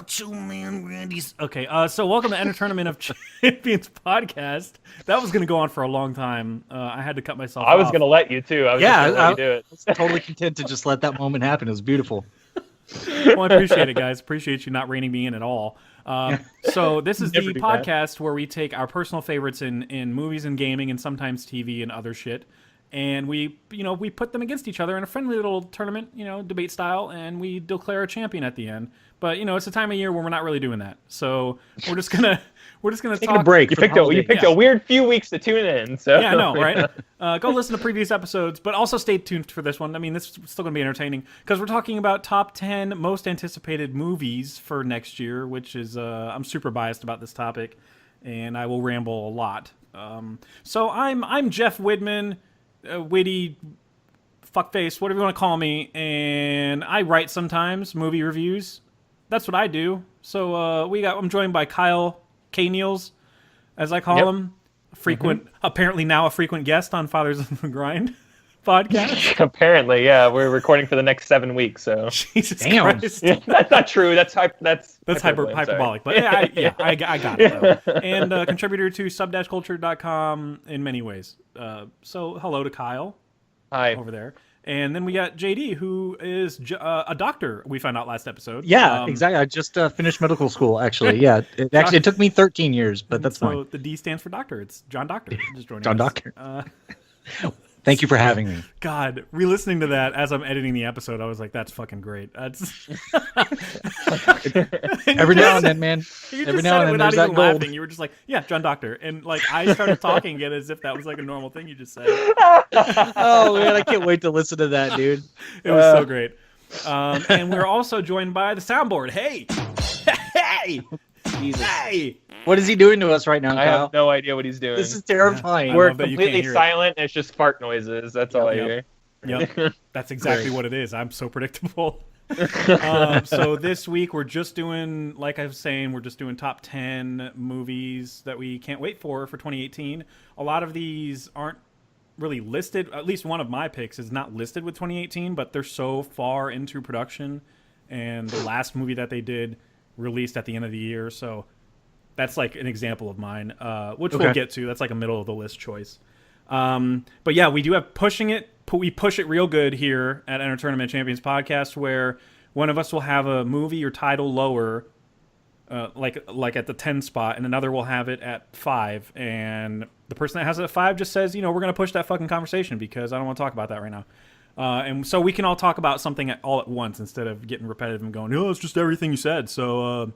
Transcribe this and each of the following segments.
Macho Man Randy's. Okay, so welcome to Enter Tournament of Champions podcast. That was going to go on for a long time. I had to cut myself off. I was going to let you, too. I was just going to let you do it. I was totally content to just let that moment happen. It was beautiful. Well, I appreciate it, guys. Appreciate you not reining me in at all. So this is the podcast where we take our personal favorites in movies and gaming and sometimes TV and other shit. And we put them against each other in a friendly little tournament, debate style, and we declare a champion at the end. But it's a time of year when we're not really doing that, so we're just gonna take talk. a break. You picked a weird few weeks to tune in. So yeah, I know, right? Go listen to previous episodes, but also stay tuned for this one. I mean, this is still gonna be entertaining because we're talking about top 10 most anticipated movies for next year, which is I'm super biased about this topic, and I will ramble a lot. So I'm Jeff Widman. Witty fuckface, whatever you want to call me, and I write sometimes movie reviews. That's what I do. So I'm joined by Kyle K. Niels, as I call him, apparently now a frequent guest on Fathers of the Grind podcast. Apparently, yeah, we're recording for the next 7 weeks. So Jesus Christ, yeah, that's not true. That's hyperbolic. But I got it though. And contributor to sub-culture.com in many ways. So hello to Kyle. Hi. Over there. And then we got JD, who is a doctor, we found out last episode. Yeah, exactly. I just finished medical school, actually. Yeah, it took me 13 years, but that's fine. So the D stands for doctor. It's John Doctor. Just joining John us. Doctor. Thank you for having me. God, re-listening to that as I'm editing the episode, I was like, that's fucking great. That's Every now and then, man. Every now and then, there's that gold. You were just like, yeah, John Doctor. And like I started talking again as if that was like a normal thing you just said. Oh, man, I can't wait to listen to that, dude. It was so great. And we're also joined by the soundboard. Hey! Hey! Jesus. Hey! What is he doing to us right now, Kyle? I have no idea what he's doing. This is terrifying. We're completely silent, and it's just fart noises. That's all I hear. Yep, that's exactly what it is. I'm so predictable. So this week we're just doing, like I was saying, we're just doing top 10 movies that we can't wait for 2018. A lot of these aren't really listed. At least one of my picks is not listed with 2018, but they're so far into production, and the last movie that they did released at the end of the year, so that's like an example of mine, which we'll get to. That's like a middle of the list choice. But yeah, we do have pushing it. We push it real good here at Enter Tournament Champions podcast, where one of us will have a movie or title lower, like at the 10 spot, and another will have it at 5. And the person that has it at 5 just says, we're going to push that fucking conversation because I don't want to talk about that right now. And so we can all talk about something all at once instead of getting repetitive and going, it's just everything you said. So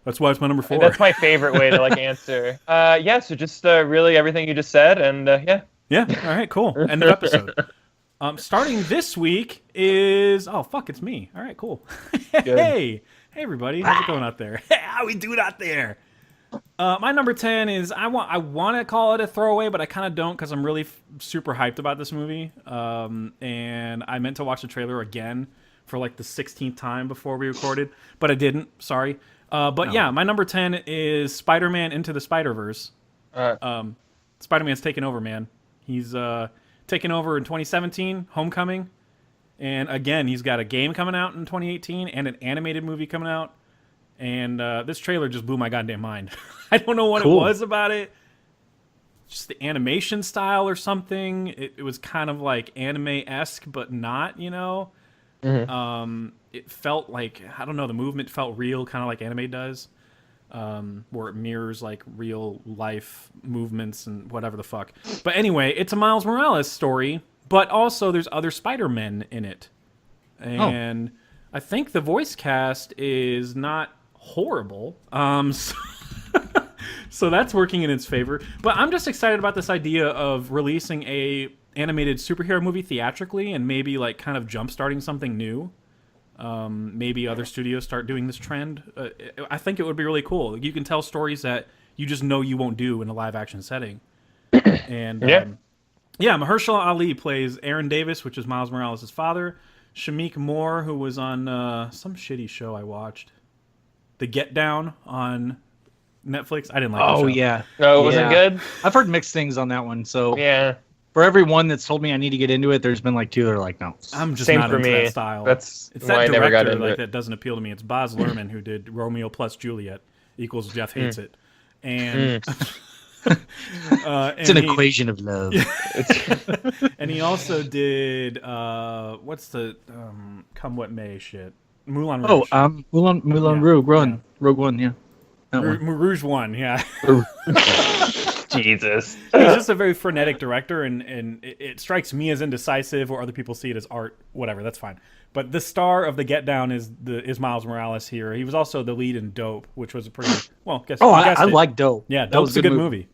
that's why it's my number 4. That's my favorite way to answer. So just really everything you just said, and yeah. Yeah, all right, cool. End of episode. Starting this week is... Oh, fuck, it's me. All right, cool. Hey, everybody. How's it going out there? How we doing out there? My number 10 is... I want to call it a throwaway, but I kind of don't because I'm really super hyped about this movie. And I meant to watch the trailer again for the 16th time before we recorded, but I didn't. Sorry. Yeah, my number 10 is Spider-Man Into the Spider-Verse. Spider-Man's taking over, man. He's taken over in 2017, Homecoming. And again, he's got a game coming out in 2018 and an animated movie coming out. And this trailer just blew my goddamn mind. I don't know what it was about it. Just the animation style or something. It was kind of like anime-esque, but not, Mm-hmm. It felt like, I don't know, the movement felt real, kind of like anime does. Where it mirrors real life movements and whatever the fuck. But anyway, it's a Miles Morales story, but also there's other Spider-Men in it. And I think the voice cast is not horrible. So that's working in its favor. But I'm just excited about this idea of releasing a animated superhero movie theatrically and maybe kind of jump-starting something new. Maybe other studios start doing this trend. I think it would be really cool. You can tell stories that you just know you won't do in a live-action setting. And Mahershala Ali plays Aaron Davis, which is Miles Morales' father. Shamik Moore, who was on some shitty show I watched, The Get Down on Netflix. I didn't like that show. Yeah. No, it wasn't good? I've heard mixed things on that one, so... Yeah. For everyone that's told me I need to get into it, there's been like 2 that are like, no. I'm just Same not for into me. that style. It's that why I never got director into it. that doesn't appeal to me. It's Baz Luhrmann who did Romeo plus Juliet equals Jeff hates it, and It's an equation of love. and he also did what's the Come What May shit, Moulin Rouge. Moulin Rouge, Rogue One, yeah. Rouge One, yeah. Jesus. He's just a very frenetic director, and it strikes me as indecisive, or other people see it as art. Whatever, that's fine. But the star of the Get Down is Miles Morales here. He was also the lead in Dope, which was a pretty I like Dope. Yeah, Dope's a good movie.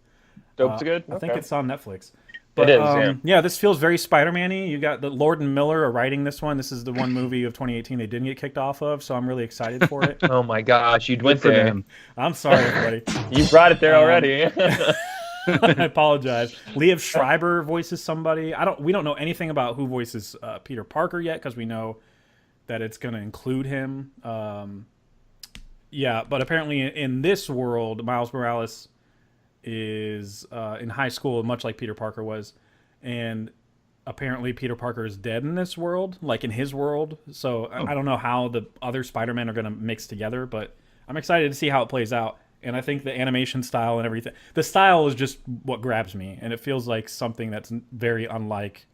Dope's good. I think it's on Netflix. But, it is. Yeah, this feels very Spider-Man-y. You got the Lord and Miller are writing this one. This is the one movie of 2018 they didn't get kicked off of, so I'm really excited for it. Oh my gosh, you went there. I'm sorry, everybody. You brought it there already. I apologize. Liev Schreiber voices somebody. We don't know anything about who voices Peter Parker yet, because we know that it's going to include him. Yeah, but apparently in this world, Miles Morales is in high school, much like Peter Parker was, and apparently Peter Parker is dead in this world, like in his world. So I don't know how the other Spider-Men are going to mix together, but I'm excited to see how it plays out. And I think the animation style and everything, the style is just what grabs me, and it feels like something that's very unlike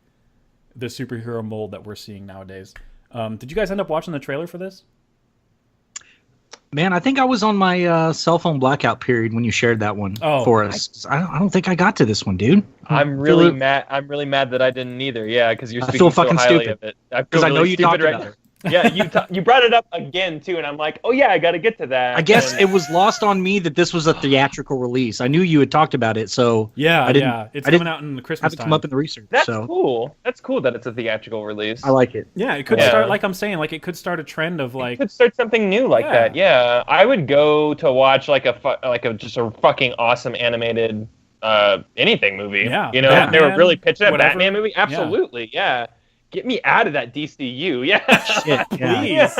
the superhero mold that we're seeing nowadays. Did you guys end up watching the trailer for this? Man, I think I was on my cell phone blackout period when you shared that one for us. I don't think I got to this one, dude. I'm really mad. I'm really mad that I didn't either. Yeah, because you're speaking so highly stupid of it. I because I know you talked about it. Yeah, you brought it up again too, and I'm like, oh yeah, I got to get to that. I guess it was lost on me that this was a theatrical release. I knew you had talked about it, so it's coming out in the Christmas time. Come up in the research. That's cool. That's cool that it's a theatrical release. I like it. Yeah, it could start, like I'm saying, like it could start a trend of like. It could start something new like that. Yeah, I would go to watch like just a fucking awesome animated anything movie. Yeah, you know, Batman, if they were really pitching a Batman movie. Absolutely, yeah. Get me out of that DCU, yeah. Shit, please,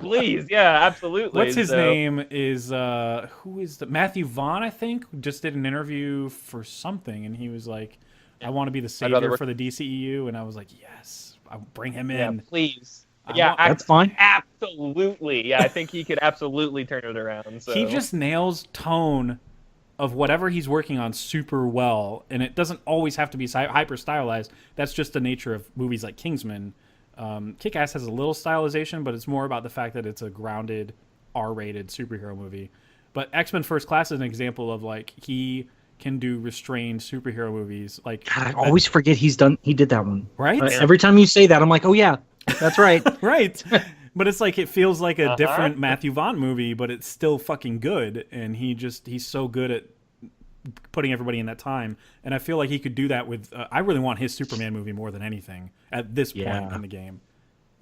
please, yeah, absolutely. What's his name? Is who is the Matthew Vaughn? I think just did an interview for something, and he was like, "I want to be the savior for the DCEU," and I was like, "Yes, I'll bring him in, yeah, please." That's fine. Absolutely, yeah. I think he could absolutely turn it around. So. He just nails tone of whatever he's working on super well, and it doesn't always have to be hyper stylized. That's just the nature of movies like Kingsman. Kick-Ass has a little stylization, but it's more about the fact that it's a grounded R-rated superhero movie. But X-Men First Class is an example of like he can do restrained superhero movies. Like God, I always forget he did that one. Right? Every time you say that, I'm like, oh yeah, that's right. Right. But it's like it feels like a different Matthew Vaughn movie, but it's still fucking good, and he's so good at putting everybody in that time. And I feel like he could do that with I really want his Superman movie more than anything at this point in the game.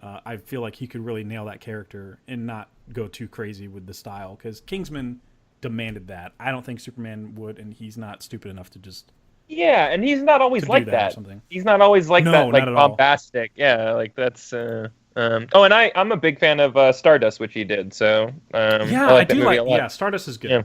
I feel like he could really nail that character and not go too crazy with the style, because Kingsman demanded that. I don't think Superman would, and he's not stupid enough to just and he's not always like that. He's not always like that, like bombastic. Yeah, like that's and I'm a big fan of Stardust, which he did. So I like that movie a lot. Yeah, Stardust is good. Yeah.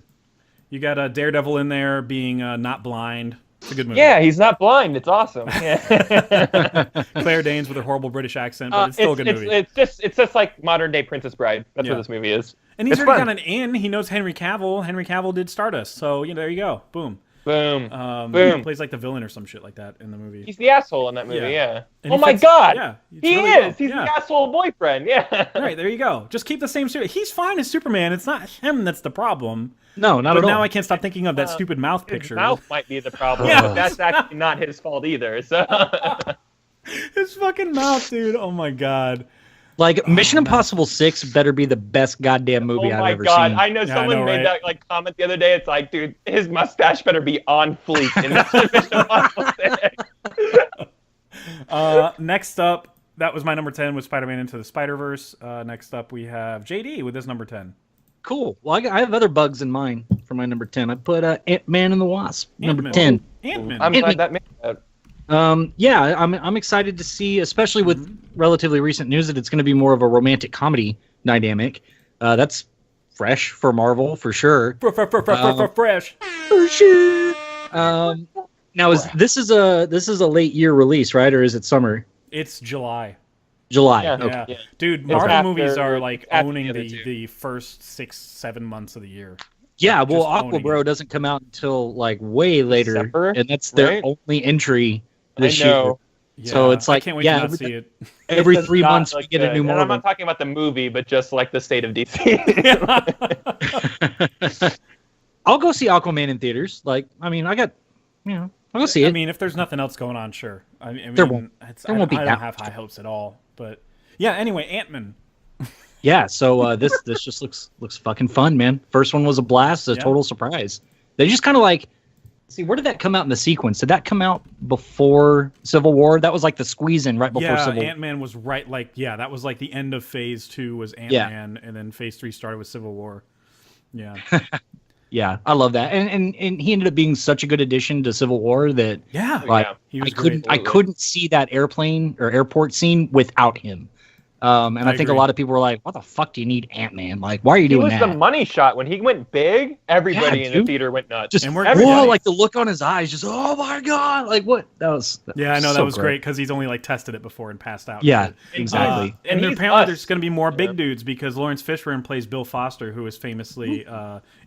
You got Daredevil in there being not blind. It's a good movie. Yeah, he's not blind. It's awesome. Yeah. Claire Danes with her horrible British accent, but it's still a good movie. It's just like modern day Princess Bride. That's what this movie is. And he's already got an in. He knows Henry Cavill. Henry Cavill did Stardust, so there you go. Boom. Boom. He plays like the villain or some shit like that in the movie. He's the asshole in that movie, Oh my god! Yeah, he really is! He's the asshole boyfriend, Right, there you go. Just keep the same suit. He's fine as Superman. It's not him that's the problem. No, not at all. But now I can't stop thinking of that stupid mouth picture. His mouth might be the problem, but that's actually not his fault either. So his fucking mouth, dude. Oh my god. Like, Mission Impossible 6 better be the best goddamn movie I've ever seen. Oh my god, I know someone made that like comment the other day. It's like, dude, his mustache better be on fleek in Mission Impossible 6. Next up, that was my number 10 with Spider-Man Into the Spider-Verse. Next up, we have JD with his number 10. Cool. Well, I have other bugs in mind for my number 10. I put Ant-Man and the Wasp, number 10. Ant-Man. I'm glad that made that. I'm excited to see, especially with relatively recent news, that it's going to be more of a romantic comedy dynamic. That's fresh for Marvel, for sure. Fresh. For sure. Now this is a late year release, right? Or is it summer? It's July. July. Yeah. Okay. Yeah. Dude, Marvel movies are like owning the first 6-7 months of the year. Yeah, well, Aquabro doesn't come out until like way later, December, and that's their only entry this year. Yeah, so it's like, I can't wait to not see it. Every 3 months we get a new Marvel. And I'm not talking about the movie, but just like the state of DC. I'll go see Aquaman in theaters. Like, I mean, I'll go see it. I mean, if there's nothing else going on, sure. I mean, there won't be. I don't have high hopes at all. But yeah, anyway, Ant-Man. Yeah, so this just looks fucking fun, man. First one was a blast, a total surprise. They just kind of like, see, where did that come out in the sequence? Did that come out before Civil War? That was like the squeeze in right before Civil War. Yeah, Ant-Man was right, that was like the end of Phase 2 was Ant-Man, and then Phase 3 started with Civil War. Yeah. Yeah, I love that, and he ended up being such a good addition to Civil War that he was I couldn't see that airplane or airport scene without him. And I think a lot of people were like, "What the fuck do you need Ant-Man? Like, why are you doing that?" He was the money shot when he went big. Everybody in the theater went nuts. Just whoa, like the look on his eyes, just oh my god, like what? That was I know that was great because he's only like tested it before and passed out. Yeah, exactly. And apparently there's going to be more big dudes because Lawrence Fishburne plays Bill Foster, who is famously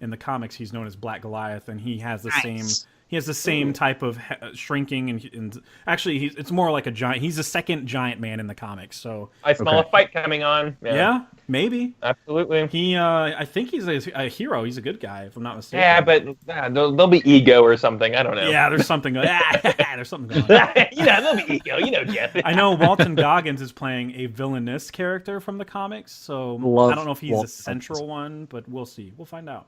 in the comics he's known as Black Goliath, and he has the same. He has the same type of shrinking, and actually, it's more like a giant. He's the second giant man in the comics. So I smell a fight coming on. Yeah, maybe. Absolutely. I think he's a hero. He's a good guy, if I'm not mistaken. Yeah, but there'll be ego or something. I don't know. Yeah, there's something. There's something going on. There'll be ego. Jeff. I know Walton Goggins is playing a villainous character from the comics, so I don't know if he's a central one, but we'll see. We'll find out.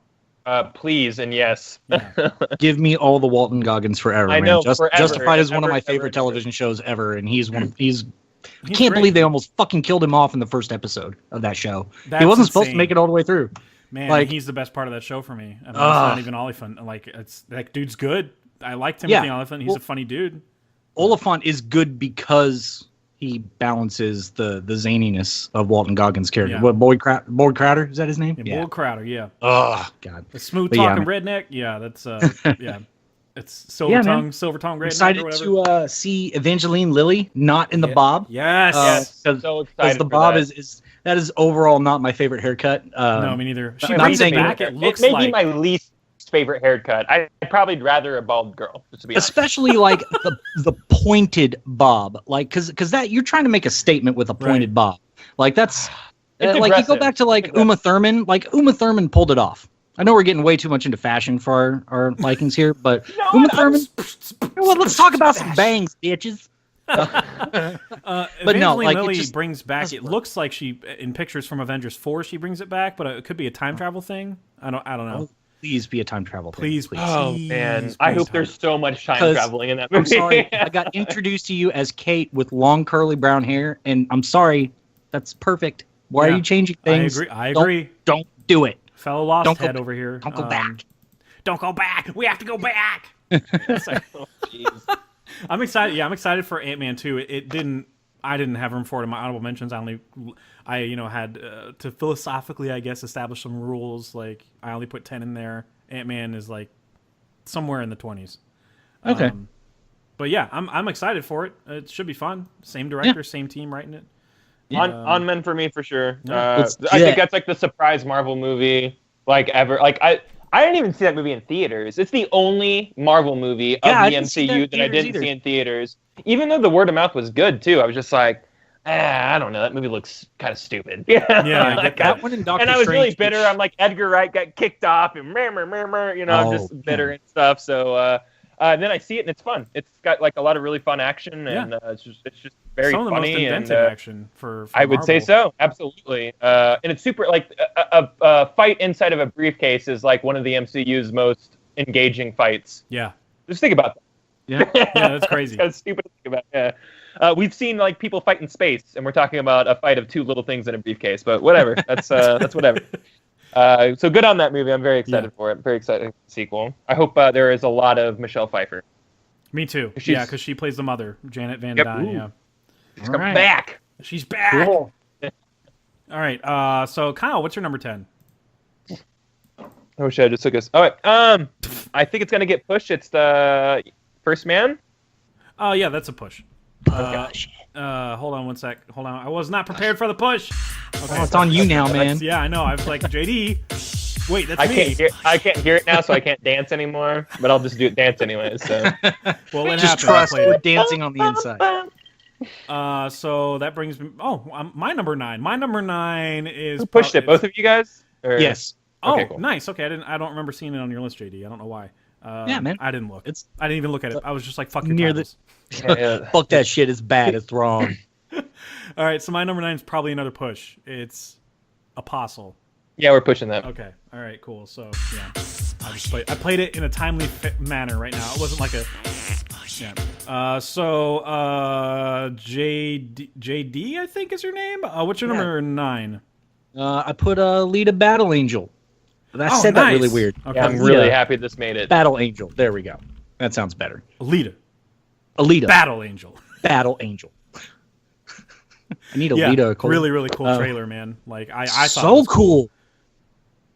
Please and yes. Yeah. Give me all the Walton Goggins forever. I know, forever. Justified is one of my favorite television shows ever, and he's one. I can't believe they almost fucking killed him off in the first episode of that show. He wasn't supposed to make it all the way through. Man, he's the best part of that show for me. I mean, it's not even Oliphant. Like, it's that dude's good. I like Timothy Oliphant. He's a funny dude. Oliphant is good because he balances the zaniness of Walton Goggins' character. Yeah. What, Boyd Crowder? Is that his name? Yeah, Boyd Crowder, yeah. Oh, God. The smooth-talking redneck? Yeah, that's, It's silver tongue redneck. Excited to see Evangeline Lilly not in the bob. Yes. So excited because the bob is overall not my favorite haircut. No, me neither. She brings it back. It may be my least favorite haircut. I'd probably rather a bald girl, just to be honest. Especially like the pointed bob, like because that you're trying to make a statement with a pointed bob, like that's like you go back to like Uma Thurman, Uma Thurman pulled it off. I know we're getting way too much into fashion for our likings here, but Uma Thurman. Well, let's talk about some bangs, bitches. But no, like Lilly brings back. It looks like she in pictures from Avengers 4 she brings it back, but it could be a time travel thing. I don't know. Please be a time travel thing. Please. Oh man, I hope there's so much time traveling in that movie. I'm sorry, I got introduced to you as Kate with long curly brown hair, and I'm sorry, that's perfect. Why are you changing things? I agree. Don't do it. Fellow Lost Head over here. Don't go back. Don't go back. We have to go back. I'm excited. Yeah, I'm excited for Ant-Man 2. I didn't have room for it in my honorable mentions. I had to philosophically, I guess, establish some rules. Like I only put 10 in there. Ant-Man is like somewhere in the 20s. Okay. But yeah, I'm excited for it. It should be fun. Same director, same team writing it. On men for me for sure. I think that's like the surprise Marvel movie like ever. Like I didn't even see that movie in theaters. It's the only Marvel movie of the MCU that I didn't see in theaters. Even though the word of mouth was good too, I was just like, I don't know. That movie looks kind of stupid. Yeah. That one in Doctor And I was Strange, really bitter. I'm like, Edgar Wright got kicked off, and I'm just bitter and stuff. So then I see it and it's fun. It's got like a lot of really fun action, and it's just very some of the funny most inventive and action for I would Marvel. say so, absolutely. And it's super like a fight inside of a briefcase is like one of the MCU's most engaging fights. Yeah, just think about that. Yeah, that's crazy. It's kind of stupid to think about. Yeah, we've seen like people fight in space, and we're talking about a fight of two little things in a briefcase. But whatever, that's whatever. So good on that movie. I'm very excited for it. Very excited for the sequel. I hope there is a lot of Michelle Pfeiffer. Me too. Yeah, because she plays the mother, Janet Van Dyne. Yeah, she's coming back. She's back. Cool. All right. So Kyle, what's your number 10? I wish I just took us. All right. I think it's gonna get pushed. It's the First Man? Oh yeah, that's a push. Hold on one sec. Hold on. I was not prepared for the push. Okay. Oh, it's on you now, man. Yeah, I know. I was like, JD. Wait, that's me. I can't hear it now, so I can't dance anymore. But I'll just dance anyway. So, well, it just trust we're dancing on the inside. So that brings me. Oh, my number 9. My number 9 is. Who pushed it? Both of you guys? Or? Yes. Okay, cool. Nice. Okay, I don't remember seeing it on your list, JD. I don't know why. Yeah, man. I didn't look. I didn't even look at it. I was just like, fuck your near titles. Fuck that shit. It's bad. It's wrong. All right, so my number 9 is probably another push. It's Apostle. Yeah, we're pushing that. Okay. All right. Cool. So yeah, I played it in a timely manner right now. It wasn't like a. Yeah. JD, I think is your name. What's your number 9? I put Alita Battle Angel. I said nice. That really weird. Okay. Yeah, I'm really happy this made it. Battle Angel. There we go. That sounds better. Alita. Battle Angel. Battle Angel. I need Alita. Really, really cool trailer, man. Like I thought so cool.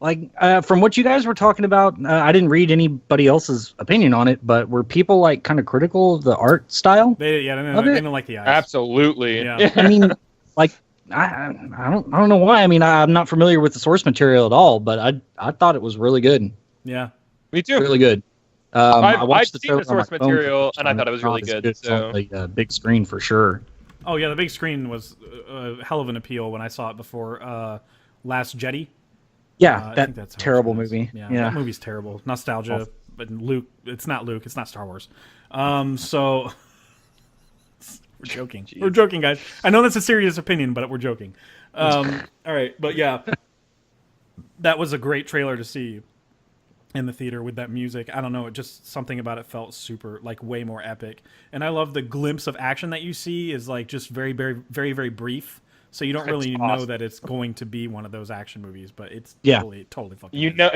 Like from what you guys were talking about, I didn't read anybody else's opinion on it, but were people like kind of critical of the art style? They didn't like the eyes. Absolutely. Yeah. I mean, like I don't know why. I mean, I'm not familiar with the source material at all, but I thought it was really good. Yeah, me too. Really good. I've seen the source material, and I thought it was really good. So on the big screen for sure. Oh yeah, the big screen was a hell of an appeal when I saw it before Last Jedi. Yeah, that's terrible movie. Yeah, that movie's terrible. Nostalgia, but Luke. It's not Luke. It's not Star Wars. So we're joking. Jeez. We're joking, guys. I know that's a serious opinion, but we're joking. All right, but yeah, that was a great trailer to see in the theater with that music. I don't know, just something about it felt super, like, way more epic. And I love the glimpse of action that you see is like just very, very, very, very brief. So you don't really know that it's going to be one of those action movies, but it's totally fucking. You know,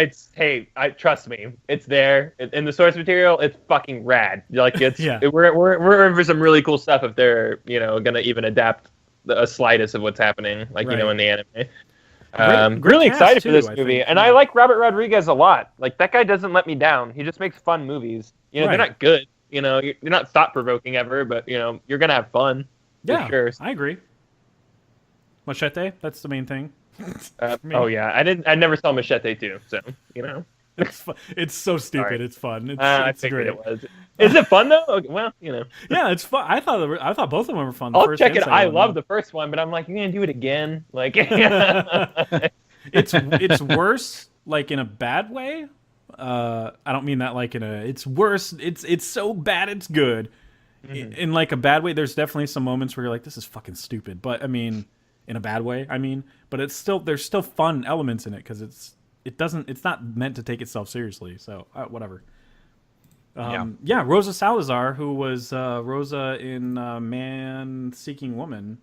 trust me, it's there in the source material. It's fucking rad. Like it's we're in for some really cool stuff if they're gonna even adapt the slightest of what's happening, like in the anime. Really excited for this movie, and I like Robert Rodriguez a lot. Like that guy doesn't let me down. He just makes fun movies. They're not good. You're not thought provoking ever, but you're gonna have fun. Yeah, for sure. I agree. Machete, that's the main thing. Oh yeah, I never saw Machete too, so it's so stupid. Right. It's fun. I it's figured great. It was. Is it fun though? Okay, well, Yeah, it's fun. I thought both of them were fun. I'll check it. I love the first one, but I'm like, you're gonna do it again? Like, it's worse, like in a bad way. I don't mean that like in a. It's worse. It's so bad it's good. Mm-hmm. In like a bad way, there's definitely some moments where you're like, this is fucking stupid. But I mean. In a bad way, but there's still fun elements in it because it's not meant to take itself seriously. So whatever. Rosa Salazar, who was Rosa in Man Seeking Woman,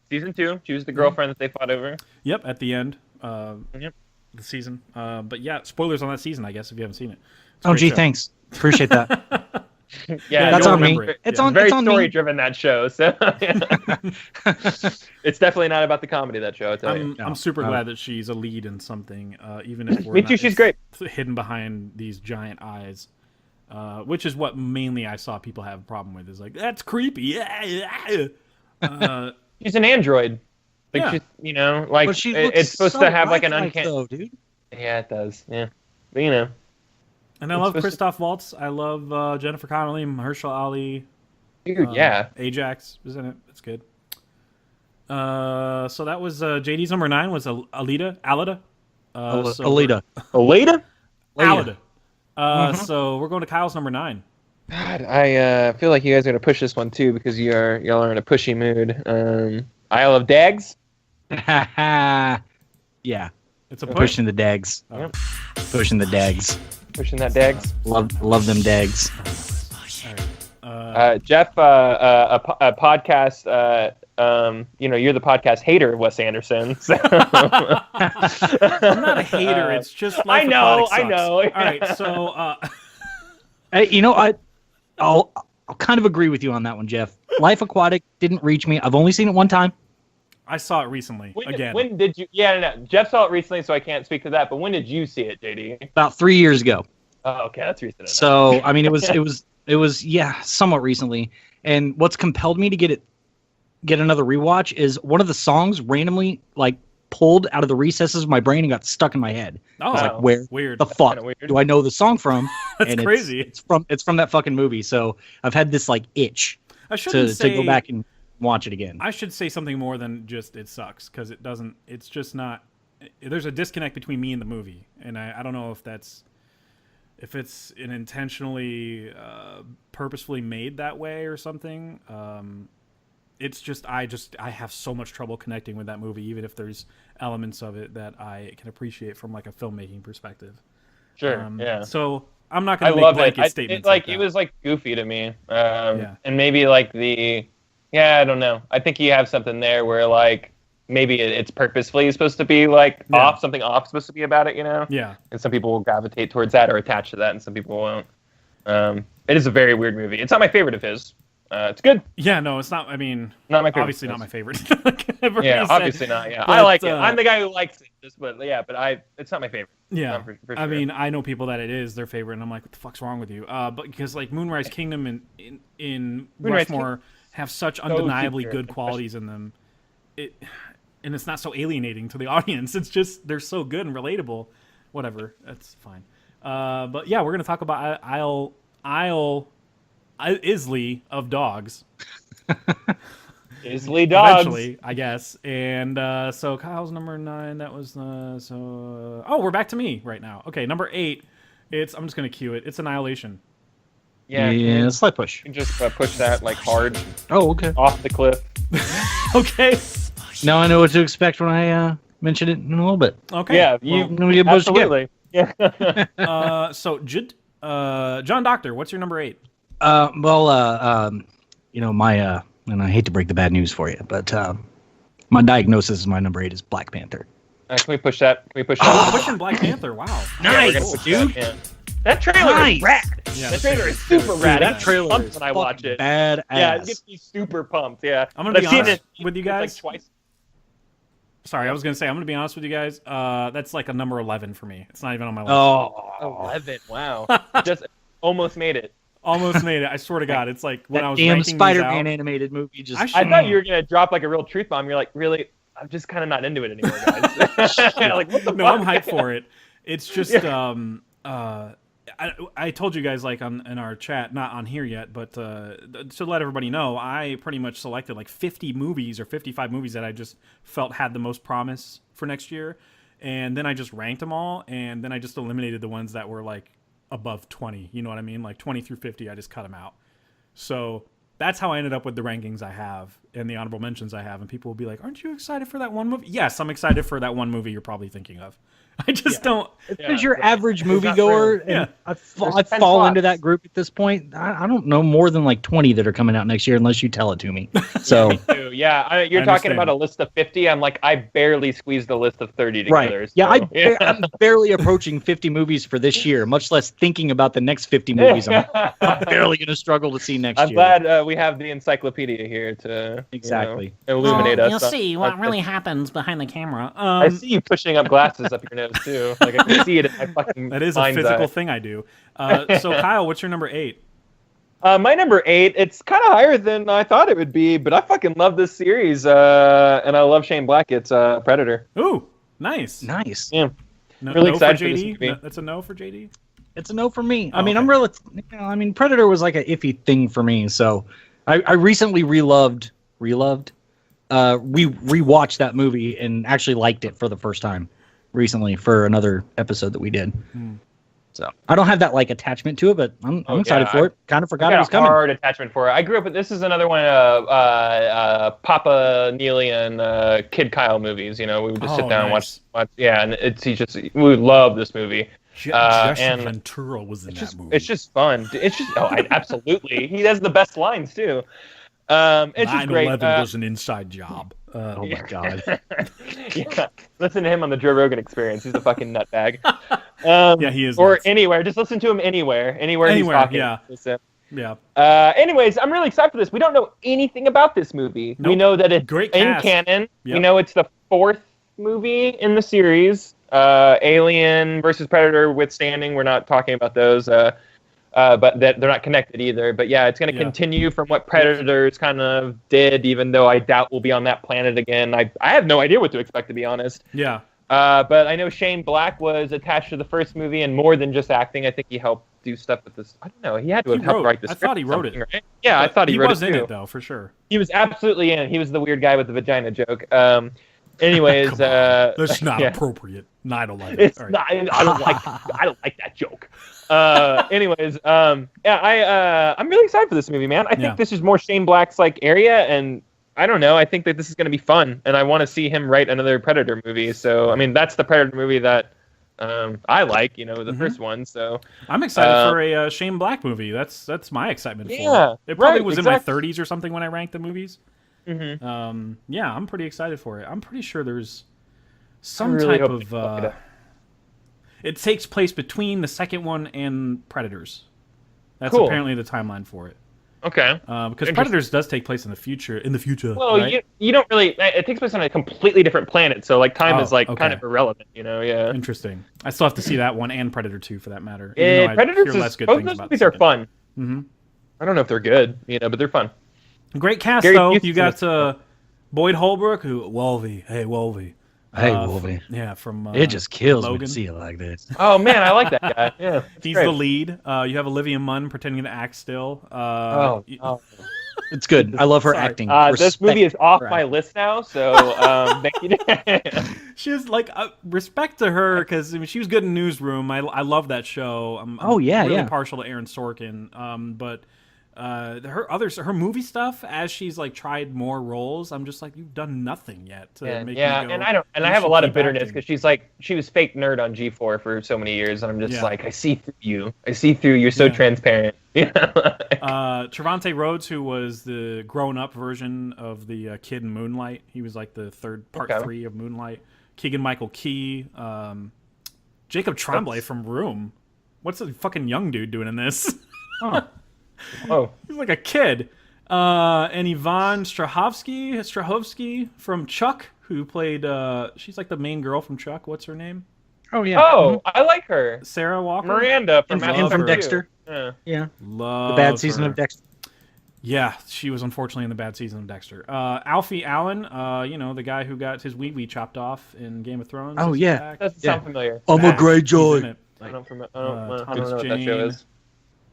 season 2. She was the girlfriend that they fought over. Yep, at the end. The season. But yeah, spoilers on that season, I guess, if you haven't seen it. Thanks. Appreciate that. Yeah, that's on me. It's very story-driven that show, so it's definitely not about the comedy that show. I'm super glad that she's a lead in something, even if me too. She's great. Hidden behind these giant eyes, which is what mainly I saw people have a problem with. Is like that's creepy. She's an android. Like it's supposed to have like an uncanny. Dude. Yeah, it does. Yeah, but And I love Christoph Waltz. I love Jennifer Connelly, Mahershala Ali. Dude, yeah. Ajax is in it. It's good. So that was JD's number 9 was Alita. Alita. So we're going to Kyle's number 9. God, I feel like you guys are going to push this one too because y'all are in a pushy mood. Isle of Dags. Yeah. It's a push. Pushing the Dags. Oh. Yep. Pushing the Dags. Pushing that Dags. Love them Dags. All right. Jeff, a podcast. You're the podcast hater, Wes Anderson. So. I'm not a hater. It's just Life Aquatic sucks. I know. All right, so. Hey, I'll kind of agree with you on that one, Jeff. Life Aquatic didn't reach me. I've only seen it one time. I saw it recently. When did you? Yeah, no. Jeff saw it recently, so I can't speak to that. But when did you see it, JD? About 3 years ago. Oh, okay, that's recent enough. So I mean, it was It was somewhat recently. And what's compelled me to get another rewatch is one of the songs randomly like pulled out of the recesses of my brain and got stuck in my head. I was like, where weird. the fuck do I know the song from? That's and crazy. It's from that fucking movie. So I've had this like itch to go back and watch it again. I should say something more than just it sucks, because it doesn't. It's just not. There's a disconnect between me and the movie, and I don't know if it's an intentionally, purposefully made that way or something. It's just I have so much trouble connecting with that movie, even if there's elements of it that I can appreciate from like a filmmaking perspective. Sure. Yeah. So I'm not going to make blanket statements. It was like goofy to me. And maybe like I don't know. I think you have something there where like maybe it's purposefully supposed to be like something off supposed to be about it, you know? Yeah. And some people will gravitate towards that or attach to that, and some people won't. It is a very weird movie. It's not my favorite of his. It's good. Yeah, no, it's not. I mean, not my favorite. Obviously, not my favorite. Obviously not. Yeah, but, I like it. I'm the guy who likes it. It's not my favorite. Yeah, for sure. I mean, I know people that it is their favorite, and I'm like, what the fuck's wrong with you? But because like Moonrise Kingdom in Rushmore have such undeniably good qualities in them, and it's not so alienating to the audience. It's just they're so good and relatable. Whatever, that's fine. But yeah, we're gonna talk about Isle Isley of Dogs. Isley Dogs. Eventually, I guess. And so Kyle's number 9. That was we're back to me right now. Okay, number 8. I'm just gonna cue it. It's Annihilation. Yeah, slight push. You can just push that like hard. Oh, okay. Off the cliff. Okay. Now I know what to expect when I mention it in a little bit. Okay. Yeah, absolutely. Yeah. So John Doctor, what's your number 8? My and I hate to break the bad news for you, but my diagnosis is my number 8 is Black Panther. Can we push that? Pushing Black Panther. Wow. Nice, dude. That trailer is rad. Yeah, that trailer is super rad. That trailer is when I watch it. Badass. Yeah, it gets me super pumped. Yeah. I'm gonna be honest with you guys. Like twice. Sorry, I was gonna say I'm gonna be honest with you guys. That's like a number 11 for me. It's not even on my list. Oh, 11. Wow. Just almost made it. Almost made it. I swear to God, it's like when I was damn ranking Spider-Man animated movie. I thought you were gonna drop like a real truth bomb. You're like, really? I'm just kind of not into it anymore, guys. Like, what the fuck? I'm hyped for it. It's just I told you guys like in our chat, not on here yet, but to let everybody know, I pretty much selected like 50 movies or 55 movies that I just felt had the most promise for next year, and then I just ranked them all, and then I just eliminated the ones that were like above 20. You know what I mean? Like 20 through 50, I just cut them out. So that's how I ended up with the rankings I have and the honorable mentions I have. And people will be like, "Aren't you excited for that one movie?" Yes, I'm excited for that one movie you're probably thinking of. I just don't. Because you're average moviegoer, and I fall into that group at this point. I don't know more than like 20 that are coming out next year unless you tell it to me. So you're talking about a list of 50. I'm like, I barely squeezed the list of 30 together. Right. Yeah, I'm barely approaching 50 movies for this year, much less thinking about the next 50 movies. I'm barely going to struggle to see next year. I'm glad we have the encyclopedia here to illuminate us. You'll see what really happens behind the camera. I see you pushing up glasses up your nose too. Like I can see it in my fucking That is a physical thing I do. So Kyle, what's your number 8? My number 8, it's kind of higher than I thought it would be, but I fucking love this series, and I love Shane Black. It's Predator. Ooh, nice. Yeah, no, really excited for JD? for this movie. That's a no for JD? It's a no for me. I mean, Predator was like an iffy thing for me, so I recently we rewatched that movie and actually liked it for the first time recently for another episode that we did. So I don't have that like attachment to it, but I'm excited for it. Kind of forgot it was coming. Hard attachment for it. I grew up with this is another one of Papa Neely and Kid Kyle movies. You know, we would just sit down and watch. Yeah, and we love this movie. Jesse Ventura was in that movie. It's just fun. It's just absolutely. He has the best lines too. It's just great. 9/11 was an inside job. Oh my god. Yeah, listen to him on the Joe Rogan Experience. He's a fucking nutbag. Yeah, he is. Or nuts. Anywhere. Just listen to him anywhere he's talking. Yeah. Yeah. Anyways, I'm really excited for this. We don't know anything about this movie. Nope. We know that it's Great in cast. canon. Yep. We know it's the 4th movie in the series. Alien versus Predator withstanding. We're not talking about those. but that they're not connected either. But yeah, it's going to continue from what Predators kind of did, even though I doubt we'll be on that planet again. I have no idea what to expect, to be honest. Yeah. But I know Shane Black was attached to the first movie, and more than just acting, I think he helped do stuff with this. I don't know. He had to have helped write the script. I thought he wrote it. Right? Yeah, I thought he wrote it too. He was in it, though, for sure. He was absolutely in it. He was the weird guy with the vagina joke. Anyways, that's not appropriate. 9/11. It's not. I don't like that joke. Anyways, I'm really excited for this movie, man. I think this is more Shane Black's like area, and I don't know. I think that this is going to be fun, and I want to see him write another Predator movie. So, I mean, that's the Predator movie that I like, the first one. So I'm excited for a Shane Black movie. That's my excitement for it. It probably was in my 30s or something when I ranked the movies. Yeah, I'm pretty excited for it. I'm pretty sure there's some type of. It takes place between the second one and Predators. That's apparently the timeline for it. Okay. Because Predators does take place in the future. Well, right? you don't really. It takes place on a completely different planet, so like time is kind of irrelevant. Yeah. Interesting. I still have to see that one and Predator 2 for that matter. Predators both those movies are fun. I don't know if they're good, but they're fun. Great cast though. You got Boyd Holbrook, Wolvie. Hey, Wolvie. Hey, Wolvie. Yeah, from it just kills Logan. me to see it like this. Oh man, I like that guy. Yeah, he's the lead. You have Olivia Munn pretending to act still. It's good. I love her acting. This movie is off my list now, so thank you. She's like respect to her because she was good in Newsroom. I love that show. I'm really partial to Aaron Sorkin. But her movie stuff, as she's like tried more roles, I'm just like, you've done nothing yet to make me go, and I have a lot of bitterness because she was fake nerd on G4 for so many years, and I'm just like, I see through you. You're so transparent. Trevante Rhodes, who was the grown-up version of the kid in Moonlight, he was like the third part 3 of Moonlight. Keegan-Michael Key, Jacob Tremblay from Room. What's the fucking young dude doing in this? Oh, he's like a kid. And Yvonne Strahovski from Chuck, who played. She's like the main girl from Chuck. What's her name? Oh yeah. Oh, I like her. Sarah Walker. Miranda from Dexter. Yeah. Love the bad season of Dexter. Yeah, she was unfortunately in the bad season of Dexter. Alfie Allen, the guy who got his wee choped off in Game of Thrones. Oh yeah, that doesn't sound familiar. I'm a Greyjoy. I don't know what that show is.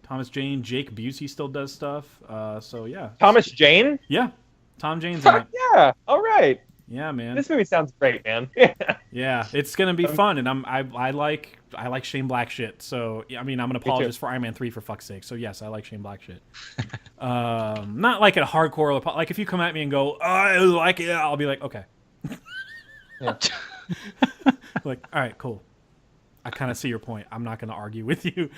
Thomas Jane, Jake Busey still does stuff. So yeah. Thomas Jane? Yeah, Tom Jane's in it. Yeah. All right. Yeah, man. This movie sounds great, man. Yeah, it's gonna be fun, and I like Shane Black shit. So I mean, I'm gonna apologize for Iron Man 3 for fuck's sake. So yes, I like Shane Black shit. Not like a hardcore. Like if you come at me and go, I like it, I'll be like, okay. Like, all right, cool. I kind of see your point. I'm not gonna argue with you.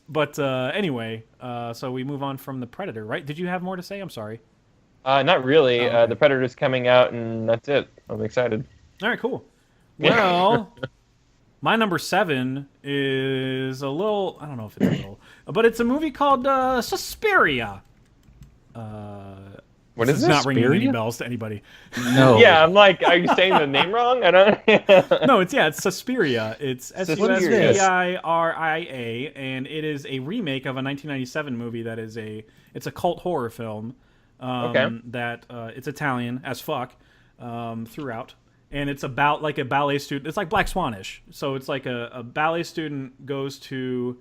But anyway, so we move on from the Predator, right? Did you have more to say? I'm sorry. Not really. Okay. The Predator's coming out, and that's it. I'm excited. All right, cool. Well, my number 7 is a little... I don't know if it's a little... But it's a movie called Suspiria. What is this? It's not ringing any bells to anybody. No. Yeah, I'm like, are you saying the name wrong? I don't... No, it's Suspiria. It's Suspiria, and it is a remake of a 1997 movie that is it's a cult horror film. That it's Italian as fuck throughout, and it's about like a ballet student. It's like Black Swan-ish. So it's like a ballet student goes to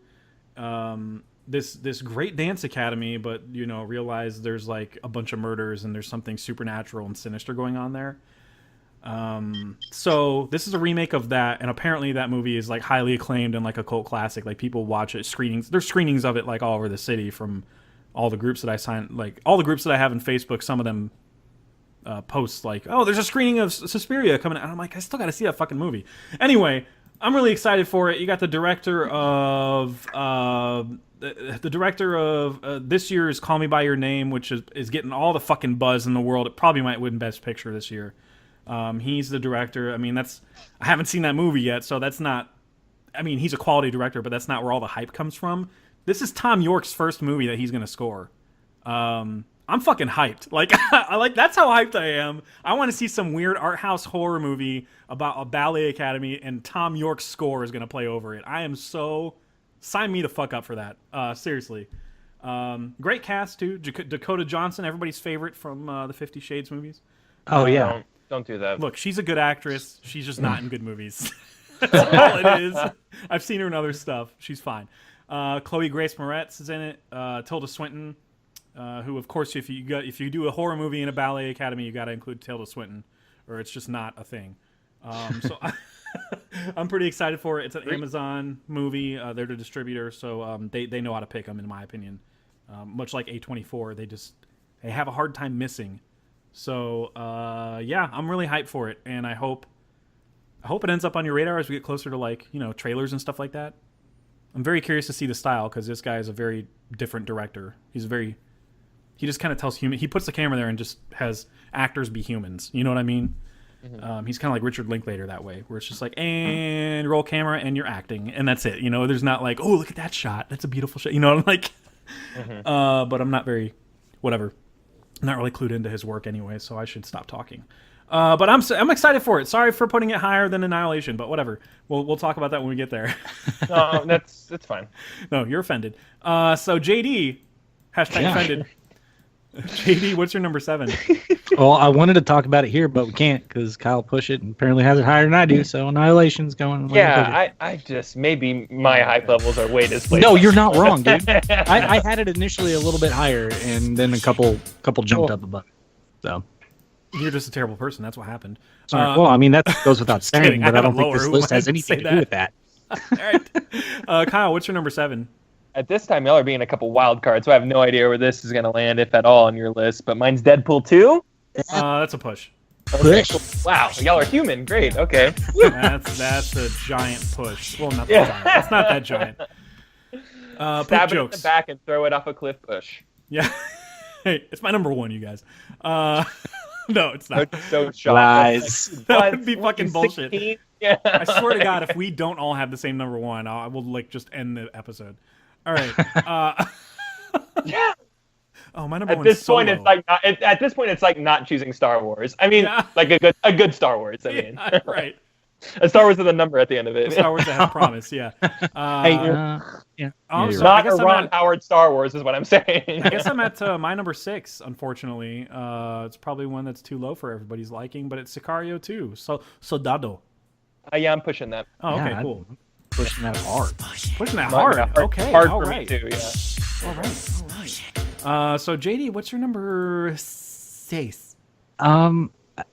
this great dance academy, but realize there's like a bunch of murders and there's something supernatural and sinister going on there. So this is a remake of that, and apparently that movie is like highly acclaimed and like a cult classic. Like people watch it, there's screenings of it like all over the city from all the groups that I sign, like all the groups that I have in Facebook. Some of them post like, oh, there's a screening of Suspiria coming out. And I'm like, I still got to see that fucking movie. Anyway, I'm really excited for it. You got the director of this year's Call Me by Your Name, which is getting all the fucking buzz in the world. It probably might win Best Picture this year. He's the director. I mean, I haven't seen that movie yet, so that's not. I mean, he's a quality director, but that's not where all the hype comes from. This is Tom York's first movie that he's gonna score. I'm fucking hyped. Like, that's how hyped I am. I want to see some weird art house horror movie about a ballet academy, and Tom York's score is gonna play over it. I am so Sign me the fuck up for that. Seriously. Great cast too. Dakota Johnson, everybody's favorite from the 50 Shades movies. Oh yeah. Don't do that. Look, she's a good actress. She's just not in good movies. That's all it is. I've seen her in other stuff. She's fine. Chloe Grace Moretz is in it. Tilda Swinton, who of course if you do a horror movie in a ballet academy, you got to include Tilda Swinton, or it's just not a thing. So I'm pretty excited for it. It's an Amazon movie. They're the distributor, so they know how to pick them, in my opinion. Much like A24, they have a hard time missing. So yeah, I'm really hyped for it, and I hope it ends up on your radar as we get closer to trailers and stuff like that. I'm very curious to see the style because this guy is a very different director. He just kind of tells he puts the camera there and just has actors be humans. You know what I mean? Mm-hmm. He's kind of like Richard Linklater that way, where it's just like, and roll camera and you're acting, and that's it. There's not like, oh, look at that shot. That's a beautiful shot. I'm like, but I'm not very, whatever. I'm not really clued into his work anyway, so I should stop talking. But I'm excited for it. Sorry for putting it higher than Annihilation, but whatever. We'll talk about that when we get there. No, that's fine. No, you're offended. So JD, offended. JD, what's your number 7? Well, I wanted to talk about it here, but we can't because Kyle pushed it and apparently has it higher than I do. So Annihilation's going. Yeah, I just maybe my hype levels are way displaced. No, you're not wrong, dude. I had it initially a little bit higher, and then a couple jumped up above. So you're just a terrible person. That's what happened. Well, I mean that goes without saying, but I don't think this Who list has anything to do with that. All right, Kyle, what's your number 7? At this time, y'all are being a couple wild cards, so I have no idea where this is going to land, if at all, on your list. But mine's Deadpool 2. That's a push. Okay, cool. Wow, y'all are human. Great. Okay. That's a giant push. Well, not that giant. It's not that giant. Stab it in the back and throw it off a cliff push. Yeah. Hey, it's my number 1, you guys. No, it's not. So Lies. That would be fucking bullshit. 16? Yeah. I swear to God, if we don't all have the same number 1, I will just end the episode. All right. Yeah. Oh, my number 1 at this is point, Solo. it's like not, at this point, it's like not choosing Star Wars. I mean, like a good Star Wars. I mean, yeah, right. A Star Wars with a number at the end of it. Star Wars that have promise. Yeah. Yeah. Not a Ron Howard Star Wars is what I'm saying. I guess I'm at my number 6. Unfortunately, it's probably one that's too low for everybody's liking, but it's Sicario 2. Soldado. Yeah, I'm pushing that. Oh, okay, cool. Pushing that hard. Pushing that hard. Okay, hard all for right. me too. Yeah. All right. So JD, what's your number 6? I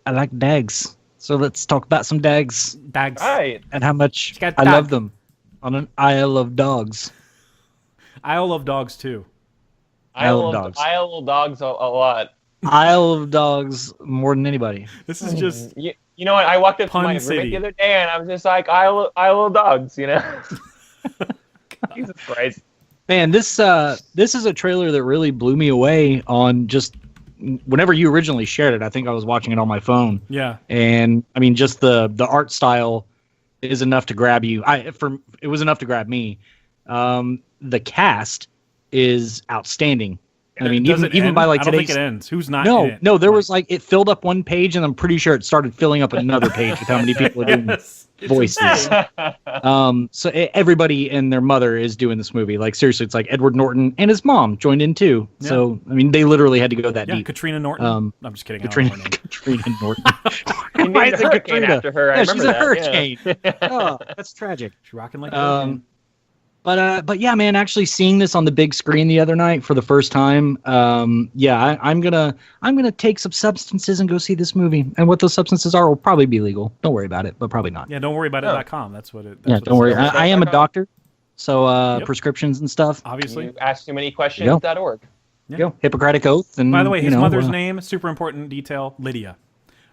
like dags. So let's talk about some dags. Dags. Right. And how much I love them on an Isle of Dogs. Isle of Dogs too. Isle of Dogs a lot. Isle of Dogs more than anybody. This is just... You know what? I walked up to my Pun City. roommate the other day and I was just like, Isle of Dogs, Jesus Christ. Man, this is a trailer that really blew me away on just whenever you originally shared it. I think I was watching it on my phone. Yeah. And I mean, just the art style is enough to grab you. It was enough to grab me. The cast is outstanding. I mean, even by like I don't today's. think it ends. Who's not in it? No, there was like it filled up one page, and I'm pretty sure it started filling up another page with how many people are doing voices. So everybody and their mother is doing this movie. Like seriously, it's like Edward Norton and his mom joined in too. Yeah. So I mean, they literally had to go that deep. Katrina Norton. I'm just kidding. Katrina Norton. Why is it Katrina after her? Yeah, she's a hurricane. Yeah. Oh, that's tragic. She's rocking like a But yeah, man, actually seeing this on the big screen the other night for the first time, I'm gonna take some substances and go see this movie. And what those substances are will probably be legal. Don't worry about it, but probably not. Yeah, don't worry about it.com. That's what it. Don't worry. I am a doctor, so prescriptions and stuff. Obviously, you ask too many questions.org. Yeah. Go. Hippocratic Oath. And by the way, his mother's name, super important detail, Lydia.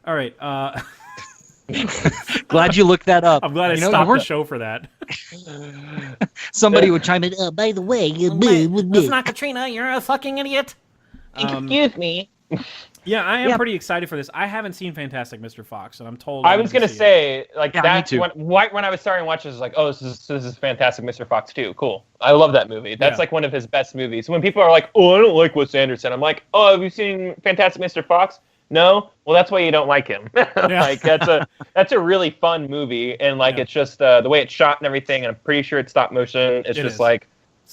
All right. Glad you looked that up. I'm glad I stopped the show for that. Somebody would chime in. By the way, it's not Katrina. You're a fucking idiot. Excuse me. Yeah, I am pretty excited for this. I haven't seen Fantastic Mr. Fox, and I'm told I was gonna say that me too. When I was starting to watch this, I was like, oh, this is Fantastic Mr. Fox 2. Cool. I love that movie. That's like one of his best movies. When people are like, oh, I don't like Wes Anderson, I'm like, oh, have you seen Fantastic Mr. Fox? No, well, that's why you don't like him. Like that's a really fun movie, and like it's just the way it's shot and everything. And I'm pretty sure it's stop motion. It's just like,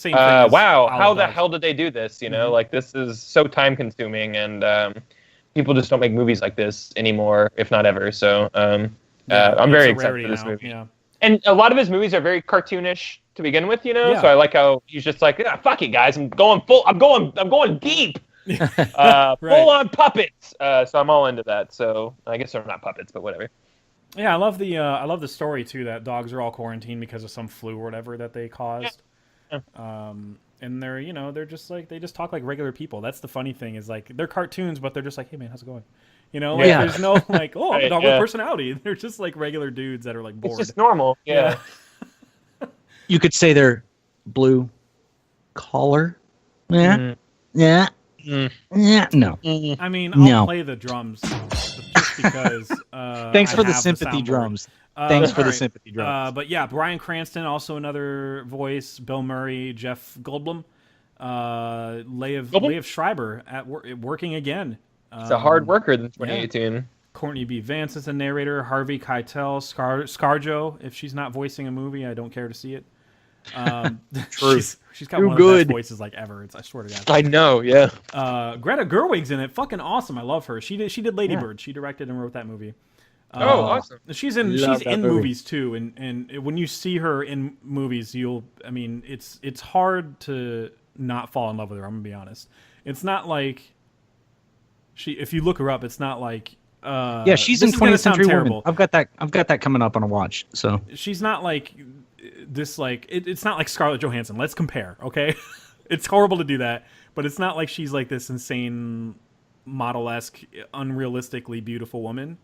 wow, how the hell did they do this? You know, like this is so time consuming, and people just don't make movies like this anymore, if not ever. So I'm very excited for this movie. Yeah. And a lot of his movies are very cartoonish to begin with, you know. Yeah. So I like how he's just like, fuck it, guys, I'm going deep. Full on puppets. So I'm all into that. So I guess they're not puppets, but whatever. Yeah, I love the story too, that dogs are all quarantined because of some flu or whatever that they caused. Yeah. And they're just like, they just talk like regular people. That's the funny thing, is like they're cartoons, but they're just like, hey man, how's it going? You know, like there's no like, oh, I'm a dog with personality. They're just like regular dudes that are like bored. It's just normal. Yeah. You could say they're blue collar. Yeah. Mm. Yeah. Mm. Yeah. No. I mean, I'll play the drums just because. Thanks for the sympathy drums. Thanks for the sympathy drums. But yeah, Bryan Cranston, also another voice. Bill Murray, Jeff Goldblum, Liev Schreiber working again. He's a hard worker in 2018. Yeah. Courtney B. Vance is a narrator. Harvey Keitel, ScarJo. If she's not voicing a movie, I don't care to see it. True. She's got one of the best voices like ever. I swear to God. I know, yeah. Greta Gerwig's in it. Fucking awesome. I love her. She did Lady Bird. She directed and wrote that movie. Awesome. She's in movies too, and when you see her in movies, it's hard to not fall in love with her. I'm gonna be honest. It's not like if you look her up, it's not like she's in 20th Century Women. I've got that coming up on a watch. So she's not like this, like it's not like Scarlett Johansson. Let's compare, okay? It's horrible to do that, but it's not like she's like this insane model-esque, unrealistically beautiful woman.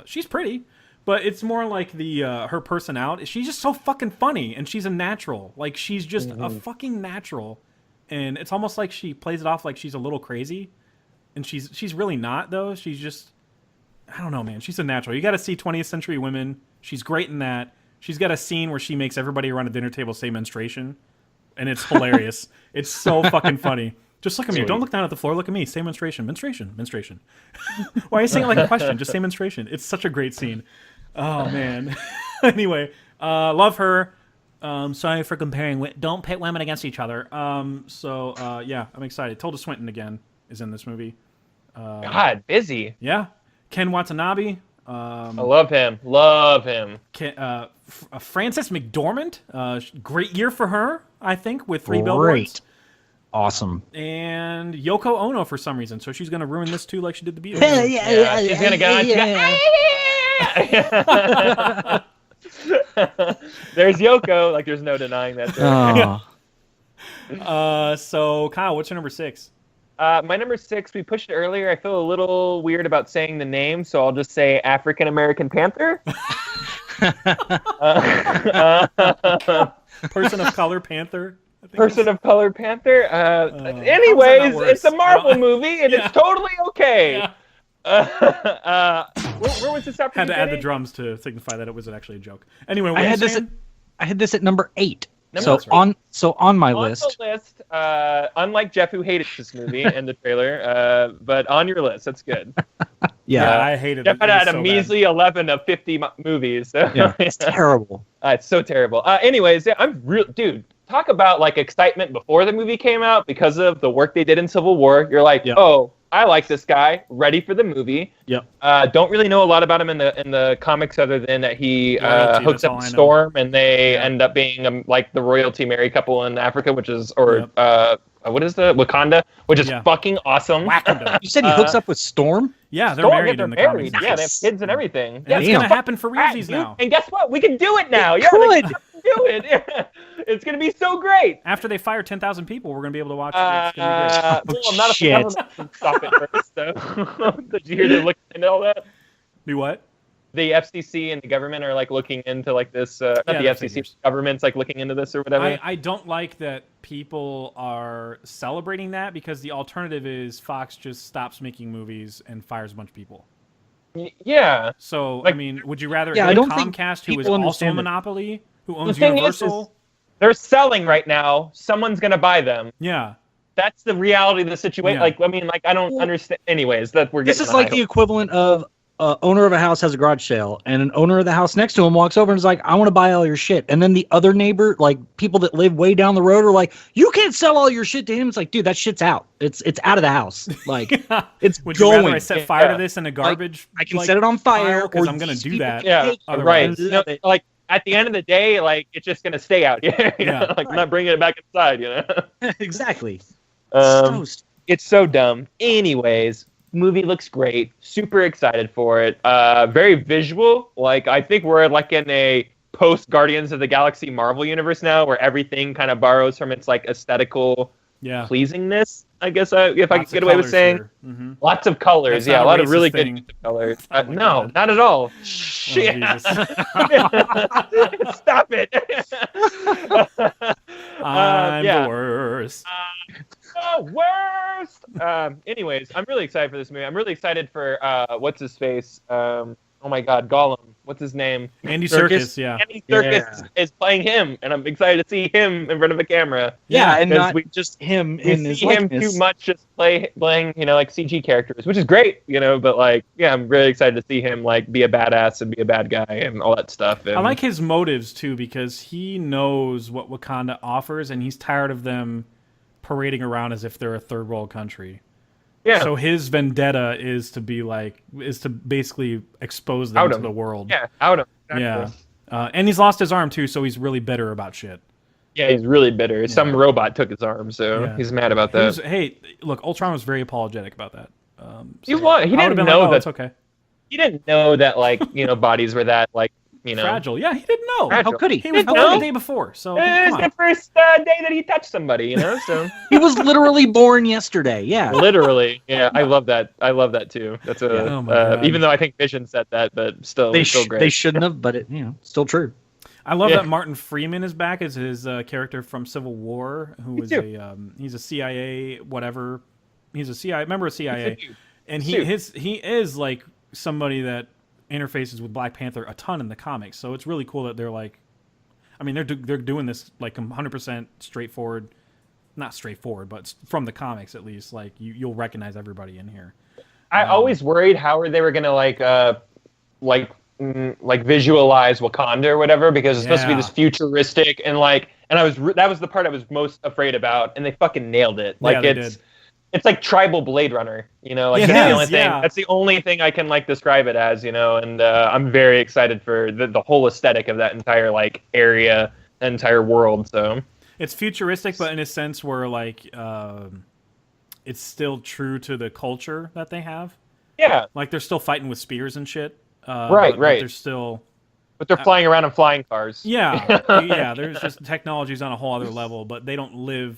She's pretty, but it's more like her personality. She's just so fucking funny, and she's a natural. Like she's just a fucking natural, and it's almost like she plays it off like she's a little crazy. And she's really not, though. She's just, I don't know, man. She's a natural. You got to see 20th Century Women. She's great in that. She's got a scene where she makes everybody around a dinner table say menstruation, and it's hilarious. It's so fucking funny. Just look at me. Don't look down at the floor. Look at me. Say menstruation. Menstruation. Menstruation. Why are you saying it like a question? Just say menstruation. It's such a great scene. Oh, man. Anyway, love her. Sorry for comparing. Don't pit women against each other. Yeah, I'm excited. Tilda Swinton again is in this movie. God, busy. Yeah. Ken Watanabe. I love him. Love him. Frances McDormand. Great year for her, I think, with 3 Billboards. Awesome. And Yoko Ono for some reason. So she's going to ruin this too, like she did the Beatles. She's going to go. There's Yoko. Like, there's no denying that. So, Kyle, what's your number 6? My number 6, we pushed it earlier. I feel a little weird about saying the name, so I'll just say African American Panther. Person of color Panther. Person of color Panther. Anyways, it's a Marvel movie, and it's totally okay. Yeah. Where was this? Had to add the drums to signify that it was actually a joke. Anyway, I had this at number 8. On my list. On the list, unlike Jeff, who hated this movie and the trailer, but on your list, that's good. Yeah, I hated it. Jeff had a measly 11 of 50 movies. So. Yeah, it's terrible. It's so terrible. Anyways, I'm real, dude. Talk about like excitement before the movie came out because of the work they did in Civil War. You're like, oh, I like this guy. Ready for the movie. Yep. Don't really know a lot about him in the comics other than that he hooks up with Storm and they end up being like the royalty married couple in Africa, which is what is the Wakanda, which is fucking awesome. You said he hooks up with Storm? Yeah, they're married in the comics. Yeah, they have kids and everything. Yeah, it's gonna happen for realsies now. And guess what? We can do it now. We could do it. Yeah. It's gonna be so great. After they fire 10,000 people, we're gonna be able to watch it. It's gonna be great. Well, I'm not a government. Stop it first. So. Did you hear them looking into all that? Do what? The FCC and the government are like looking into like this. Not the FCC, government's like looking into this or whatever. I don't like that people are celebrating that because the alternative is Fox just stops making movies and fires a bunch of people. Yeah. So like, I mean, would you rather Comcast, who is also a monopoly, who owns Universal? They're selling right now. Someone's gonna buy them. Yeah. that's the reality of the situation. Yeah. Like, I mean, like, I don't understand. Anyways, that we're getting. This is like the equivalent of owner of a house has a garage sale, and an owner of the house next to him walks over and is like, "I want to buy all your shit." And then the other neighbor, like people that live way down the road, are like, "You can't sell all your shit to him." It's like, dude, that shit's out. It's out of the house. Like, it's Would going. You rather I set fire to this in a garbage? I can set it on fire because I'm gonna do that. Yeah, right. No, like at the end of the day, like it's just gonna stay out here. Like I'm not bringing it back inside. Exactly. It's so dumb. Anyways, movie looks great. Super excited for it. Very visual. Like I think we're like in a post Guardians of the Galaxy Marvel universe now, where everything kind of borrows from its like aesthetical pleasingness. I guess if I could get away with saying lots of colors. Yeah, a lot of really good colors. No, not at all. Shit. Stop it. I'm the worst. The worst. Anyways, I'm really excited for this movie. I'm really excited for what's his face. Oh my God, Gollum. What's his name? Andy Serkis. Yeah. Andy Serkis is playing him, and I'm excited to see him in front of a camera. Yeah, and not just him in his likeness. Him too much just playing, like CG characters, which is great, but like, yeah, I'm really excited to see him like be a badass and be a bad guy and all that stuff. And I like his motives too, because he knows what Wakanda offers, and he's tired of them parading around as if they're a third world country. Yeah. So his vendetta is to basically expose them to the world. Yeah, out him. Exactly. Yeah. And he's lost his arm too, so he's really bitter about shit. Yeah, he's really bitter. Some robot took his arm, so he's mad about that. Hey, look, Ultron was very apologetic about that. He didn't know that. It's okay. He didn't know that, like, bodies were that, like, fragile. Yeah, he didn't know. Fragile. How could he? He was born the day before, so it was the first day that he touched somebody, so he was literally born yesterday. Yeah, literally. Yeah, I love that. I love that too. That's even though I think Vision said that, but still, still great. They shouldn't have, but it, still true. I love that Martin Freeman is back as his character from Civil War, who is he's a CIA whatever. He's a CIA member of CIA, and he is like somebody that interfaces with Black Panther a ton in the comics, so it's really cool that they're like, I mean, they're doing this like 100% straightforward, not straightforward, but from the comics at least, like you'll recognize everybody in here. I always worried how they were gonna like visualize Wakanda or whatever, because it's supposed to be this futuristic and that was the part I was most afraid about, and they fucking nailed it. Like it's like tribal Blade Runner, like that's the only thing. That's the only thing I can like describe it as, and I'm very excited for the whole aesthetic of that entire like area, entire world. So it's futuristic, but in a sense where like it's still true to the culture that they have. Yeah, like they're still fighting with spears and shit. Right. But they're still. But they're flying around in flying cars. Yeah. There's just technology's on a whole other level, but they don't live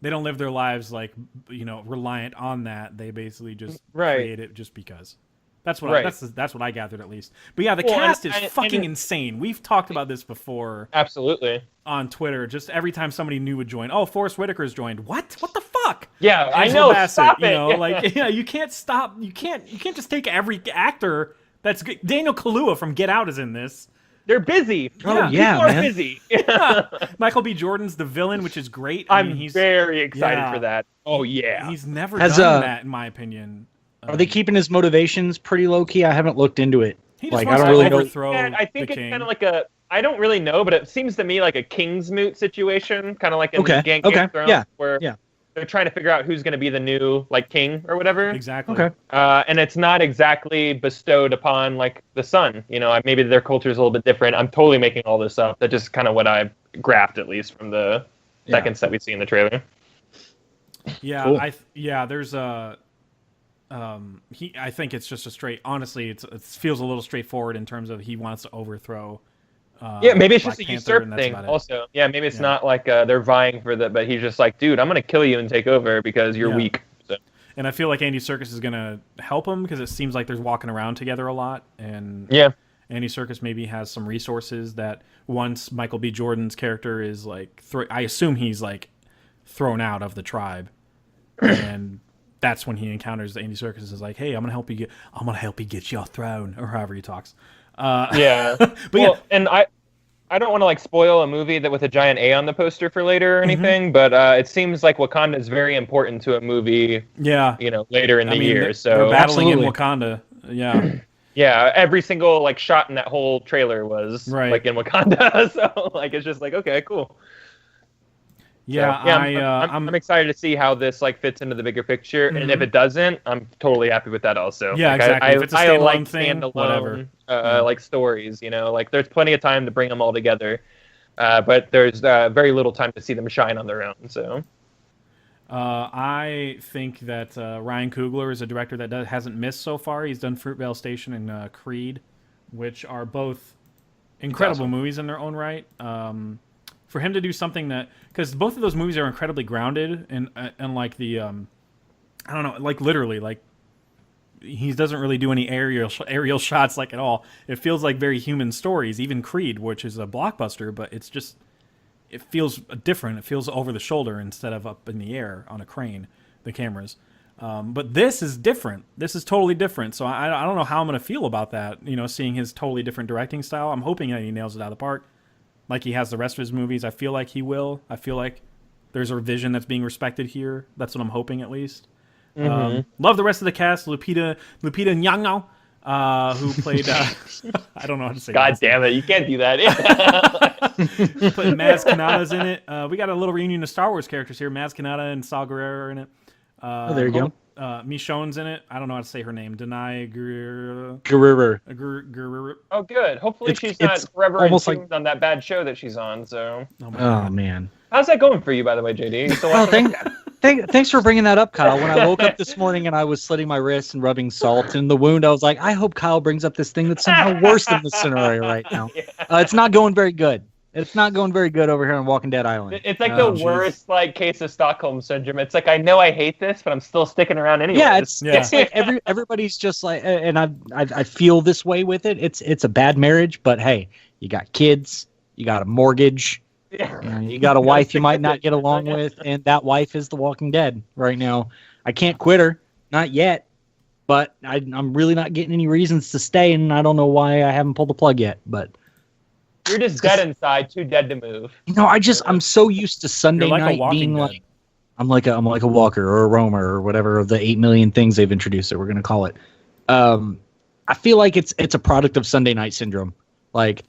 their lives like reliant on that. They basically just create it just because. That's what that's what I gathered at least. But yeah, the cast is fucking insane. We've talked about this before. Absolutely. On Twitter, just every time somebody new would join. Oh, Forrest Whitaker's joined. What the fuck? Yeah, I know. Bassett, stop it. Like you can't stop. You can't just take every actor. That's good. Daniel Kaluuya from Get Out is in this. They're busy. Oh, People are busy. Michael B. Jordan's the villain, which is great. He's very excited for that. Oh, yeah. He's never done that, in my opinion. Are they keeping his motivations pretty low-key? I haven't looked into it. He just wants to overthrow I think it's kind of like I don't really know, but it seems to me like a Kingsmoot situation, kind of like in Game of Thrones, where they're trying to figure out who's going to be the new like king or whatever. Exactly. Okay. And it's not exactly bestowed upon like the son. Maybe their culture is a little bit different. I'm totally making all this up. That's just kind of what I graphed, at least from the seconds that we see in the trailer. Yeah, cool. There's a. I think it's just a straight. Honestly, it feels a little straightforward in terms of he wants to overthrow. Maybe it's just a usurp thing also. Yeah, maybe it's not like they're vying for that, but he's just like, dude, I'm going to kill you and take over because you're weak. So. And I feel like Andy Serkis is going to help him because it seems like they're walking around together a lot. And Andy Serkis maybe has some resources that once Michael B. Jordan's character is like, I assume he's like thrown out of the tribe. And that's when he encounters Andy Serkis is like, hey, I'm going to help you get your throne, or however he talks. But and I don't want to like spoil a movie that with a giant A on the poster for later or anything, but it seems like Wakanda is very important to a movie. Yeah, later in the year. So they're battling in Wakanda. Yeah. Yeah, every single like shot in that whole trailer was like in Wakanda. So like it's just like okay, cool. Yeah, so, I'm excited to see how this like fits into the bigger picture, and if it doesn't, I'm totally happy with that also. Yeah, like, exactly. If it's a standalone like thing, standalone, whatever. Like stories, like there's plenty of time to bring them all together, but there's very little time to see them shine on their own. So, I think that Ryan Coogler is a director that hasn't missed so far. He's done Fruitvale Station and Creed, which are both incredible movies in their own right. For him to do something that, because both of those movies are incredibly grounded and like the, I don't know, like literally, like he doesn't really do any aerial shots like at all. It feels like very human stories. Even Creed, which is a blockbuster, but it's just, it feels different. It feels over the shoulder instead of up in the air on a crane. The cameras, but this is different. This is totally different. So I don't know how I'm going to feel about that. Seeing his totally different directing style. I'm hoping that he nails it out of the park. Like he has the rest of his movies. I feel like he will. I feel like there's a vision that's being respected here. That's what I'm hoping, at least. Love the rest of the cast. Lupita Nyong'o, who played... I don't know how to say God damn it, you can't do that. Putting Maz Kanata's in it. We got a little reunion of Star Wars characters here. Maz Kanata and Saw Gerrera are in it. There you go. Michonne's in it. I don't know how to say her name. Denai Guerrero. Oh, good. Hopefully she's not forever entombed on that bad show that she's on. So. Oh man. How's that going for you, by the way, JD? Thanks for bringing that up, Kyle. When I woke up this morning and I was slitting my wrist and rubbing salt in the wound, I was like, I hope Kyle brings up this thing that's somehow worse than this scenario right now. It's not going very good. It's not going very good over here on Walking Dead Island. It's like the worst like case of Stockholm syndrome. It's like I know I hate this, but I'm still sticking around anyway. Yeah, it's like everybody's just like, and I feel this way with it. It's a bad marriage, but hey, you got kids, you got a mortgage, you got a wife you might not get along with, and that wife is The Walking Dead right now. I can't quit her, not yet, but I'm really not getting any reasons to stay, and I don't know why I haven't pulled the plug yet, but. You're just dead inside, too dead to move. I'm so used to Sunday night being like, I'm like a walker or a roamer or whatever of the 8 million things they've introduced that we're gonna call it. I feel like it's a product of Sunday night syndrome. Like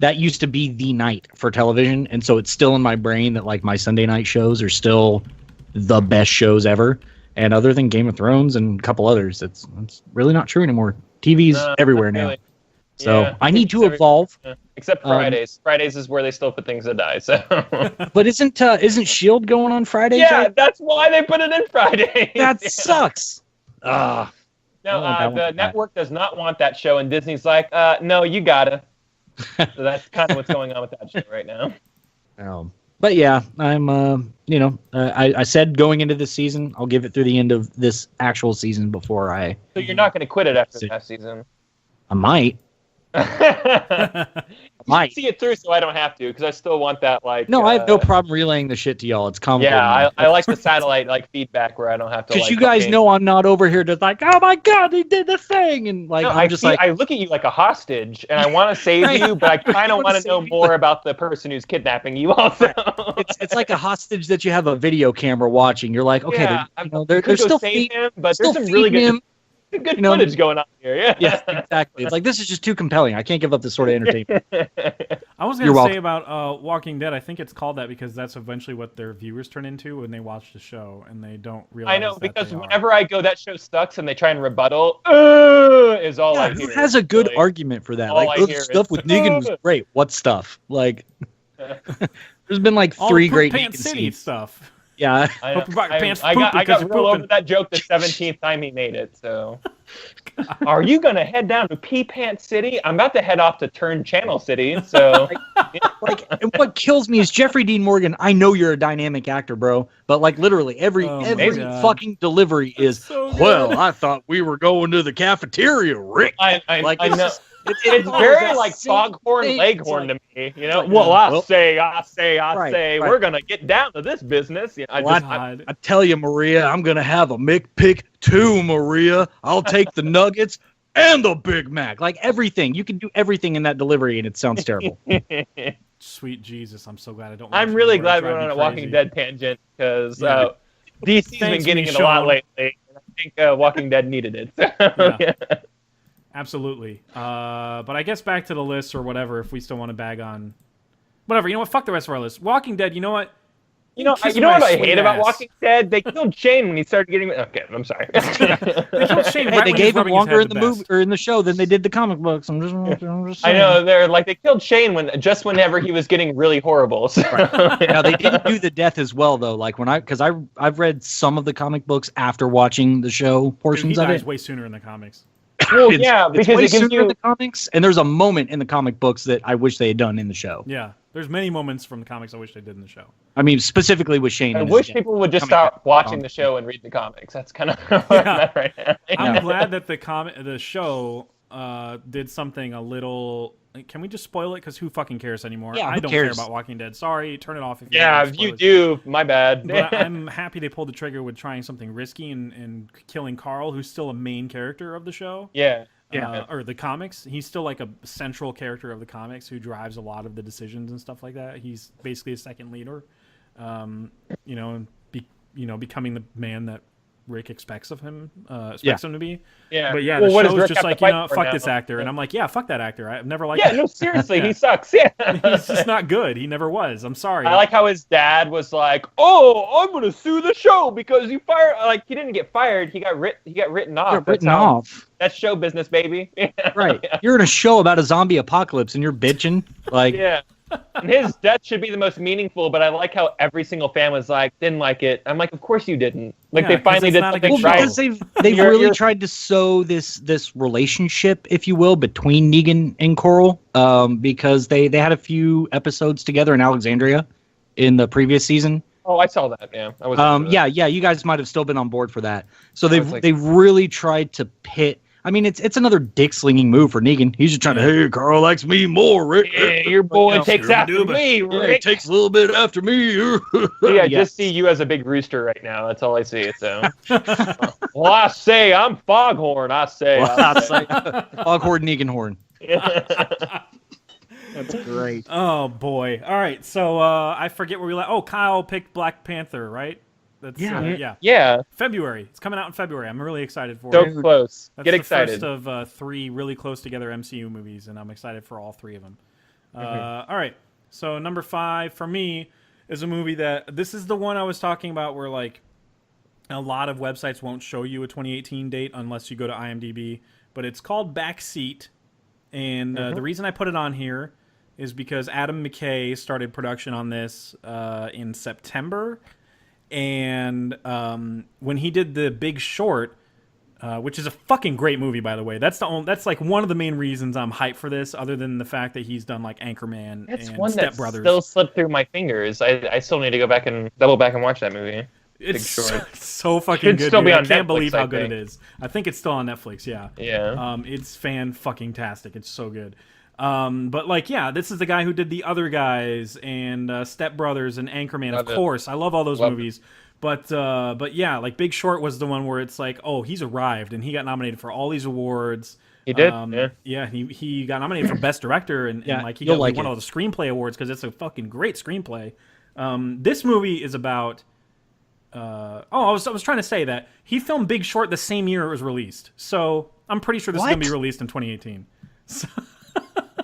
that used to be the night for television, and so it's still in my brain that like my Sunday night shows are still the best shows ever. And other than Game of Thrones and a couple others, it's really not true anymore. TV's everywhere now. So I need to evolve. Except Fridays. Fridays is where they still put things that die. So. But isn't Shield going on Fridays? Yeah, that's why they put it in Fridays. That sucks. No, the network does not want that show, and Disney's like, no, you gotta. So that's kind of what's going on with that show right now. But yeah, I'm. I said going into this season, I'll give it through the end of this actual season before I. So you're not going to quit it after that season? I might. Might see it through, so I don't have to, because I still want that like. No, I have no problem relaying the shit to y'all. It's comical. Yeah, I like the satellite like feedback where I don't have to. Because you guys know I'm not over here just like, oh my god, he did the thing, and like I look at you like a hostage, and I want to save you, but I kind of want to know more about the person who's kidnapping you. Also, it's like a hostage that you have a video camera watching. You're like, okay, they're still save him, but there's some really good. Good footage going on here, yeah. Yes, exactly. It's like, this is just too compelling. I can't give up this sort of entertainment. I was going to say about Walking Dead, I think it's called that because that's eventually what their viewers turn into when they watch the show, and they don't realize. I know, that because whenever I go, that show sucks, and they try and rebuttal, is all I hear. Who has a good argument for that? Like, the stuff with Negan was great. What stuff? Like, there's been like 3 great Negan scenes. Stuff. Yeah, I got real over that joke the 17th time he made it. So, are you gonna head down to Pee Pants City? I'm about to head off to Turn Channel City. So, and what kills me is Jeffrey Dean Morgan. I know you're a dynamic actor, bro, but like literally every fucking delivery is. So well, I thought we were going to the cafeteria, Rick. I know. It's very like foghorn leghorn to me, you know. Well, I say, we're gonna get down to this business. I tell you, Maria, I'm gonna have a McPick 2, Maria. I'll take the nuggets and the Big Mac. Like everything. You can do everything in that delivery, and it sounds terrible. Sweet Jesus, I'm so glad I don't. I'm really glad we went on a Walking Dead tangent because DC's been getting it a lot lately. And I think Walking Dead needed it. Yeah. Absolutely. But I guess back to the list or whatever if we still want to bag on. Whatever. You know what? Fuck the rest of our list. Walking Dead, you know what? You know what I hate about Walking Dead? They killed Shane when he started getting. Okay, I'm sorry. They killed Shane. Hey, they gave him longer in the movie or in the show than they did the comic books. I'm just I know they killed Shane whenever he was getting really horrible. So. Right. Now they didn't do the death as well though. Like because I've read some of the comic books after watching the show portions of it. He dies way sooner in the comics. Well, yeah, because it's way sooner in the comics, and there's a moment in the comic books that I wish they had done in the show. Yeah, there's many moments from the comics I wish they did in the show. I mean, specifically with Shane. I wish people would just stop watching the show and read the comics. That's kind of where I'm at right now. I'm glad that the show did something a little. Can we just spoil it? Because who fucking cares anymore? Yeah, I don't care about Walking Dead. Sorry, turn it off if you. Yeah, if you do, my bad. But I'm happy they pulled the trigger with trying something risky and killing Carl, who's still a main character of the show. Yeah. Or the comics. He's still like a central character of the comics who drives a lot of the decisions and stuff like that. He's basically a second leader, becoming the man that Rick expects of him, him to be. Yeah. But yeah, the show's just like, fuck this actor. And I'm like, yeah, fuck that actor. I've never liked no, seriously, he sucks. Yeah. He's just not good. He never was. I'm sorry. I like how his dad was like, oh, I'm going to sue the show because you fired. Like, he didn't get fired. He got written off. That's show business, baby. Right. You're in a show about a zombie apocalypse and you're bitching. Like, yeah. And his death should be the most meaningful, but I like how every single fan was like, didn't like it. I'm like, of course you didn't. Like, they finally did something right. Because they've really tried to sow this relationship, if you will, between Negan and Coral, because they had a few episodes together in Alexandria in the previous season. Oh, I saw that. Yeah, I was. Yeah. You guys might have still been on board for that. So they've really tried to pit. I mean, it's another dick-slinging move for Negan. He's just trying to, hey, Carl likes me more, Rick. Yeah, your boy takes after me, Rick. He takes a little bit after me. I just see you as a big rooster right now. That's all I see. So, well, I say I'm Foghorn. I say Foghorn, Negan horn. That's great. Oh boy! All right, so I forget where we left. Oh, Kyle picked Black Panther, right? That's, yeah. February. It's coming out in February. I'm really excited for it. So close. That's Get excited. The first of 3 really close together MCU movies, and I'm excited for all 3 of them. All right. So number 5 for me is a movie that this is the one I was talking about where like a lot of websites won't show you a 2018 date unless you go to IMDb, but it's called Backseat, and the reason I put it on here is because Adam McKay started production on this in September. And when he did The Big Short, which is a fucking great movie, by the way, that's like one of the main reasons I'm hyped for this, other than the fact that he's done like Anchorman and Step Brothers. Still slipped through my fingers. I still need to go back and double back and watch that movie. It's so fucking good. I can't believe how good it is. I think it's still on Netflix. Yeah. It's fan-fucking-tastic. It's so good. But like, yeah, this is the guy who did The Other Guys and Step Brothers and Anchorman. Of course, I love all those movies. But yeah, like Big Short was the one where it's like, oh, he's arrived and he got nominated for all these awards. He did. He got nominated for Best Director and like he won all the screenplay awards because it's a fucking great screenplay. This movie is about. I was trying to say that he filmed Big Short the same year it was released, so I'm pretty sure this is gonna be released in 2018. So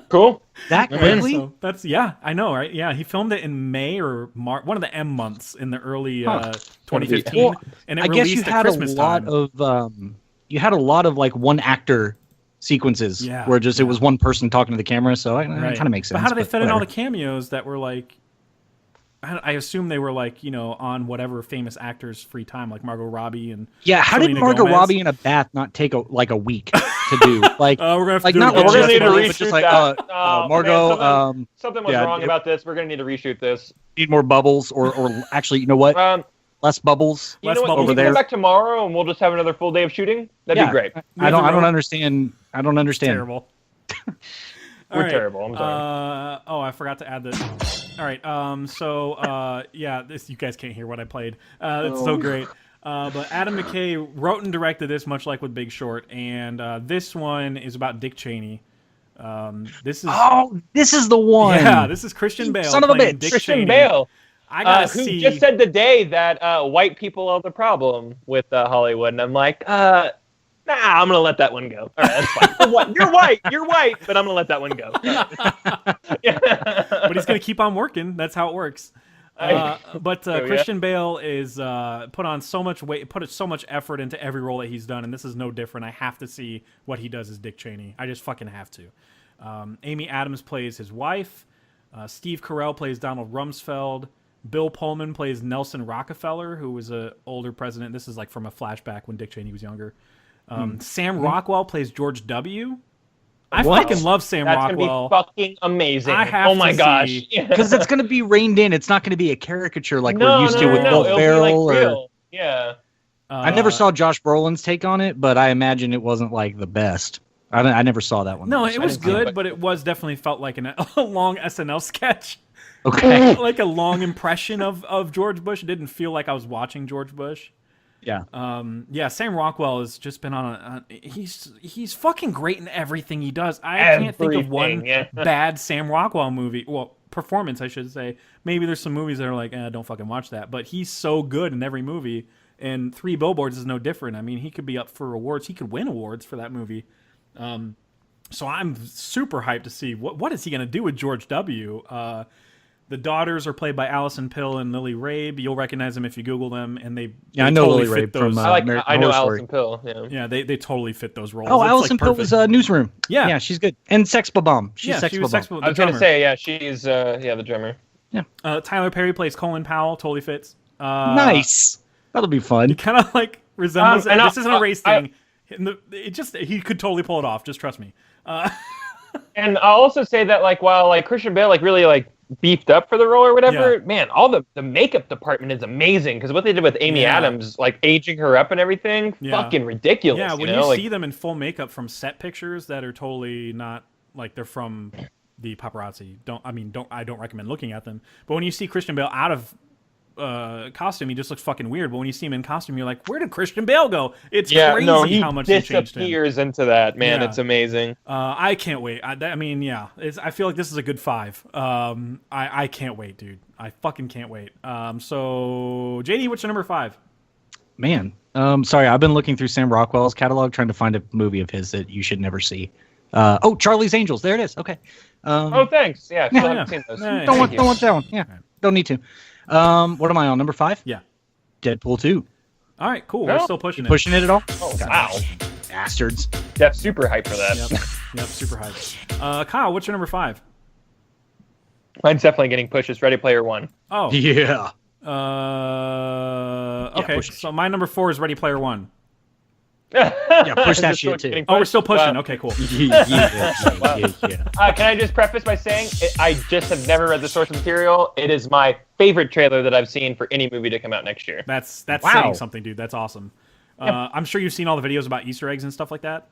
cool. That quickly? So that's I know, right? Yeah, he filmed it in May or March, one of the M months in the early 2015, well, and it I guess released at Christmas time. You had a lot of like one actor sequences where it was one person talking to the camera, so it kind of makes sense. But how do they fit in all the cameos that were like? I assume they were like, on whatever famous actor's free time, like Margot Robbie and how did Margot Robbie in a bath not take a week to do? Like we're gonna have to we're gonna need to reshoot just like, Margot. Something was wrong about this. We're gonna need to reshoot this. Need more bubbles, or actually, you know what? Less bubbles. You know what? Over there. Come back tomorrow, and we'll just have another full day of shooting. That'd be great. I don't understand. I don't understand. Terrible. We're terrible. I'm sorry. I forgot to add this. All right. This you guys can't hear what I played. It's so great. But Adam McKay wrote and directed this, much like with Big Short, and this one is about Dick Cheney. This is the one. Yeah, this is Christian Bale. Son of a bitch. Dick Christian Cheney. Bale. I gotta who see. just said today that white people are the problem with Hollywood, and I'm like, nah, I'm gonna let that one go. All right, that's fine. You're white, but I'm gonna let that one go. But he's gonna keep on working. That's how it works. Christian Bale is put so much effort into every role that he's done, and this is no different. I have to see what he does as Dick Cheney. I just fucking have to. Amy Adams plays his wife. Steve Carell plays Donald Rumsfeld. Bill Pullman plays Nelson Rockefeller, who was an older president. This is like from a flashback when Dick Cheney was younger. Sam Rockwell plays George W. I fucking love Sam Rockwell. That's gonna be fucking amazing. Oh my gosh! Because it's gonna be reined in. It's not gonna be a caricature like we're used to with Will Ferrell. Real. Yeah. I never saw Josh Brolin's take on it, but I imagine it wasn't like the best. I never saw that one. No, it was good, but it was definitely felt like a long SNL sketch. Okay. Like a long impression of George Bush. It didn't feel like I was watching George Bush. Yeah. Sam Rockwell has just been on he's fucking great in everything he does. I can't think of one bad Sam Rockwell movie. Well, performance, I should say. Maybe there's some movies that are like, don't fucking watch that. But he's so good in every movie. And Three Billboards is no different. I mean, he could be up for awards. He could win awards for that movie. So I'm super hyped to see what is he going to do with George W. The daughters are played by Allison Pill and Lily Rabe. You'll recognize them if you Google them, and they I know totally Lily fit Rabe those. from I know Allison Pill. Yeah, they totally fit those roles. Oh, It's Allison Pill was Newsroom. Yeah, she's good. And Sex Bomb. She was Sex I was gonna say, she's the drummer. Yeah. Tyler Perry plays Colin Powell. Totally fits. Nice. That'll be fun. He kind of like resembles. This isn't a race thing. He could totally pull it off. Just trust me. And I'll also say that while Christian Bale really beefed up for the role or whatever, man, all the makeup department is amazing because what they did with Amy Adams, aging her up and everything, fucking ridiculous. Yeah, when you see them in full makeup from set pictures that are totally not like they're from the paparazzi. I don't recommend looking at them. But when you see Christian Bale out of costume, he just looks fucking weird. But when you see him in costume, you're like, where did Christian Bale go? It's crazy how much they changed him. He disappears into that, man. It's amazing. I can't wait. I feel like this is a good 5. I can't wait, dude. I fucking can't wait. So JD, what's your number 5? Man, sorry, I've been looking through Sam Rockwell's catalog trying to find a movie of his that you should never see. Charlie's Angels. There it is. Okay. Thanks. Yeah, I haven't seen those. Don't want that one. Yeah, don't need to. What am I on? Number 5? Yeah. Deadpool 2. All right, cool. We're still pushing it. Pushing it at all? Oh, wow. Bastards. Def super hyped for that. Yep, super hyped. Kyle, what's your number 5? Mine's definitely getting pushed. It's Ready Player One. Oh. Yeah. Okay, so my number 4 is Ready Player One. Yeah, push that shit too. Oh, we're still pushing. Okay, cool. Yeah. Can I just preface by saying I just have never read the source material. It is my favorite trailer that I've seen for any movie to come out next year. That's saying something, dude. That's awesome. I'm sure you've seen all the videos about Easter eggs and stuff like that.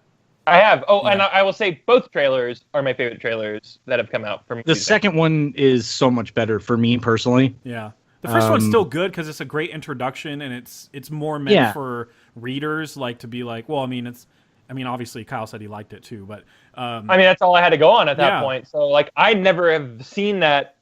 I have. And I will say both trailers are my favorite trailers that have come out from. The second one is so much better for me personally. Yeah. The first one's still good because it's a great introduction and it's more meant for readers to be like, well, obviously Kyle said he liked it too, but that's all I had to go on at that point. So I never have seen that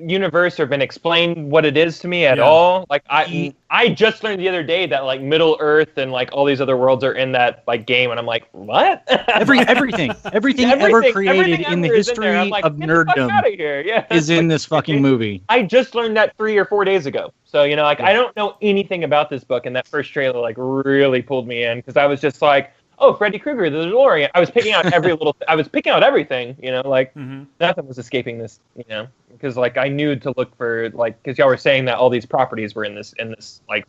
universe or been explained what it is to me at all. I just learned the other day that Middle Earth and all these other worlds are in that game, and I'm like, what? everything ever created in the history of nerddom is in this fucking movie. I just learned that 3 or 4 days ago. So I don't know anything about this book, and that first trailer really pulled me in because I was just like, oh, Freddy Krueger, the DeLorean. I was picking out every little. I was picking out everything. Nothing was escaping this. Because I knew to look for because y'all were saying that all these properties were in this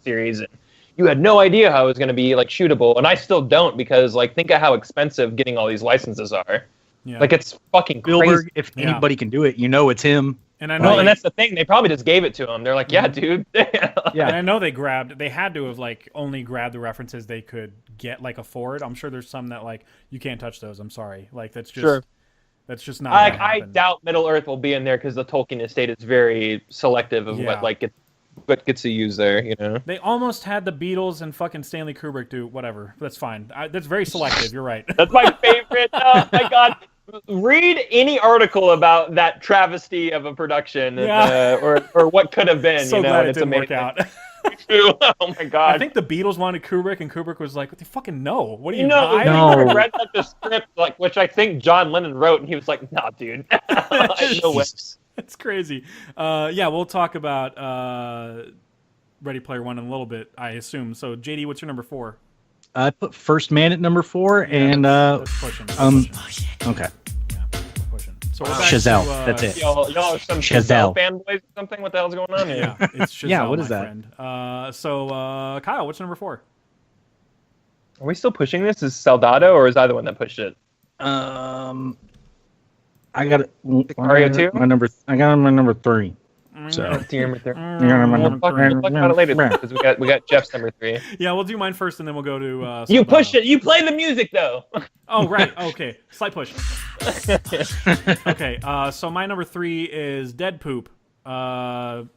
series, and you had no idea how it was going to be shootable, and I still don't because think of how expensive getting all these licenses are. Yeah. It's fucking crazy. Spielberg, if anybody can do it, it's him. And I know, and that's the thing. They probably just gave it to him. They're like, "Yeah, dude." Yeah, and I know they had to have only grabbed the references they could get afford. I'm sure there's some that you can't touch those. I'm sorry, that's just that's just not. I doubt Middle Earth will be in there because the Tolkien estate is very selective of what gets what gets to use there, you know. They almost had the Beatles and fucking Stanley Kubrick do whatever. That's fine. That's very selective. You're right. That's my favorite. Oh my god. Read any article about that travesty of a production, or what could have been. So you know, glad it it's didn't amazing. work out. Oh my god! I think the Beatles wanted Kubrick, and Kubrick was like, "What the fucking no? What are you know? hiding?" I read like the script, like which I think John Lennon wrote, and he was like, "Nah, dude, no way." It's crazy. Yeah, we'll talk about Ready Player One in a little bit, I assume. So, JD, what's your number 4? I put First Man at number 4, and that's pushing. okay. So Chazelle, that's it. Y'all are some Chazelle fanboys or something? What the hell's going on here? Yeah, it's Chazelle, yeah, what is that? Friend. So, Kyle, what's number 4? Are we still pushing this? Is Soldado, or is I the one that pushed it? I got it. Mario 2? I got my number 3. So we'll talk about it later because we got Jeff's number 3. Yeah, we'll do mine first, and then we'll go to. You push it. You play the music though. Oh right. Okay. Slight push. Okay. So my number 3 is Dead Poop. Sorry.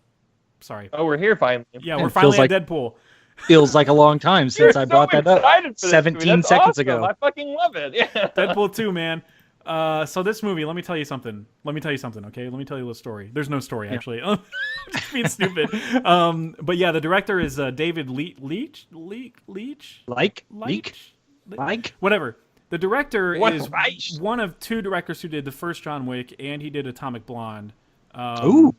Oh, we're here finally. Yeah, we're finally at Deadpool. Feels like a long time since I brought that up. 17 seconds ago. I fucking love it. Yeah. Deadpool 2, man. So this movie, let me tell you something. Okay? Let me tell you a story. There's no story, actually. Just being stupid. But yeah, the director is David Leitch? Whatever. The director is one of 2 directors who did the first John Wick, and he did Atomic Blonde. Ooh.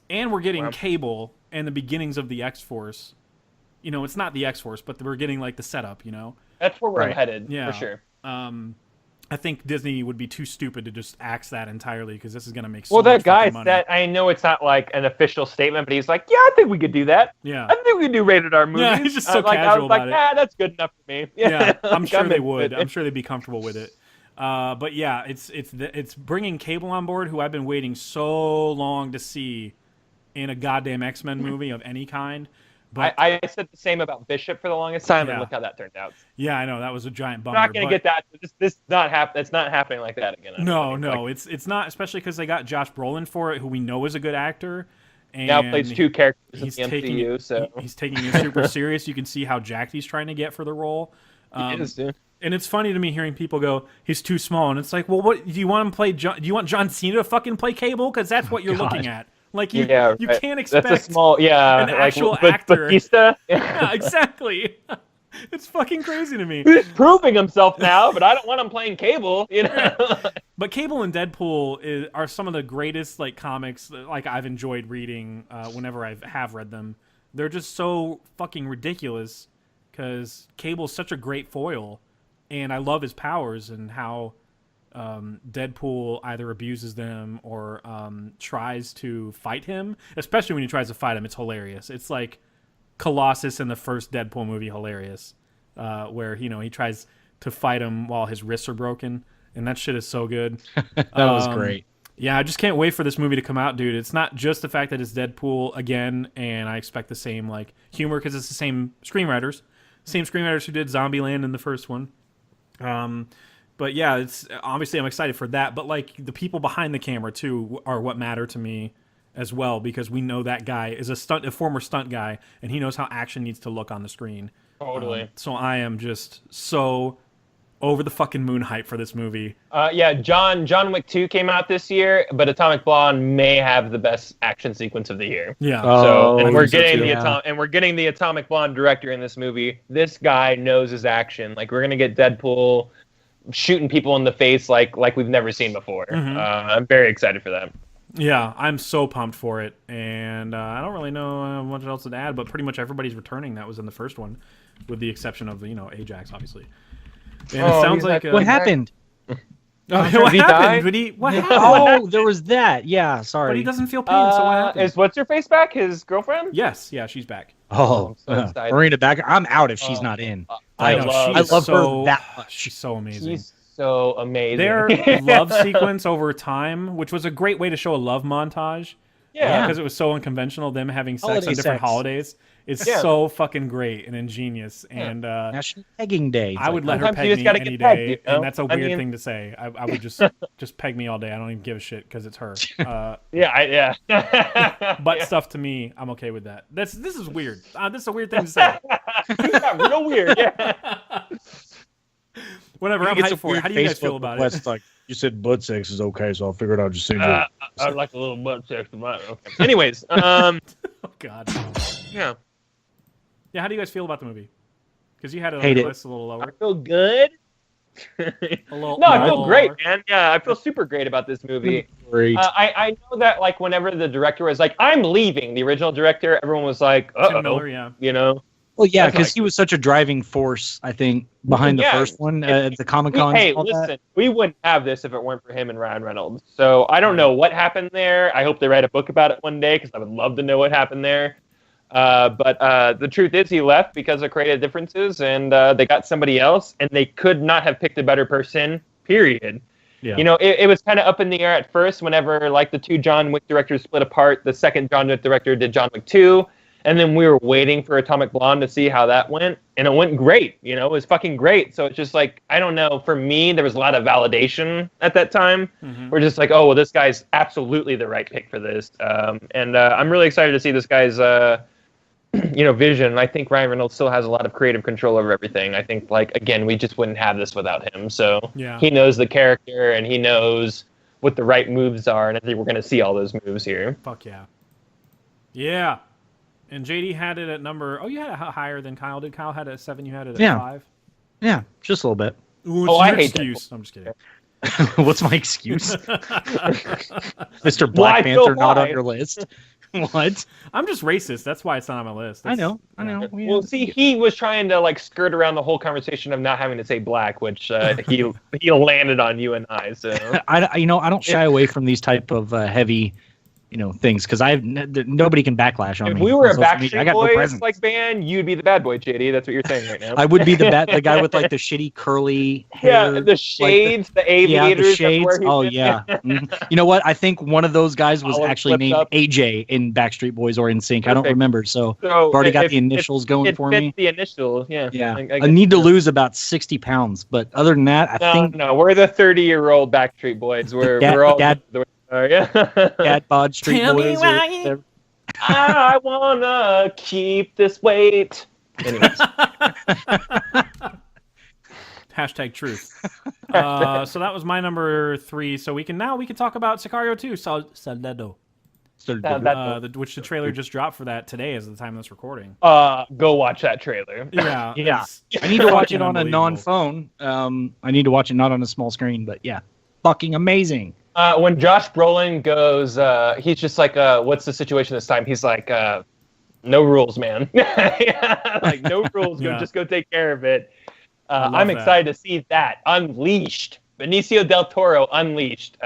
And we're getting Cable and the beginnings of the X-Force. You know, it's not the X-Force, but we're getting, like, the setup, you know? That's where we're headed, for sure. I think Disney would be too stupid to just axe that entirely because this is going to make so much that guy money. That I know it's not like an official statement, but he's like, yeah, I think we could do that. Yeah, I think we could do rated R movies. Yeah, he's just so casual about it. That's good enough for me. Yeah, I'm sure they would. I'm sure they'd be comfortable with it. But yeah, it's bringing Cable on board, who I've been waiting so long to see in a goddamn X-Men movie of any kind. But I said the same about Bishop for the longest time, and look how that turned out. Yeah, I know that was a giant bummer. We're not going to get that. This not happen. It's not happening like that again. No, it's not. Especially because they got Josh Brolin for it, who we know is a good actor. And now plays 2 characters in the MCU, so he's taking it super serious. You can see how jacked he's trying to get for the role. He is, dude. And it's funny to me hearing people go, "He's too small," and it's like, well, what do you want him to play? Do you want John Cena to fucking play Cable? Because that's what you're looking at. Like you can't expect that's a small, an actual actor. Batista. Yeah, exactly. It's fucking crazy to me. He's proving himself now, but I don't want him playing Cable. You know. But Cable and Deadpool are some of the greatest like comics like I've enjoyed reading whenever I have read them. They're just so fucking ridiculous because Cable's such a great foil, and I love his powers and how. Deadpool either abuses them or tries to fight him. Especially when he tries to fight him, it's hilarious. It's like Colossus in the first Deadpool movie, hilarious, where he tries to fight him while his wrists are broken, and that shit is so good. That was great. Yeah, I just can't wait for this movie to come out, dude. It's not just the fact that it's Deadpool again, and I expect the same like humor because it's the same screenwriters who did Zombieland in the first one. But yeah, it's obviously I'm excited for that. But like the people behind the camera too are what matter to me as well, because we know that guy is a former stunt guy, and he knows how action needs to look on the screen. Totally. So I am just so over the fucking moon hype for this movie. John Wick 2 came out this year, but Atomic Blonde may have the best action sequence of the year. Yeah. We're getting the Atomic Blonde director in this movie. This guy knows his action. Like we're gonna get Deadpool shooting people in the face like we've never seen before. Mm-hmm. I'm very excited for that. Yeah, I'm so pumped for it, and I don't really know much else to add, but pretty much everybody's returning that was in the first one, with the exception of Ajax, obviously. And it sounds like what happened? What happened? What happened? Oh, there was that. Yeah, sorry. But he doesn't feel pain, so what happened? Is what's her face back? His girlfriend? Yes, yeah, she's back. Oh, Marina back. I'm out if she's not in. I love her that much. She's so amazing. She's so amazing. Their love sequence over time, which was a great way to show a love montage, Yeah, because it was so unconventional. Them having sex on different holidays. It's so fucking great and ingenious. And National Pegging Day. I would let her peg me any day, and that's a weird thing to say. I would just peg me all day. I don't even give a shit because it's her. Butt stuff to me, I'm okay with that. This is weird. This is a weird thing to say. Real weird. Yeah. Whatever. I'm hyped for it. How do you guys feel about it? Like you said, butt sex is okay, so I figured I'd just send you. I'd like a little butt sex. Okay. Anyways, oh God. Yeah. Yeah. How do you guys feel about the movie? Because you had it on the list a little lower. I feel good. I feel great, man. Yeah, I feel super great about this movie. Great. I know that like whenever the director was like, "I'm leaving," the original director, everyone was like, Tim Miller, you know. Well, yeah, because he was such a driving force, I think, behind the first one at the Comic-Con. Hey, listen, we wouldn't have this if it weren't for him and Ryan Reynolds. So I don't know what happened there. I hope they write a book about it one day because I would love to know what happened there. But the truth is he left because of creative differences, and they got somebody else, and they could not have picked a better person, period. Yeah. You know, it was kind of up in the air at first whenever, like, the two John Wick directors split apart. The second John Wick director did John Wick 2, and then we were waiting for Atomic Blonde to see how that went, and it went great. You know, it was fucking great. So it's just like, I don't know, for me, there was a lot of validation at that time. Mm-hmm. We're just like, oh, well, this guy's absolutely the right pick for this. And I'm really excited to see this guy's... vision. I think Ryan Reynolds still has a lot of creative control over everything. I think, like, again, we just wouldn't have this without him. So he knows the character and he knows what the right moves are, and I think we're going to see all those moves here. Fuck yeah. Yeah. And JD had it at number... Oh, you had it higher than Kyle did. Kyle had it at 7. You had it at 5. Yeah, just a little bit. Ooh, I hate excuse. I'm just kidding. What's my excuse? Mr. Black Panther not on your list. What? I'm just racist. That's why it's not on my list. I know. Well, see, he was trying to like skirt around the whole conversation of not having to say black, which he landed on you and I. So I don't shy away from these type of heavy, things because nobody can backlash on me. If we were a Backstreet Boys like band, you'd be the bad boy, JD. That's what you're saying right now. I would be the guy with like the shitty curly hair. The shades, the aviators. The shades. Oh yeah. Mm-hmm. You know what? I think one of those guys was actually named AJ in Backstreet Boys or NSYNC. I don't remember. So I've already got the initials going for me. The initial, yeah. Yeah. I need to lose about 60 pounds, but other than that, I think we're the 30-year-old Backstreet Boys. We're all Dad bod Street Tell Boys. I wanna keep this weight. Anyways. Hashtag truth. So that was my number 3. So we can talk about Sicario 2, Soldado. Which the trailer just dropped for that today as the time of this recording. Go watch that trailer. Yeah. I need to watch it on a non-phone. I need to watch it not on a small screen, but yeah. Fucking amazing. When Josh Brolin goes, he's just like, what's the situation this time? He's like, no rules, man. Like, no rules. Just go take care of it. I'm excited to see that. Unleashed. Benicio del Toro, Unleashed.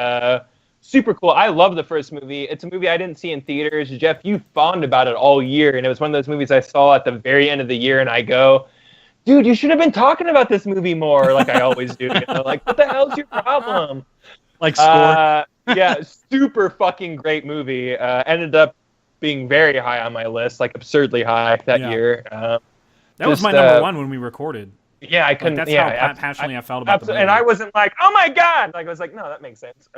Super cool. I love the first movie. It's a movie I didn't see in theaters. Jeff, you fawned about it all year, and it was one of those movies I saw at the very end of the year, and I go, dude, you should have been talking about this movie more, like I always do. Like, what the hell's your problem? Like Score. Yeah, super fucking great movie. Ended up being very high on my list, like absurdly high that year. That was my number 1 when we recorded. Yeah, I couldn't. Like, that's how passionately I felt about the movie. And I wasn't like, oh my god! Like I was like, no, that makes sense.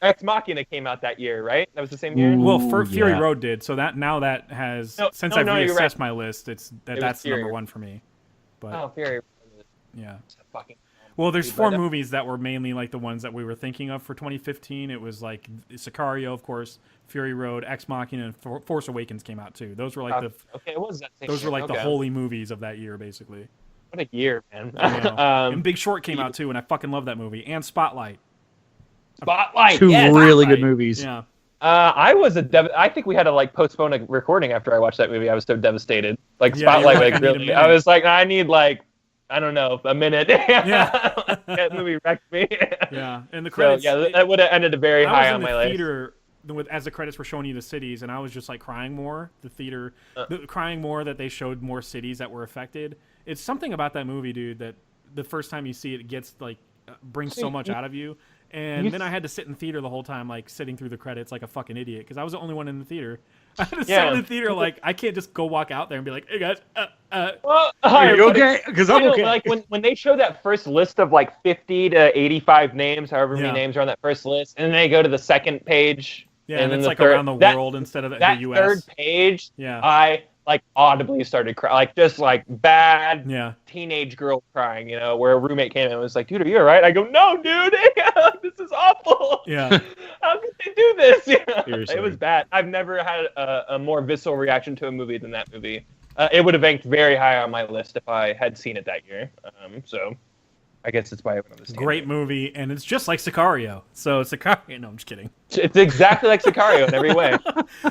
Ex Machina came out that year, right? That was the same year. Well, Fury Road did. So I've reassessed my list, that's number 1 for me. But Fury Road. Yeah. Well, there's 4 movies that were mainly like the ones that we were thinking of for 2015. It was like Sicario, of course, Fury Road, Ex Machina, and Force Awakens came out too. Those were like the holy movies of that year, basically. What a year, man! And Big Short came out too, and I fucking love that movie. And Spotlight. Two really good movies. Yeah. I think we had to like postpone a recording after I watched that movie. I was so devastated. Like Spotlight, really. I was like, I need like, I don't know, a minute. Yeah. That movie wrecked me. Yeah. And the credits. So, that would have ended very high on my list. Theater as the credits were showing you the cities, and I was just like crying more. Crying more that they showed more cities that were affected. It's something about that movie, dude, that the first time you see it gets like brings so much out of you. And then I had to sit in theater the whole time, like sitting through the credits like a fucking idiot, because I was the only one in the theater. I had to sit in the theater, like I can't just go walk out there and be like, "Hey guys, are you okay?" Because I'm okay. Like when they show that first list of like 50 to 85 names, however many names are on that first list, and then they go to the second page. Yeah, and it's like around the world instead of the U.S. That third page, I like audibly started crying, like just like bad teenage girl crying, where a roommate came in and was like, "Dude, are you all right?" I go, "No, dude, this is awful. Yeah, how could they do this?" It was bad. I've never had a more visceral reaction to a movie than that movie. It would have ranked very high on my list if I had seen it that year. So I guess it's why I went on this. Great movie, and it's just like Sicario. So Sicario, no, I'm just kidding. It's exactly like Sicario in every way.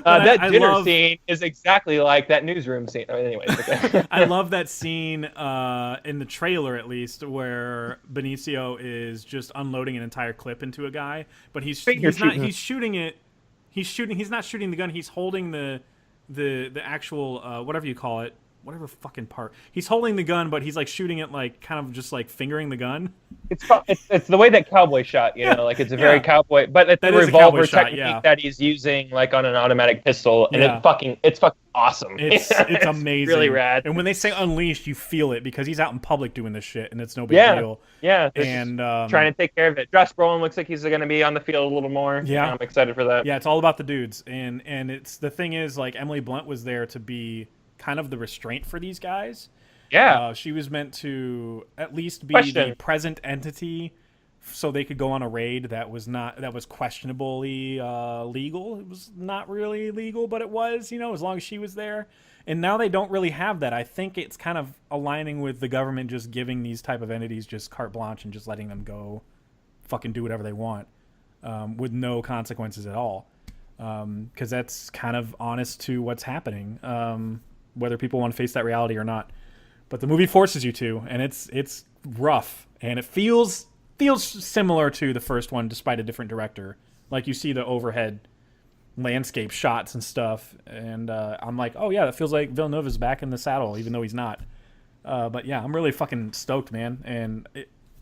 That dinner scene is exactly like that newsroom scene. Anyways, okay. I love that scene in the trailer, at least, where Benicio is just unloading an entire clip into a guy, but he's not shooting the gun. He's holding the actual whatever you call it. Whatever fucking part. He's holding the gun, but he's like shooting it like kind of just like fingering the gun. It's the way that cowboy shot, like it's a very cowboy, but it's a revolver technique that he's using like on an automatic pistol, and it's fucking awesome. It's amazing. Really rad. And when they say unleashed, you feel it because he's out in public doing this shit, and it's no big deal. Yeah. And trying to take care of it. Josh Brolin looks like he's going to be on the field a little more. Yeah, I'm excited for that. Yeah, it's all about the dudes, and it's the thing is like Emily Blunt was there to be kind of the restraint for these guys. Yeah. She was meant to at least be the present entity so they could go on a raid that was questionably legal. It was not really legal, but it was, as long as she was there. And now they don't really have that. I think it's kind of aligning with the government just giving these type of entities just carte blanche and just letting them go fucking do whatever they want with no consequences at all. Because that's kind of honest to what's happening. Whether people want to face that reality or not, but the movie forces you to, and it's rough, and it feels similar to the first one, despite a different director. Like you see the overhead landscape shots and stuff, and I'm like, oh yeah, that feels like Villeneuve is back in the saddle, even though he's not. But yeah, I'm really fucking stoked, man. And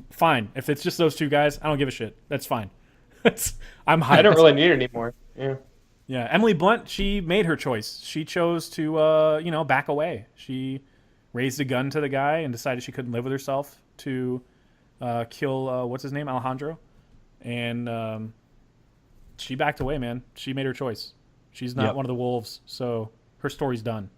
fine if it's just those two guys, I don't give a shit. That's fine. I'm hyped. I don't really need it anymore. Yeah. Yeah, Emily Blunt, she made her choice. She chose to, back away. She raised a gun to the guy and decided she couldn't live with herself to kill, what's his name, Alejandro. And she backed away, man. She made her choice. She's not one of the wolves, so her story's done.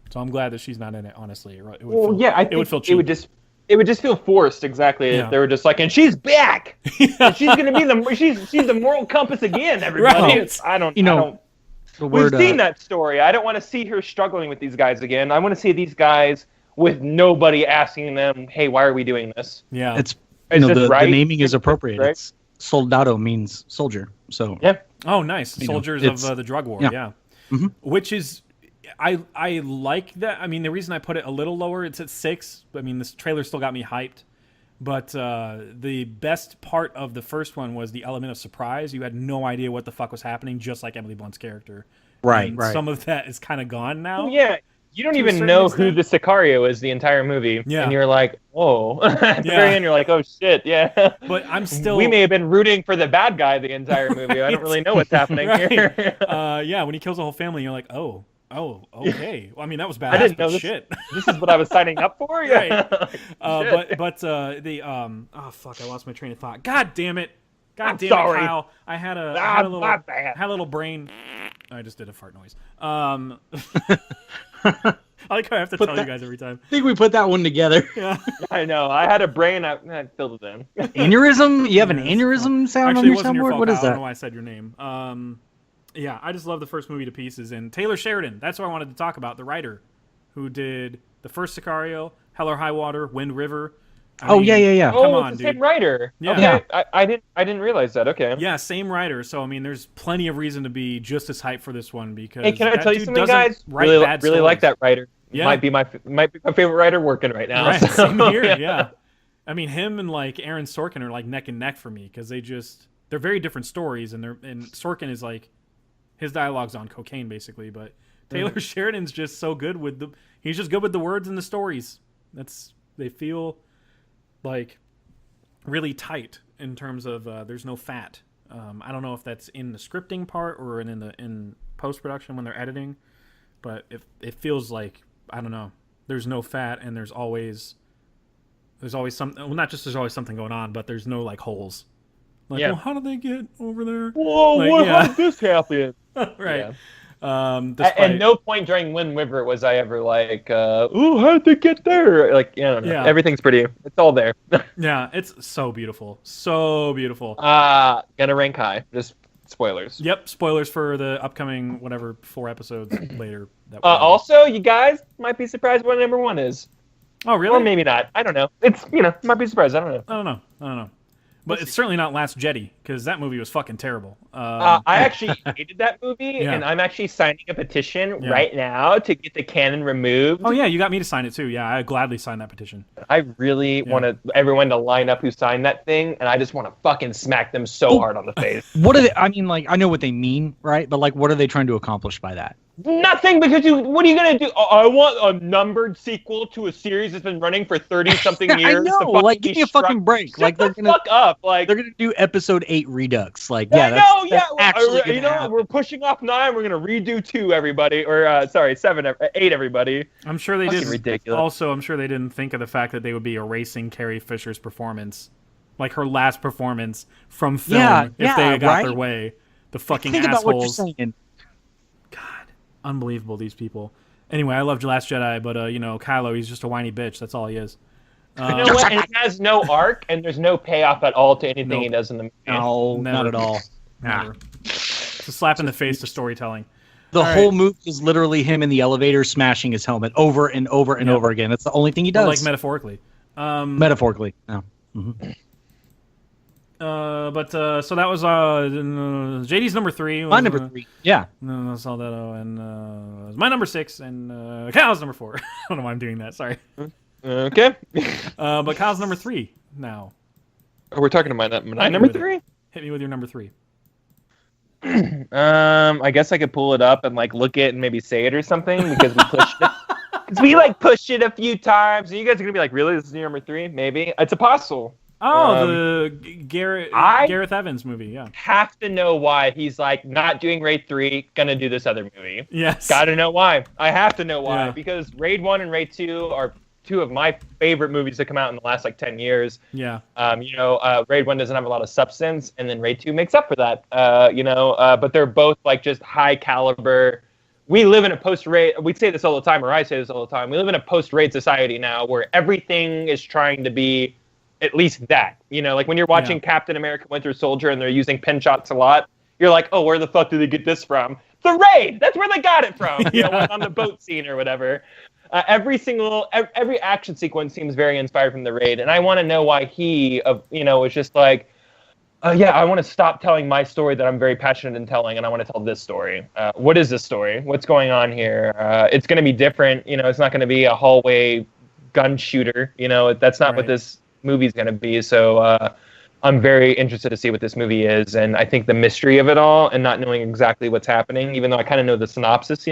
So I'm glad that she's not in it, honestly. It would feel cheap. It would just feel forced, exactly. Yeah. They were just like, and she's back. And she's gonna be she's the moral compass again, everybody. Right. We've seen that story. I don't want to see her struggling with these guys again. I want to see these guys with nobody asking them, "Hey, why are we doing this?" Yeah, the naming is appropriate. Right? It's soldado means soldier. So yeah. Oh, nice. Soldiers of the drug war. Yeah. Mm-hmm. Which is. I like that. I mean, the reason I put it a little lower, it's at 6. I mean, this trailer still got me hyped. But the best part of the first one was the element of surprise. You had no idea what the fuck was happening, just like Emily Blunt's character. Right. Some of that is kind of gone now. Oh, yeah. You don't even know who the Sicario is the entire movie. Yeah. And you're like, oh. At the very end, you're like, oh, shit, yeah. But I'm still... We may have been rooting for the bad guy the entire movie. I don't really know what's happening here. Yeah, when he kills the whole family, you're like, oh, okay. Well, I mean, that was badass. I didn't know this. Shit. This is what I was signing up for. Yeah. Right. But oh fuck, I lost my train of thought. God damn it, sorry. Kyle. I had a little brain. I just did a fart noise. I like how I have to tell you guys every time. I think we put that one together. Yeah. I know. I had a brain. I filled it in. Aneurysm? You have an aneurysm sound on your soundboard? What is that? I don't know why I said your name. Yeah, I just love the first movie to pieces. And Taylor Sheridan, that's what I wanted to talk about, the writer who did the first Sicario, Hell or High Water, Wind River. I mean, yeah. Come on, it's the dude. same writer. Yeah. Okay. I didn't realize that. Okay. Yeah, same writer. So I mean, there's plenty of reason to be just as hyped for this one because. Hey, can I tell you something, guys? Really like that writer. Yeah. Might be my favorite writor working right now. Right. So, Same here. Yeah. I mean, him and like Aaron Sorkin are like neck and neck for me because they're very different stories, and Sorkin is like. His dialogue's on cocaine, basically, but Taylor Sheridan's just so good he's just good with the words and the stories. They feel like really tight, in terms of there's no fat. I don't know if that's in the scripting part or in post production when they're editing, but it feels like, I don't know, there's no fat and there's always something. Well, not just there's always something going on, but there's no like holes. Like, well, how did they get over there? Whoa, like, how did this happen? Right. Yeah. At no point during Wind River was I ever like, "Ooh, how did they get there?" Like, I don't know. Yeah. Everything's pretty. It's all there. Yeah, it's so beautiful, so beautiful. Gonna rank high. Just spoilers. Yep, spoilers for the upcoming 4 episodes later. Also, you guys might be surprised what number 1 is. Oh, really? Or maybe not. I don't know. It's might be surprised. I don't know. But it's certainly not Last Jedi, because that movie was fucking terrible. I actually hated that movie, and I'm actually signing a petition right now to get the canon removed. Oh, yeah, you got me to sign it, too. Yeah, I'd gladly sign that petition. I really want everyone to line up who signed that thing, and I just want to fucking smack them so hard on the face. What are they, I mean, like, I know what they mean, right? But, like, what are they trying to accomplish by that? Nothing, because what are you going to do? I want a numbered sequel to a series that's been running for 30-something years. I know, like, give me a fucking break. Like, they're going to fuck up. Like, they're going to do episode 8 Redux. Like, we're pushing off 9. We're going to redo 2, everybody. Or, 7, 8, everybody. I'm sure they did. Ridiculous. Also, I'm sure they didn't think of the fact that they would be erasing Carrie Fisher's performance. Like, her last performance from film, if they got their way. The fucking think assholes. About what you're saying. Unbelievable, these people. Anyway, I loved Last Jedi, but Kylo, he's just a whiny bitch. That's all he is. You know what? And he has no arc, and there's no payoff at all to anything he does in the movie. No, not at all. Never. It's a slap in the face to storytelling. The whole movie is literally him in the elevator smashing his helmet over and over and over again. That's the only thing he does. Like metaphorically. Metaphorically, no. Mm-hmm. So that was JD's number 3. My number 3, yeah. No, Soldado, and my number 6, and Kyle's number 4. I don't know why I'm doing that. Sorry. Okay. But Kyle's number 3 now. Oh, we're talking about my number 3. Hit me with your number 3. I guess I could pull it up and like look it and maybe say it or something because we pushed it. Because we like pushed it a few times, and you guys are gonna be like, "Really? This is your number 3? Maybe it's Apostle." Oh, the Gareth Evans movie, yeah. Have to know why he's like not doing Raid 3, gonna do this other movie. Yes. Gotta know why. I have to know why because Raid 1 and Raid 2 are 2 of my favorite movies to come out in the last like 10 years. Yeah. Raid 1 doesn't have a lot of substance, and then Raid 2 makes up for that. But they're both like just high caliber. We live in a post-raid. We say this all the time, or I say this all the time. We live in a post-raid society now where everything is trying to be at least that. Like when you're watching Captain America Winter Soldier and they're using pin shots a lot, you're like, oh, where the fuck did they get this from? The Raid! That's where they got it from. On the boat scene or whatever. Every action sequence seems very inspired from the Raid, and I want to know why he, was just like, I want to stop telling my story that I'm very passionate in telling, and I want to tell this story. What is this story? What's going on here? It's going to be different. It's not going to be a hallway gun shooter. That's not what this movie's going to be. So I'm very interested to see what this movie is, and I think the mystery of it all and not knowing exactly what's happening, even though I kind of know the synopsis,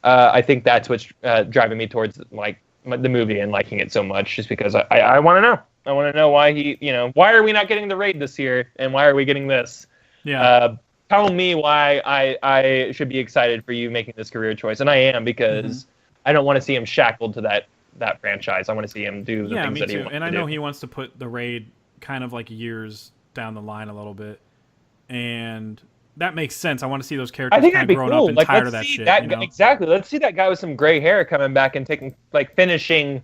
I think that's what's driving me towards like the movie and liking it so much, just because I want to know. I want to know why why are we not getting the Raid this year, and why are we getting this? Yeah. Tell me why I should be excited for you making this career choice, and I am, because I don't want to see him shackled to that franchise. I want to see him do the things that he wants to do. And I know he wants to put the Raid kind of like years down the line a little bit, and that makes sense. I want to see those characters kind of grown up and tired of that shit. Exactly. Let's see that guy with some gray hair coming back and taking finishing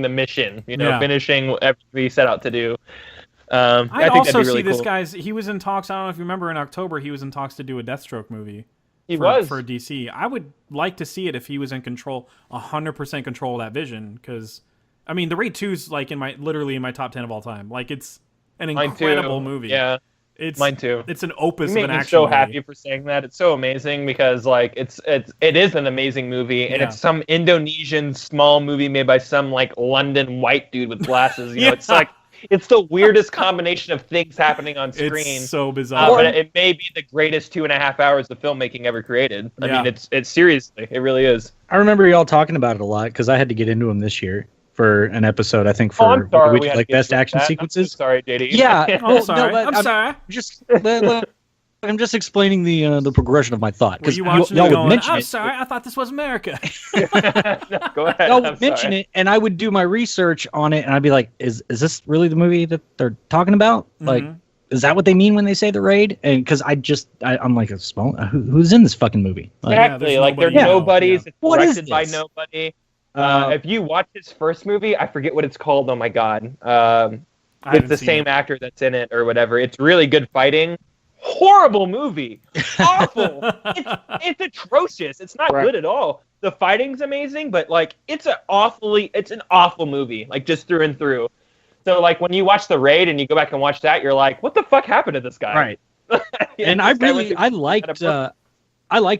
the mission. Finishing everything he set out to do. I also see this guy's. He was in talks. I don't know if you remember, in October he was in talks to do a Deathstroke movie. For DC. I would like to see it if he was in control, 100% control of that vision. Because I mean, the Raid 2's like literally in my top 10 of all time. Like, it's an incredible movie. Yeah. Mine too. It's an opus of an action movie. I'm so happy for saying that. It's so amazing because like it is an amazing movie, and it's some Indonesian small movie made by some like London white dude with glasses. It's like it's the weirdest combination of things happening on screen. It's so bizarre. But it may be the greatest 2.5 hours of filmmaking ever created. I mean, it's seriously, it really is. I remember y'all talking about it a lot because I had to get into him this year for an episode. I think for I'm sorry, we like best action sequences. Sorry, JD. Yeah, I'm sorry. No, I'm sorry. I'm just explaining the progression of my thought because y'all would mention I'm sorry, I thought this was America. No, go ahead. Y'all would mention it, and I would do my research on it, and I'd be like, "Is this really the movie that they're talking about? Like, is that what they mean when they say the raid?" And because I'm like, who's in this fucking movie? Like, exactly, like they're nobodies. Yeah. It's directed by nobody. If you watch his first movie, I forget what it's called. Oh my god, it's the same actor that's in it or whatever. It's really good fighting. Horrible movie, awful. It's atrocious. It's not good at all. The fighting's amazing, but like it's an awful movie, like just through and through. So like when you watch The Raid and you go back and watch that, you're like, what the fuck happened to this guy? Right. And I liked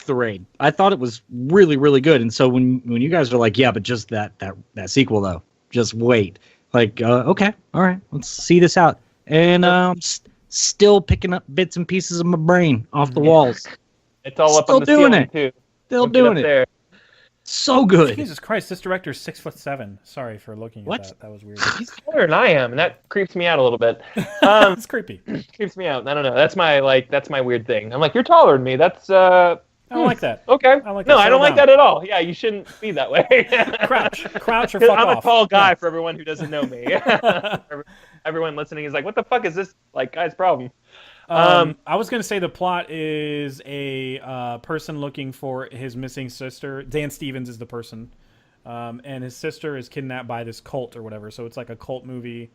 The Raid. I thought it was really, really good. And so when you guys are like, yeah, but just that sequel though, just wait. Like, okay, all right, let's see this out. And still picking up bits and pieces of my brain off the walls. It's all up on the ceiling too. Still doing it. There. So good. Jesus Christ, this director's 6'7". Sorry for looking at that. That was weird. He's taller than I am, and that creeps me out a little bit. It's creepy. Creeps me out. I don't know. That's my weird thing. I'm like, you're taller than me. That's I don't like that. Okay. I don't like that at all. Yeah, you shouldn't be that way. Crouch or fuck off. I'm a tall guy for everyone who doesn't know me. Everyone listening is like, what the fuck is this like guy's problem? I was going to say the plot is a person looking for his missing sister. Dan Stevens is the person. And his sister is kidnapped by this cult or whatever. So it's like a cult movie.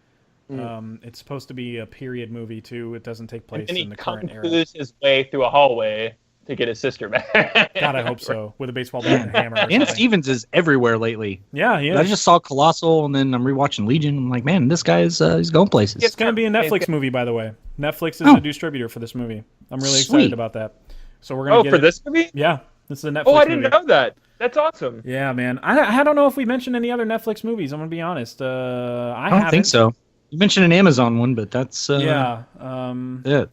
It's supposed to be a period movie, too. It doesn't take place in the current era. He his way through a hallway to get his sister back. God, I hope so. With a baseball bat and a hammer. Dan Stevens is everywhere lately. Yeah, he is. I just saw Colossal, and then I'm rewatching Legion. I'm like, man, this guy's he's going places. It's going to be a Netflix movie, by the way. Netflix is the distributor for this movie. I'm really excited about that. So we're going to get this movie? Yeah, this is a Netflix movie. Oh, I didn't know that. That's awesome. Yeah, man. I don't know if we mentioned any other Netflix movies. I'm going to be honest. I don't think so. You mentioned an Amazon one, but that's yeah. It.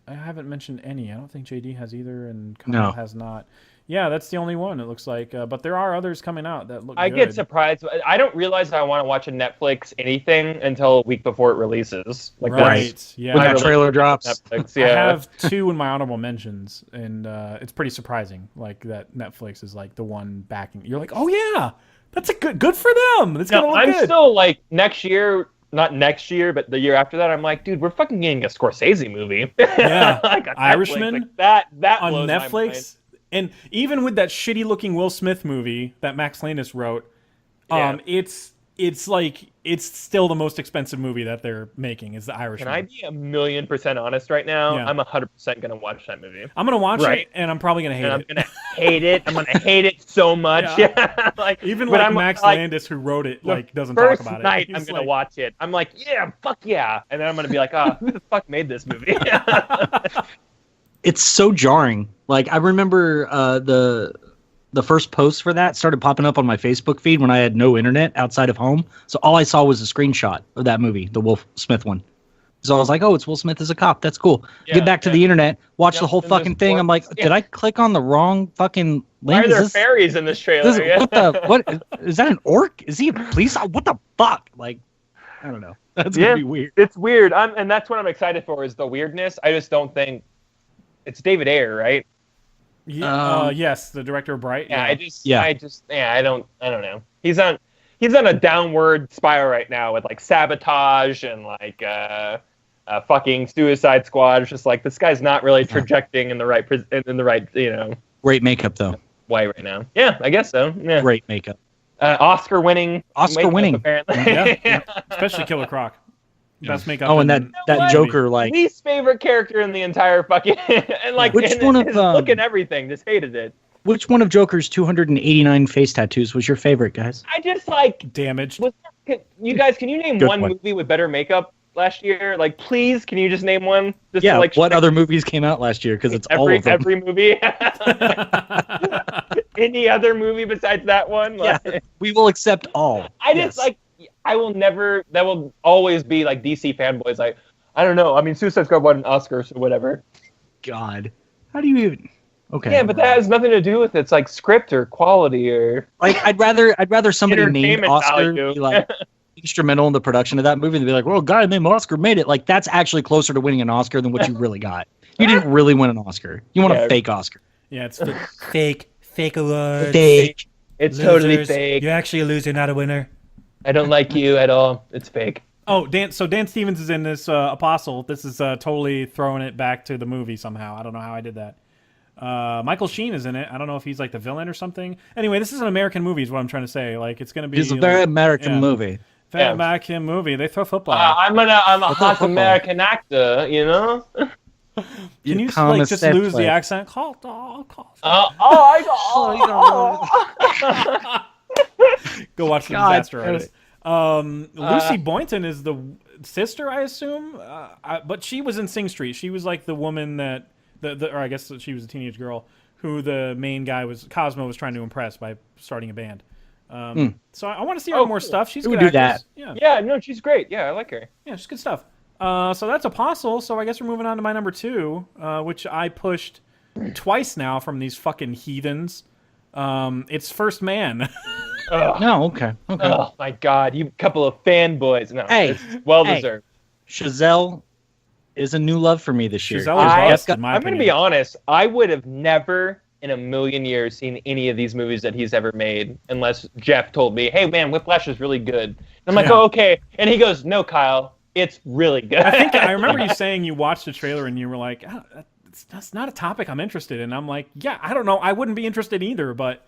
I haven't mentioned any. I don't think JD has either, and Kyle has not. Yeah, that's the only one, it looks like. But there are others coming out that look good. I get surprised. I don't realize I want to watch a Netflix anything until a week before it releases. Like right. Yeah. When that trailer drops. Netflix, yeah. I have 2 in my honorable mentions, and it's pretty surprising. Like that Netflix is like the one backing. You're like, oh yeah, that's a good for them. It's gonna look good. I'm still like next year. Not next year, but the year after that, I'm like, dude, we're fucking getting a Scorsese movie. Yeah, like Irishman. Like that on blows Netflix, my mind. and even with that shitty-looking Will Smith movie that Max Landis wrote, it's like it's still the most expensive movie that they're making is The Irishman. Can I be 1,000,000% honest right now? Yeah. I'm 100% gonna watch that movie. I'm gonna watch it, and I'm probably gonna hate it. I'm gonna hate it. I'm gonna hate it so much. Yeah. Like even like Max Landis, who wrote it, like doesn't talk about it. First night, I'm gonna watch it. I'm like, yeah, fuck yeah, and then I'm gonna be like, who the fuck made this movie? It's so jarring. Like I remember the first post for that started popping up on my Facebook feed when I had no internet outside of home. So all I saw was a screenshot of that movie, the Will Smith one. So I was like, oh, it's Will Smith as a cop. That's cool. Yeah, get back to the internet, watch the whole fucking thing. I'm like, did I click on the wrong fucking link? Why are there fairies in this trailer? What is that an orc? Is he a police? What the fuck? Like, I don't know. That's going to be weird. It's weird. And that's what I'm excited for is the weirdness. I just don't think it's David Ayer, right? Yeah, yes, the director of Bright. Yeah, I don't know. He's on a downward spiral right now with like Sabotage and like fucking Suicide Squad. It's just like this guy's not really trajecting in the right Great makeup though. Way right now. Yeah, I guess so. Yeah. Great makeup. Oscar winning. Apparently. Yeah. Especially Killer Croc. Best makeup. Oh, and that Joker, like least favorite character in the entire fucking and like his look and everything. Just hated it. Which one of Joker's 289 face tattoos was your favorite, guys? I just like Damaged. You guys, can you name one movie with better makeup last year? Like, please, can you just name one? Just yeah. What other movies came out last year? Because it's all of them. Every movie. Any other movie besides that one? Like, yeah, we will accept all. I will never. That will always be like DC fanboys. Like, I don't know. I mean, Suicide Squad won an Oscar, so whatever. God, how do you even? Okay. Yeah, but that has nothing to do with it's like script or quality or like I'd rather somebody named Oscar be like instrumental in the production of that movie than be like, well, a guy named Oscar made it. Like that's actually closer to winning an Oscar than what you really got. You didn't really win an Oscar. You won a fake Oscar. Yeah, it's fake awards. Fake. It's Losers. totally fake. You're actually a loser, not a winner. I don't like you at all. It's fake. Oh, Dan Stevens is in this Apostle. This is totally throwing it back to the movie somehow. I don't know how I did that. Michael Sheen is in it. I don't know if he's like the villain or something. Anyway, this is an American movie is what I'm trying to say. Like it's going to be It's a very American movie. Very American movie. They throw football. I'm a hot American actor, you know? Can you like just lose the accent? Go watch the Disaster Artist. Lucy Boynton is the sister, I assume, but she was in Sing Street. She was like the woman that, or I guess she was a teenage girl who the main guy Cosmo was trying to impress by starting a band. So I want to see her more stuff. She's good. Do that. Yeah, no, she's great. Yeah, I like her. Yeah, she's good stuff. So that's Apostle. So I guess we're moving on to my number 2, which I pushed twice now from these fucking heathens. It's First Man. No, okay. Oh my God, you couple of fanboys. No, it's well deserved. Chazelle is a new love for me this year. I'm going to be honest. I would have never in a million years seen any of these movies that he's ever made unless Jeff told me, "Hey man, Whiplash is really good." And I'm like, "Oh, okay." And he goes, "No, Kyle, it's really good." I remember you saying you watched the trailer and you were like, "That's not a topic I'm interested in." I'm like, "Yeah, I don't know. I wouldn't be interested either, but."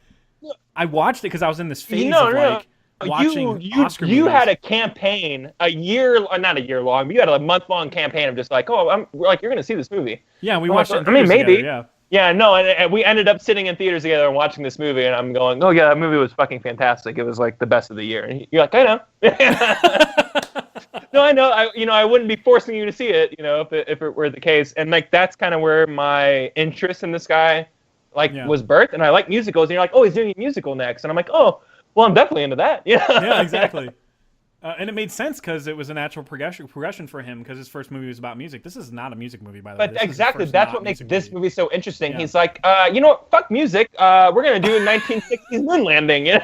I watched it because I was in this phase of like watching Oscar movies. You had a campaign, not a year long, but you had a month-long campaign of just like, you're going to see this movie. Yeah, we watched it. Maybe. Together, yeah, no, and we ended up sitting in theaters together and watching this movie, and I'm going, oh yeah, that movie was fucking fantastic. It was like the best of the year. And you're like, I know. No, I know. I wouldn't be forcing you to see it, if it were the case. And like that's kind of where my interest in this guy was birthed, and I like musicals, and you're like, oh, he's doing a musical next, and I'm like, oh, well, I'm definitely into that. Yeah, exactly. And it made sense because it was a natural progression for him because his first movie was about music. This is not a music movie, by the way. But exactly, that's what makes this movie so interesting. Yeah. He's like, you know what, fuck music, we're going to do a 1960s moon landing.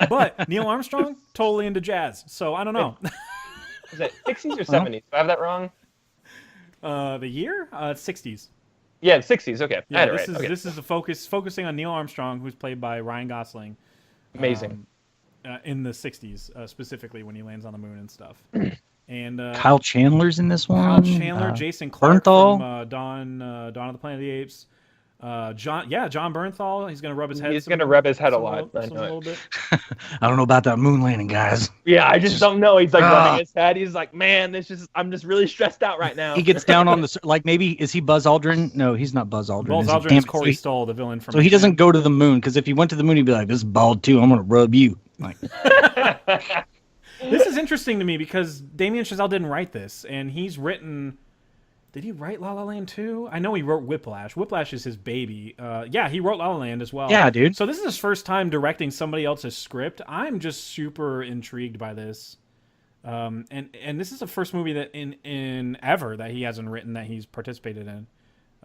But Neil Armstrong, totally into jazz, so I don't know. Is it 60s or 70s? Do I have that wrong? The year? 60s. Yeah, 60s. Okay. Yeah, this is focusing on Neil Armstrong, who's played by Ryan Gosling. Amazing. In the 60s, specifically when he lands on the moon and stuff. And Kyle Chandler's in this one. Kyle Chandler, Jason Clarke from Dawn of the Planet of the Apes. John Bernthal. He's gonna rub his head. He's gonna rub his head a lot. A little bit. I don't know about that moon landing, guys. Yeah, I just don't know. He's like rubbing his head. He's like, man, I'm just really stressed out right now. He gets down on the maybe is he Buzz Aldrin? No, he's not Buzz Aldrin. Buzz Aldrin is Corey Stoll, the villain from. So he doesn't go to the moon because if he went to the moon, he'd be like, "This is bald too. I'm gonna rub you." Like. This is interesting to me because Damien Chazelle didn't write this, and he's written. Did he write La La Land too? I know he wrote Whiplash. Whiplash is his baby. Yeah, he wrote La La Land as well. Yeah, dude. So this is his first time directing somebody else's script. I'm just super intrigued by this. And this is the first movie that in ever that he hasn't written that he's participated in.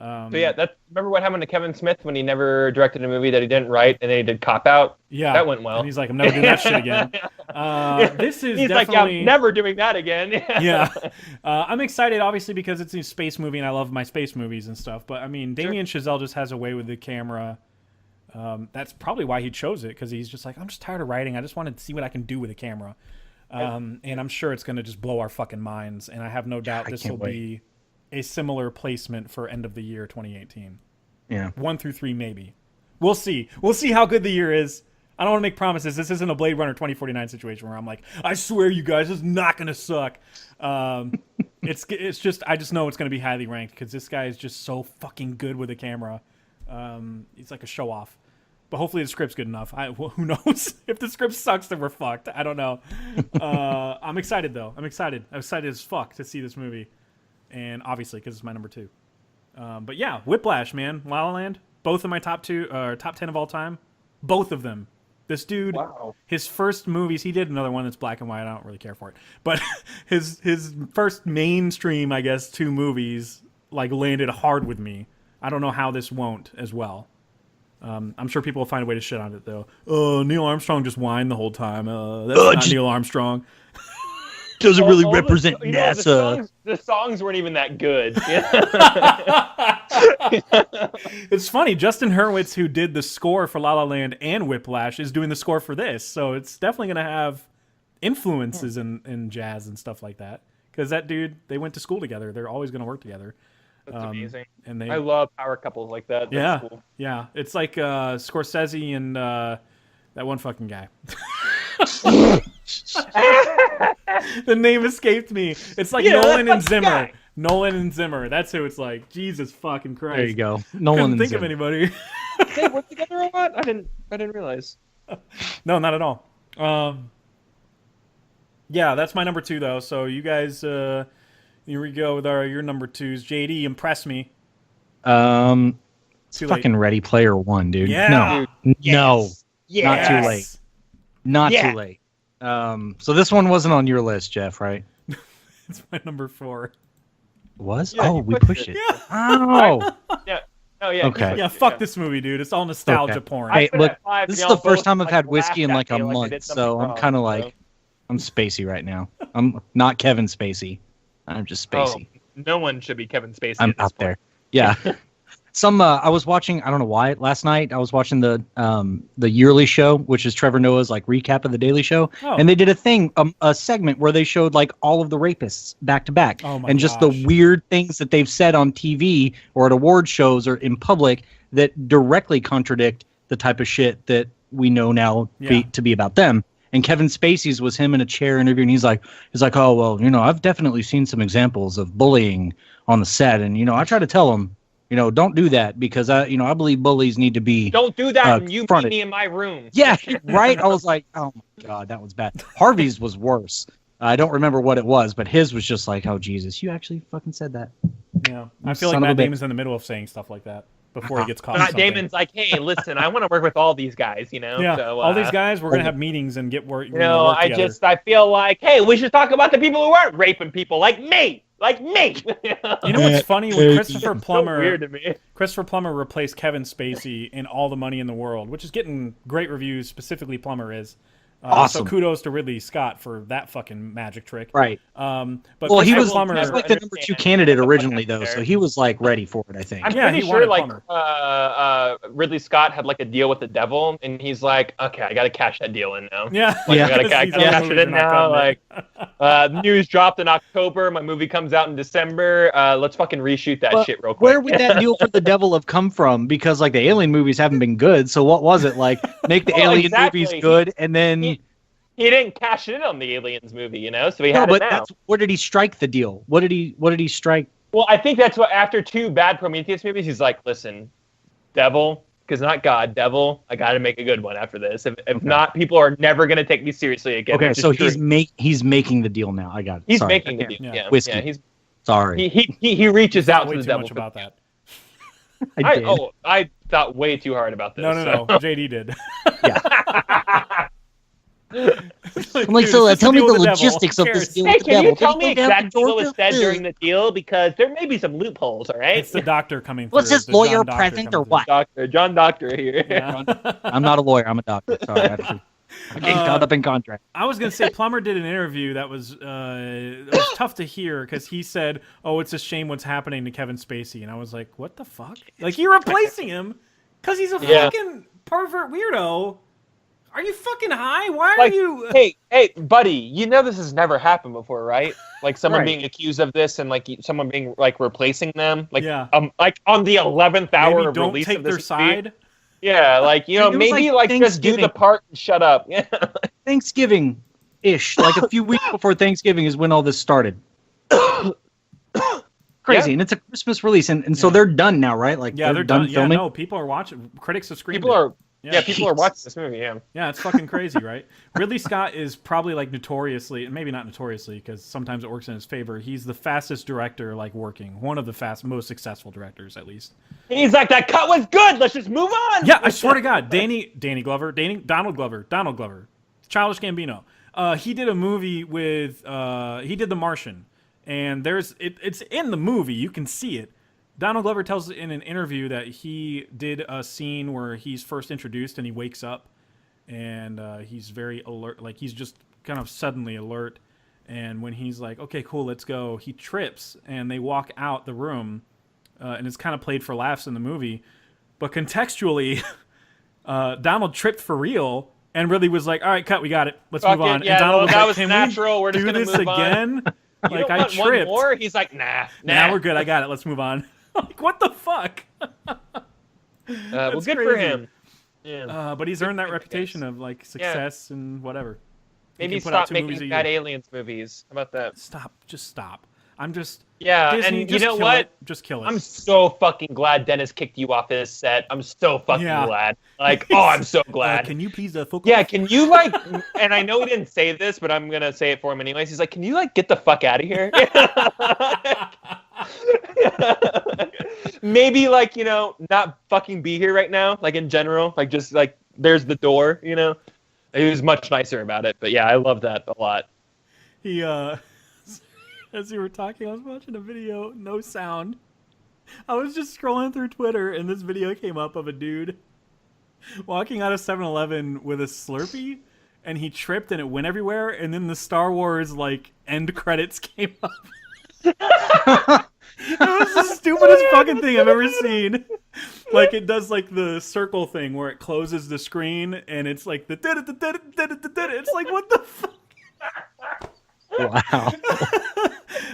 So yeah, remember what happened to Kevin Smith when he never directed a movie that he didn't write and then he did Cop Out? Yeah. That went well. And he's like, I'm never doing that shit again. This is he's definitely... like, yeah, I'm never doing that again. Yeah. I'm excited, obviously, because it's a space movie and I love my space movies and stuff. But, I mean, Damien Chazelle just has a way with the camera. That's probably why he chose it, because he's just like, I'm just tired of writing. I just want to see what I can do with a camera. And I'm sure it's going to just blow our fucking minds. And I have no doubt this will be a similar placement for end of the year 2018. Yeah. 1 through 3, maybe. We'll see. We'll see how good the year is. I don't want to make promises. This isn't a Blade Runner 2049 situation where I'm like, I swear you guys, this is not going to suck. It's just, I just know it's going to be highly ranked because this guy is just so fucking good with a camera. He's like a show off. But hopefully the script's good enough. Who knows? If the script sucks, then we're fucked. I don't know. I'm excited, though. I'm excited as fuck to see this movie. And obviously, because it's my number 2. But yeah, Whiplash, man. La La Land. Both of my top 10 of all time. Both of them. This dude, his first movies, he did another one that's black and white. I don't really care for it. But his first mainstream, I guess, 2 movies, like, landed hard with me. I don't know how this won't as well. I'm sure people will find a way to shit on it though. Oh, Neil Armstrong just whined the whole time. That's not Neil Armstrong. Doesn't really represent NASA. The songs weren't even that good. It's funny. Justin Hurwitz, who did the score for La La Land and Whiplash, is doing the score for this. So it's definitely going to have influences in jazz and stuff like that. Because that dude, they went to school together. They're always going to work together. That's amazing. And I love power couples like that. That's cool. Yeah. It's like Scorsese and that one fucking guy. The name escaped me. It's like Nolan and Zimmer. Guy. Nolan and Zimmer. That's who it's like. Jesus fucking Christ. There you go. Nolan and think Zimmer. of anybody. They work together a lot? I didn't realize. No, not at all. Yeah, that's my number 2 though. So you guys, here we go with your number 2s. JD, impress me. It's fucking Ready Player One, dude. Yeah. No. Yes. No. Yes. Not too late. Not too late. So this one wasn't on your list, Jeff, right? It's my number 4. Was? Yeah, we pushed it. Yeah. Oh. Yeah. Oh yeah. Okay. Yeah. Fuck this movie, dude. It's all nostalgia porn. Hey, look, this is the first time I've had whiskey in like a month, so I'm kind of like, I'm spacey right now. I'm not Kevin Spacey. I'm just spacey. Oh, no one should be Kevin Spacey. I'm out there. Yeah. I was watching, I don't know why, last night I was watching the yearly show, which is Trevor Noah's like recap of the Daily Show, and they did a segment where they showed like all of the rapists back to back, and just the weird things that they've said on TV or at award shows or in public that directly contradict the type of shit that we know now to be about them. And Kevin Spacey's was him in a chair interview, and he's like, oh well, I've definitely seen some examples of bullying on the set, and I try to tell them, don't do that because I believe bullies need to be. Don't do that when you meet me in my room. Yeah, right. I was like, oh my god, that was bad. Harvey's was worse. I don't remember what it was, but his was just like, oh Jesus, you actually fucking said that. Yeah, I feel like Matt Damon's in the middle of saying stuff like that before he gets caught. Matt Damon's like, hey, listen, I want to work with all these guys, Yeah, so, all these guys, we're gonna have meetings and get work. I feel like, hey, we should talk about the people who aren't raping people, like me. Like me. You know what's funny? When Christopher Plummer, so weird to me. Christopher Plummer replaced Kevin Spacey in All the Money in the World, which is getting great reviews. Specifically, Plummer is. Awesome. So kudos to Ridley Scott for that fucking magic trick. Right. But he was like the number 2 candidate originally, though, so he was like ready for it. I think. I'm pretty sure Ridley Scott had like a deal with the devil, and he's like, okay, I got to cash that deal in now. Yeah. I got to cash it in now. Like, news dropped in October. My movie comes out in December. Let's fucking reshoot that shit real quick. Where would that deal for the devil have come from? Because like the Alien movies haven't been good. So what was it like? Make the Alien movies good, and then. He didn't cash in on the Aliens movie, so he had it now. Where did he strike the deal? What did he strike? Well, I think that's what, after 2 bad Prometheus movies, he's like, listen, devil, because not God, devil, I got to make a good one after this. If not, people are never going to take me seriously again. Okay, so he's making the deal now. I got it. He's making the deal, yeah. Whiskey. Yeah, Sorry. He reaches out to the devil. Much about that. I thought way too hard about this. No. JD did. Yeah. I'm like, so tell me the logistics of this deal with the devil. Can you tell me exactly what was said during the deal? Because there may be some loopholes, all right? It's the doctor coming through. Was his lawyer present or what? John Doctor here. Yeah. I'm not a lawyer. I'm a doctor. Sorry. I'm getting caught up in contract. I was going to say, Plummer did an interview that was tough to hear because he said, oh, it's a shame what's happening to Kevin Spacey. And I was like, what the fuck? Like, you're replacing him because he's a fucking pervert weirdo. Are you fucking high? Why are you... Hey, buddy, this has never happened before, right? Like someone being accused of this and like someone being like replacing them. Like, like on the 11th hour of release of this. Don't take their side. Yeah, like, maybe like just do the part and shut up. Yeah. Thanksgiving-ish, like a few weeks before Thanksgiving is when all this started. Crazy, and it's a Christmas release, and so they're done now, right? Like, they're done filming. Yeah, no, people are watching. Critics have screamed. People are watching this movie. Yeah, it's fucking crazy, right? Ridley Scott is probably like notoriously, and maybe not notoriously, because sometimes it works in his favor. He's the fastest director, like working, one of the most successful directors, at least. He's like, that cut was good. Let's just move on. Yeah, I swear to God, Donald Glover, Childish Gambino. He did a movie with he did The Martian, and it's in the movie, you can see it, Donald Glover tells in an interview that he did a scene where he's first introduced and he wakes up and he's very alert. Like, he's just kind of suddenly alert. And when he's like, okay, cool, let's go, he trips and they walk out the room. And it's kind of played for laughs in the movie. But contextually, Donald tripped for real and really was like, all right, cut, we got it. Let's move on. Yeah, and Donald was that like, was can natural. we We're just do gonna this move again? On. Like, you I want tripped. One more? He's like, nah. Nah, we're good. I got it. Let's move on. Like, what the fuck? Well, good for him. Yeah. But he's earned that reputation of like success and whatever. Maybe stop making bad aliens movies. How about that? Just stop. I'm just Disney, and you know what? Just kill it. I'm so fucking glad Dennis kicked you off his set. I'm so fucking glad. Like, oh, I'm so glad. Can you please focus? Yeah, can you like? And I know he didn't say this, but I'm gonna say it for him anyways. He's like, can you like get the fuck out of here? Maybe like, you know, not fucking be here right now. Like in general, like just like there's the door. You know, he was much nicer about it. But yeah, I love that a lot. He as you were talking, I was watching a video, no sound. I was just scrolling through Twitter, and this video came up of a dude walking out of 7-Eleven with a Slurpee, and he tripped, and it went everywhere, and then the Star Wars, like, end credits came up. It was the stupidest fucking thing I've ever seen. Like, it does, like, the circle thing where it closes the screen, and it's like the... It's like, what the fuck? Wow.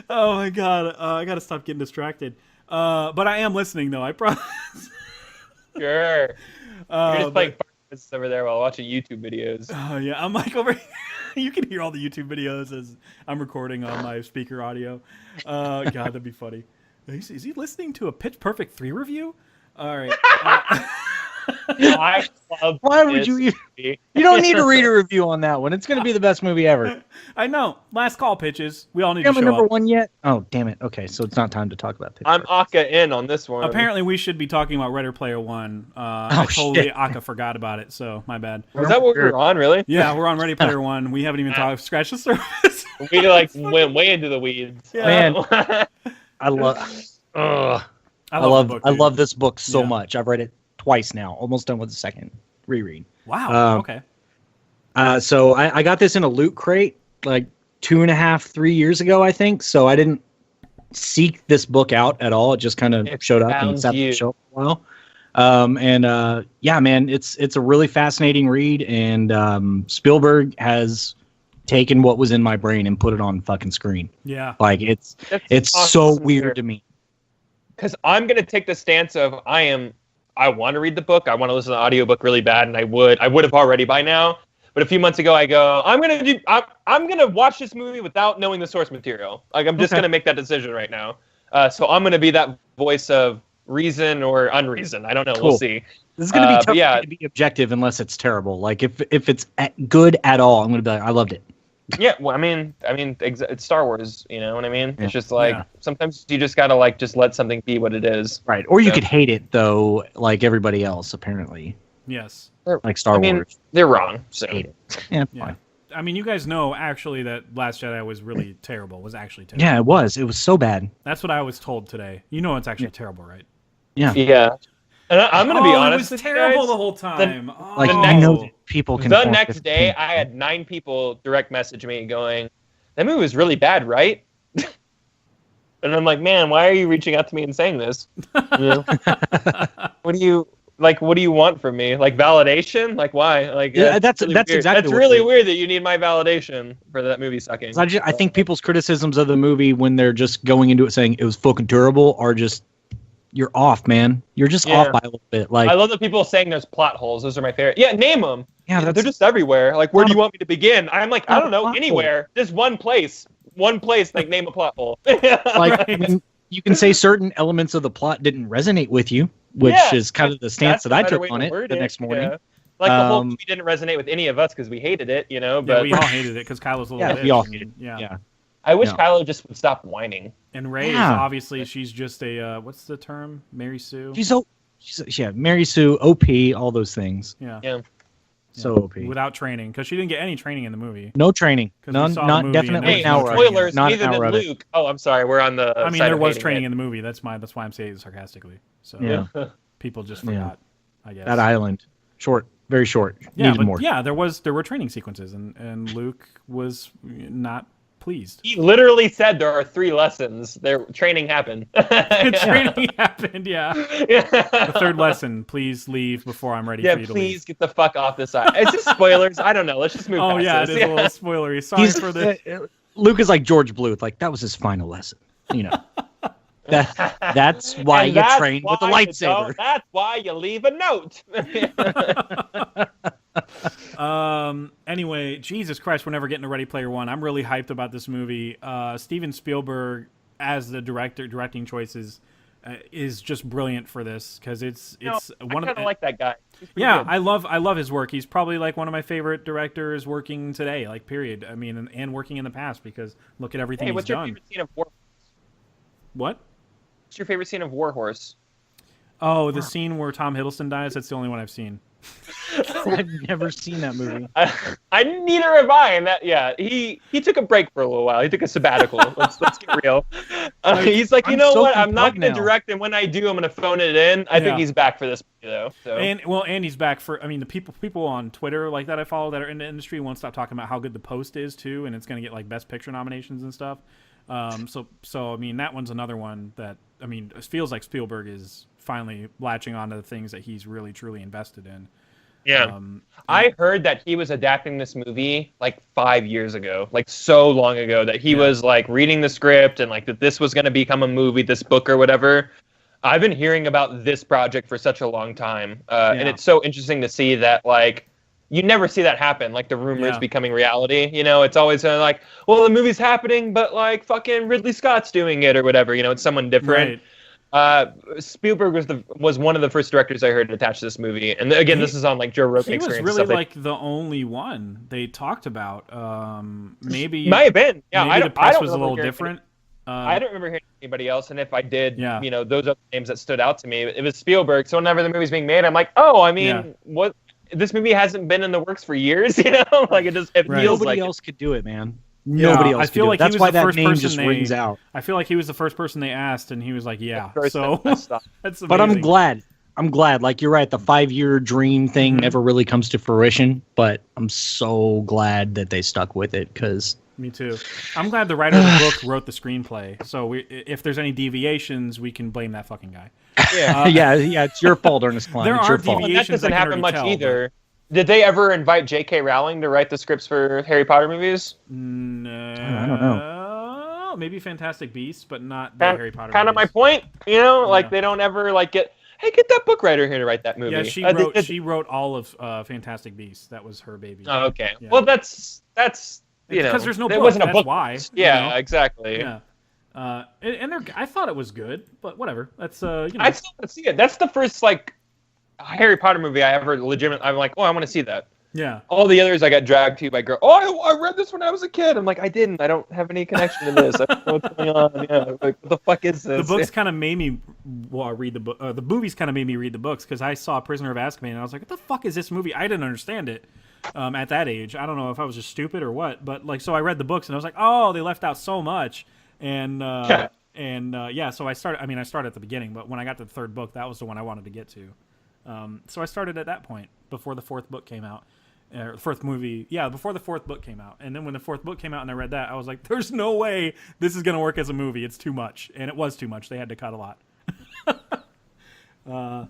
Oh my god, I gotta stop getting distracted. But I am listening though, I promise. Sure. You're just playing Farmers over there while watching YouTube videos. Oh yeah, I'm like over here. You can hear all the YouTube videos as I'm recording on my speaker audio. God, that'd be funny. Is he listening to a Pitch Perfect 3 review? All right. Why would you even... You don't need to read a review on that one. It's going to be the best movie ever. I know. Last call, pitches. We all need to show number up. one yet? Oh, damn it. Okay, so it's not time to talk about Pitch I'm Perfect. Aka in on this one. Apparently, we should be talking about Ready Player One. I totally Aka forgot about it, so my bad. Was that what we were on, really? Yeah, we're on Ready Player One. We haven't even scratched the surface. We like went way into the weeds. Yeah. Man, I love this book so much. I've read it twice now. Almost done with the second reread. Wow. Okay. So I got this in a loot crate like 2.5, 3 years ago, I think. So I didn't seek this book out at all. It just kind of showed up and sat on the shelf for a while. Yeah, man, it's a really fascinating read. And Spielberg has taken what was in my brain and put it on fucking screen. Yeah. Like it's awesome, so weird to me. Because I'm gonna take the stance of I want to read the book. I want to listen to the audiobook really bad, and I would have already by now. But a few months ago, I go, I'm gonna watch this movie without knowing the source material. Like I'm just gonna make that decision right now. So I'm gonna be that voice of reason or unreason. I don't know. Cool. We'll see. This is gonna be tough to be objective unless it's terrible. Like if it's good at all, I'm gonna be like, I loved it. Yeah, well, I mean, it's Star Wars, you know what I mean? Yeah. It's just like sometimes you just gotta like just let something be what it is, right? Or you could hate it though, like everybody else apparently. Yes, like Star Wars. They're wrong. So hate it. Yeah, fine. I mean, you guys know actually that Last Jedi was really terrible. Was actually terrible. Yeah, it was. It was so bad. That's what I was told today. You know, it's actually terrible, right? Yeah. Yeah. And I'm gonna be honest. It was terrible the whole time. I know that people can. The next day, I had 9 people direct message me going, "That movie was really bad, right?" And I'm like, "Man, why are you reaching out to me and saying this? You know? What do you want from me? Like validation? Like why? Like that's really exactly. That's really weird that you need my validation for that movie sucking. I think people's criticisms of the movie when they're just going into it saying it was fucking terrible are just. You're off, man. You're just off by a little bit. Like I love the people saying there's plot holes. Those are my favorite. Yeah, name them. Yeah, they're just everywhere. Like, where do you want me to begin? I'm like, I don't know, anywhere. Just one place. Like, name a plot hole. Like, I mean, you can say certain elements of the plot didn't resonate with you, which is kind of the stance that I took on it the next morning. Yeah. Like the whole movie didn't resonate with any of us because we hated it, you know. But we all hated it because Kyle was a little bitch. We all hated it. Yeah. I wish Kylo just would stop whining. And Rey is obviously she's just a what's the term? Mary Sue. She's Mary Sue, OP, all those things. Yeah. So OP. Without training, because she didn't get any training in the movie. No training. None. Not definitely. Hey, spoilers. Neither did Luke. Oh, I'm sorry. We're on the. I mean, there was training in the movie. That's why I'm saying it sarcastically. So people just forgot. I guess that island, short, very short. Yeah, needed more. Yeah, there were training sequences, and Luke was not pleased. He literally said there are 3 lessons. Their training happened. Training happened. Yeah. The 3rd lesson: please leave before I'm ready for you to leave. Yeah, please get the fuck off this island. Is this spoilers? I don't know. Let's just move. Oh yeah, this. It is a little spoilery. Sorry for this. Luke is like George Bluth. Like that was his final lesson. You know. That's why you train with the lightsaber. That's why you leave a note. Anyway, Jesus Christ, we're never getting to Ready Player One. I'm really hyped about this movie. Steven Spielberg as the directing choices is just brilliant for this because it's one of. I kind of like that guy. Yeah, good. I love his work. He's probably like one of my favorite directors working today. Like period. I mean, and working in the past because look at everything he's done. What's your favorite scene of War? What? What's your favorite scene of War Horse? Oh, the scene where Tom Hiddleston dies. That's the only one I've seen. I've never seen that movie. I neither have I. And he took a break for a little while. He took a sabbatical. let's get real. He's like, you know what? I'm not going to direct, and when I do, I'm going to phone it in. I think he's back for this movie, though. So. And he's back for. I mean, the people on Twitter like that I follow that are in the industry won't stop talking about how good The Post is too, and it's going to get like Best Picture nominations and stuff. So I mean, that one's another one that it feels like Spielberg is finally latching on to the things that he's really truly invested in. Yeah. I heard that he was adapting this movie like 5 years ago, like so long ago that he was like reading the script and like that this was going to become a movie, this book or whatever. I've been hearing about this project for such a long time. And it's so interesting to see that like you never see that happen, like the rumors becoming reality. You know, it's always like, well, the movie's happening, but like fucking Ridley Scott's doing it or whatever. You know, it's someone different. Right. Spielberg was one of the first directors I heard attached to this movie, and again, this is on like Joe Rogan Experience. He was really like the only one they talked about. Maybe might have been. Yeah, maybe the press was a little different. I don't remember hearing anybody else, and if I did, you know, those other names that stood out to me, it was Spielberg. So whenever the movie's being made, I'm like, oh, I mean, what? This movie hasn't been in the works for years, you know? Like it feels like nobody else could do it, man. Nobody else. I feel like that's he was why the that first name person just rings out. I feel like he was the first person they asked, and he was like, "Yeah." So that's amazing. But I'm glad. Like you're right. The 5-year dream thing never really comes to fruition. But I'm so glad that they stuck with it because. Me too. I'm glad the writer of the book wrote the screenplay. So if there's any deviations, we can blame that fucking guy. Yeah, it's your fault, Ernest Klein. There it's are your fault. deviations. That doesn't happen much either. Did they ever invite J.K. Rowling to write the scripts for Harry Potter movies? No, I don't know. Maybe Fantastic Beasts, but not the Harry Potter. Kind of my point, you know, like they don't ever like get that book writer here to write that movie. Yeah, she wrote all of Fantastic Beasts. That was her baby. Oh, okay. Yeah. Well, that's you know, because there's no book. It wasn't a that's book. Why? Yeah, you know? Exactly. Yeah. I thought it was good, but whatever. That's you know. I still want to see it. That's the first like Harry Potter movie I ever I'm like, oh, I want to see that. Yeah. All the others I got dragged to by girl. Oh, I read this when I was a kid. I'm like, I didn't. I don't have any connection to this. I don't know what's going on. Yeah. Like, what the fuck is this? The books kind of made me read the book. The movies kind of made me read the books because I saw Prisoner of Azkaban and I was like, what the fuck is this movie? I didn't understand it at that age. I don't know if I was just stupid or what, but like, so I read the books and I was like, oh, they left out so much. And so I started at the beginning, but when I got to the 3rd book, that was the one I wanted to get to. So I started at that point before the 4th book came out. Before the 4th book came out. And then when the 4th book came out and I read that, I was like, there's no way this is going to work as a movie. It's too much. And it was too much. They had to cut a lot.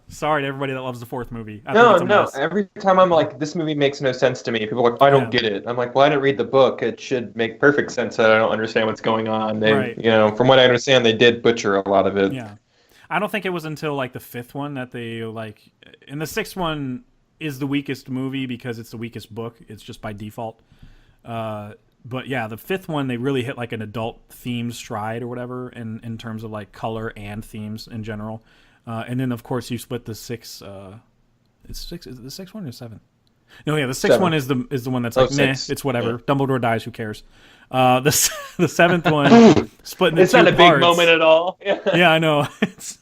Sorry to everybody that loves the 4th movie. No. Every time I'm like, this movie makes no sense to me. People are like, I don't get it. I'm like, well, I didn't read the book. It should make perfect sense that I don't understand what's going on. You know, from what I understand, they did butcher a lot of it. Yeah. I don't think it was until like the 5th one that they like, and the 6th one is the weakest movie because it's the weakest book. It's just by default. But yeah, the 5th one, they really hit like an adult theme stride or whatever in terms of like color and themes in general. And then of course you split the 6. It's 6. Is it the 6th one or 7? No, yeah, the 6th one is the one that's like, nah, it's whatever. Yeah. Dumbledore dies. Who cares? The 7th one split into 2 parts. It's not a big moment at all. Yeah, I know. It's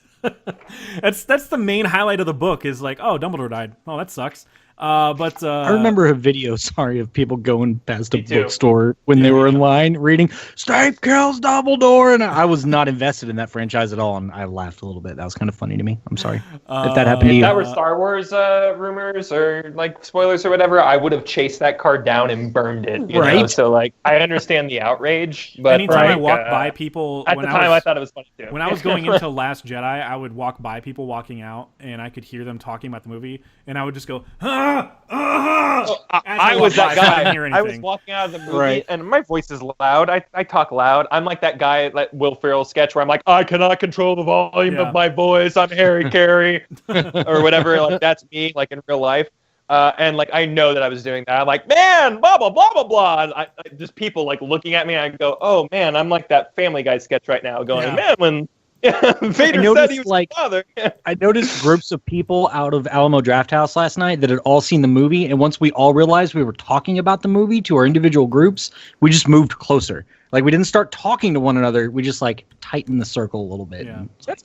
that's the main highlight of the book is like, oh, Dumbledore died. Oh, that sucks. I remember a video, of people going past a bookstore when they were in line reading Snape kills Dumbledore, and I was not invested in that franchise at all, and I laughed a little bit. That was kind of funny to me. I'm sorry if that happened to you. If that were Star Wars rumors or like spoilers or whatever, I would have chased that car down and burned it. You know? So like, I understand the outrage, but anytime I walk by people, at the time I thought it was funny too. When I was going into Last Jedi, I would walk by people walking out, and I could hear them talking about the movie, and I would just go, I was that guy. I was walking out of the movie, and my voice is loud. I talk loud. I'm like that guy, like Will Ferrell sketch, where I'm like, I cannot control the volume of my voice. I'm Harry Carey, or whatever. Like that's me, like in real life. And like I know that I was doing that. I'm like, man, blah blah blah blah blah. And just people like looking at me. And I go, oh man, I'm like that Family Guy sketch right now, going, man, when. Vader said he was like, father. I noticed groups of people out of Alamo Drafthouse last night that had all seen the movie, and once we all realized we were talking about the movie to our individual groups, we just moved closer. Like we didn't start talking to one another. We just like tightened the circle a little bit. Yeah. That's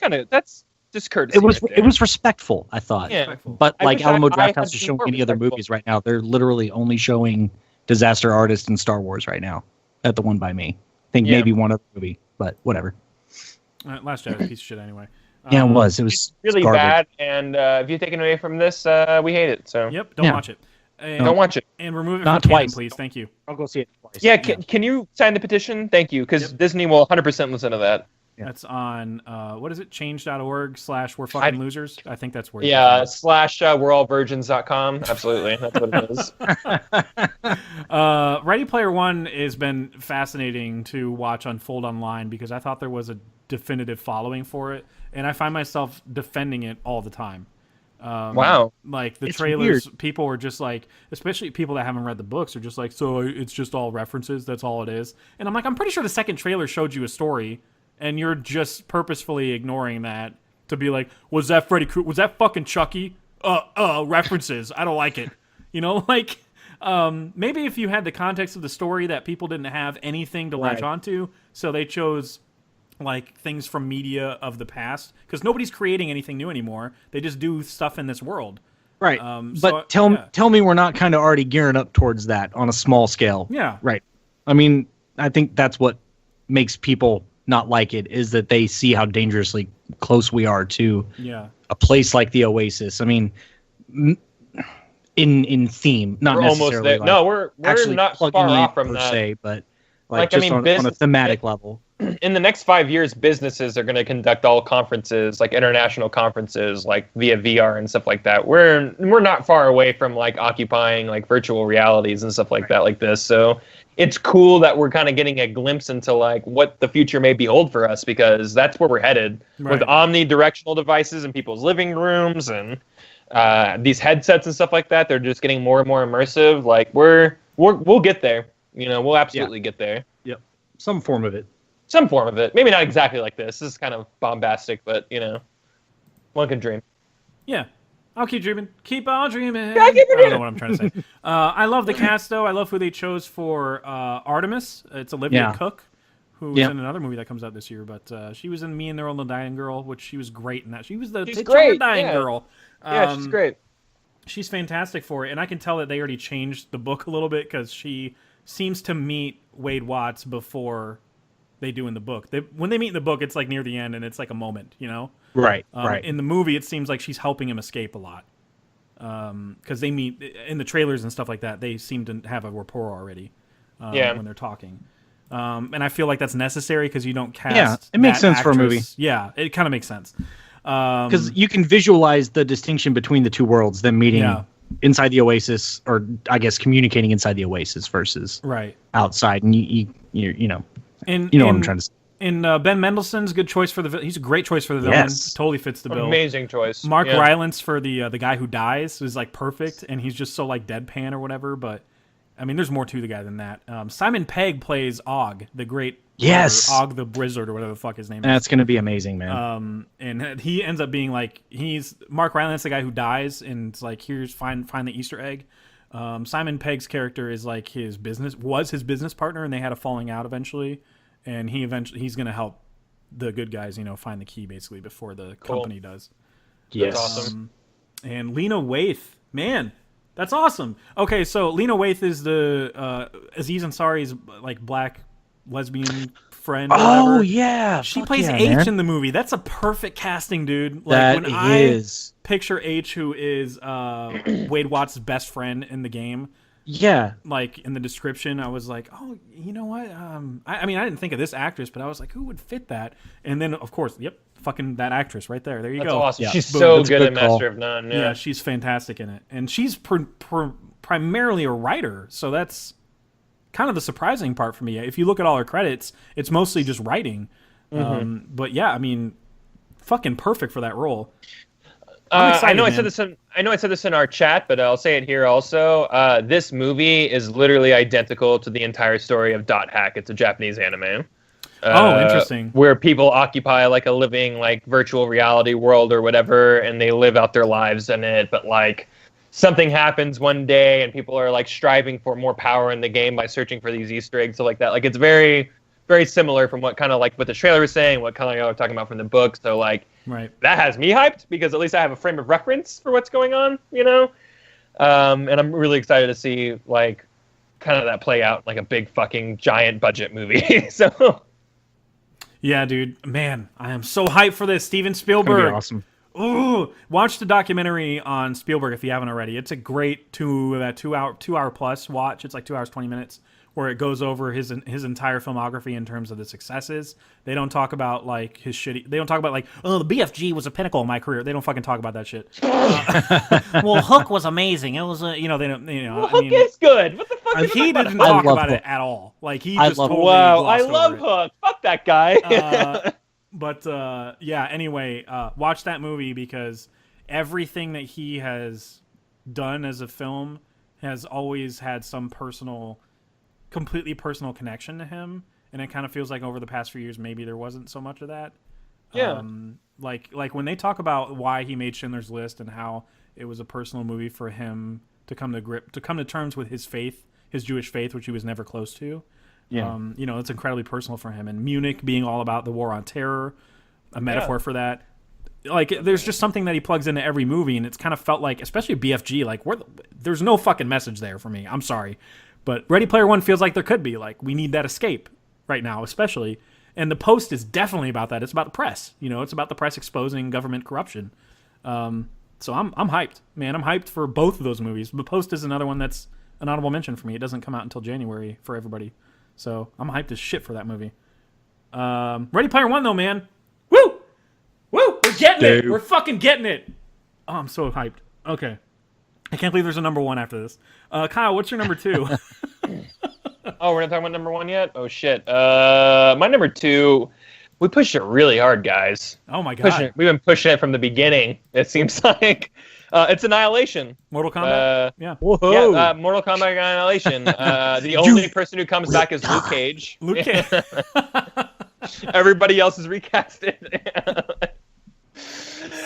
just courtesy. It was respectful, I thought. Yeah. But like Alamo Drafthouse is showing any other movies right now. They're literally only showing Disaster Artist and Star Wars right now at the One by Me. I think maybe one other movie, but whatever. Last Jedi was a piece of shit anyway. Yeah, it was. It was really garbage. bad, and if you take it away from this, we hate it. So don't watch it. And, don't watch it. And remove it Not from twice, canon, please. Thank you. I'll go see it twice. Yeah, can you sign the petition? Thank you, because Disney will 100% listen to that. That's on what is it? Change.org/we're fucking losers. I think that's where. /we'reallvirgins.com. Absolutely, that's what it is. Ready Player One has been fascinating to watch unfold online because I thought there was a definitive following for it, and I find myself defending it all the time. Wow. Like the trailers, people were just like, especially people that haven't read the books are just like, so it's just all references, that's all it is. And I'm like, I'm pretty sure the second trailer showed you a story, and you're just purposefully ignoring that to be like, was that Freddy Krueger? Was that fucking Chucky? References. I don't like it. You know, like, maybe if you had the context of the story that people didn't have anything to latch onto, so they chose like things from media of the past, because nobody's creating anything new anymore. They just do stuff in this world. Right. But tell me we're not kind of already gearing up towards that on a small scale. Yeah. Right. I mean, I think that's what makes people not like it, is that they see how dangerously close we are to a place like the Oasis. I mean, in theme, not we're necessarily. Almost there. Like no, we're not far off from that. Se, but like just on a thematic level. In the next 5 years, businesses are going to conduct all conferences, like international conferences, like via VR and stuff like that. We're not far away from like occupying like virtual realities and stuff like that, like this. So it's cool that we're kind of getting a glimpse into like what the future may be hold for us, because that's where we're headed with omnidirectional devices in people's living rooms and these headsets and stuff like that. They're just getting more and more immersive. Like we'll get there. You know, we'll absolutely get there. Yep, some form of it. Some form of it. Maybe not exactly like this. This is kind of bombastic, but, you know, one can dream. Yeah. I'll keep dreaming. Keep on dreaming. Yeah, I don't know what I'm trying to say. I love the cast, though. I love who they chose for Artemis. It's Olivia Cook, who's in another movie that comes out this year. But she was in Me and the Little Dying Girl, which she was great in that. She was the dying girl. She's great. She's fantastic for it. And I can tell that they already changed the book a little bit, because she seems to meet Wade Watts before they do in the book. When they meet in the book, it's like near the end, and it's like a moment, you know? Right. In the movie, it seems like she's helping him escape a lot. Because they meet in the trailers and stuff like that. They seem to have a rapport already when they're talking. And I feel like that's necessary, because you don't cast. Yeah, it makes sense for a movie. Yeah, it kind of makes sense. Because you can visualize the distinction between the two worlds, them meeting inside the Oasis, or I guess communicating inside the Oasis versus outside. And you know. You know what I'm trying to say. And Ben Mendelsohn's good choice for he's a great choice for the villain. Totally fits the bill. Amazing choice. Mark Rylance for the guy who dies is like perfect, and he's just so like deadpan or whatever. But I mean, there's more to the guy than that. Simon Pegg plays Og, the great Og the Blizzard, or whatever the fuck his name is. That's gonna be amazing, man. And he ends up being like, he's Mark Rylance, the guy who dies, and it's like, here's find the Easter egg. Simon Pegg's character is like his business partner, and they had a falling out eventually, and he's going to help the good guys, you know, find the key basically before the company does. Yes. That's awesome. And Lena Waithe, man, That's awesome. Okay, so Lena Waithe is the Aziz Ansari's like black lesbian friend. Oh yeah, she plays H in the movie. That's a perfect casting, dude. Like I picture H, who is Wade Watts' best friend in the game. Yeah, like in the description, I was like, oh, you know what? I mean, I didn't think of this actress, but I was like, who would fit that? And then, of course, yep, fucking that actress right there. There you That's go. Awesome. Yeah. She's so good at Master of None. Yeah, she's fantastic in it, and she's primarily a writer, so that's kind of the surprising part for me. If you look at all her credits, it's mostly just writing. But yeah, I mean, fucking perfect for that role. I know I said this in our chat, but I'll say it here also. This movie is literally identical to the entire story of Dot Hack. It's a Japanese anime. Interesting. Where people occupy like a living like virtual reality world or whatever, and they live out their lives in it. But like something happens one day, and people are like striving for more power in the game by searching for these Easter eggs, stuff like that. Like it's very, very similar from what kind of like what the trailer was saying, what kind of y'all are talking about from the book. So like. Right. That has me hyped because at least I have a frame of reference for what's going on, you know? And I'm really excited to see, like, kind of that play out like a big fucking giant budget movie. So. Yeah, dude. Man, I am so hyped for this. Steven Spielberg. Awesome. Ooh, watch the documentary on Spielberg if you haven't already. It's a great two hour plus watch. It's like 2 hours, 20 minutes. Where it goes over his entire filmography in terms of the successes. They don't talk about like his shitty. They don't talk about like, oh, the BFG was a pinnacle of my career. They don't fucking talk about that shit. Well, Hook was amazing. It was they don't. Well, Hook is good. What the fuck? He didn't talk about it at all. Like he just totally. Wow, I love Hook. Fuck that guy. But yeah. Anyway, watch that movie because everything that he has done as a film has always had some completely personal connection to him, and it kind of feels like over the past few years maybe there wasn't so much of that. Yeah. Like when they talk about why he made Schindler's List and how it was a personal movie for him to come to terms with his faith, his Jewish faith, which he was never close to. Yeah. It's incredibly personal for him, and Munich being all about the war on terror, a metaphor for that. Like, there's just something that he plugs into every movie, and it's kind of felt like, especially BFG, like there's no fucking message there for me. I'm sorry. But Ready Player One feels like there could be. Like, we need that escape right now, especially. And The Post is definitely about that. It's about the press. It's about the press exposing government corruption. So I'm hyped, man. I'm hyped for both of those movies. The Post is another one that's an honorable mention for me. It doesn't come out until January for everybody. So I'm hyped as shit for that movie. Ready Player One, though, man. Woo! Woo! We're getting it! We're fucking getting it! Oh, I'm so hyped. Okay. I can't believe there's a number one after this. Kyle, what's your number two? Oh, we're not talking about number one yet? Oh, shit. My number two, we pushed it really hard, guys. Oh, my God. We've been pushing it from the beginning, it seems like. It's Annihilation. Mortal Kombat? Yeah. Whoa. Yeah, Mortal Kombat Annihilation. The only person who comes back is Luke Cage. Luke Cage. Everybody else is recasted.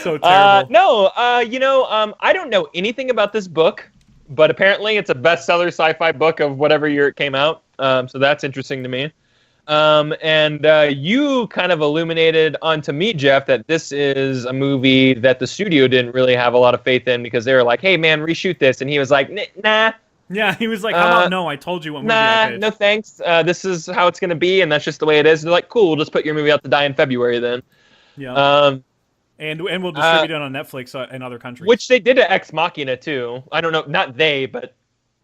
So terrible. I don't know anything about this book, but apparently it's a bestseller sci-fi book of whatever year it came out. So that's interesting to me. And you kind of illuminated onto me, Jeff, that this is a movie that the studio didn't really have a lot of faith in because they were like, hey, man, reshoot this. And he was like, nah. Yeah, he was like, how about no, I told you what movie I pitched. No thanks. This is how it's going to be, and that's just the way it is. And they're like, cool, we'll just put your movie out to die in February then. Yeah. And we'll distribute it on Netflix in other countries. Which they did at Ex Machina, too. I don't know, not they, but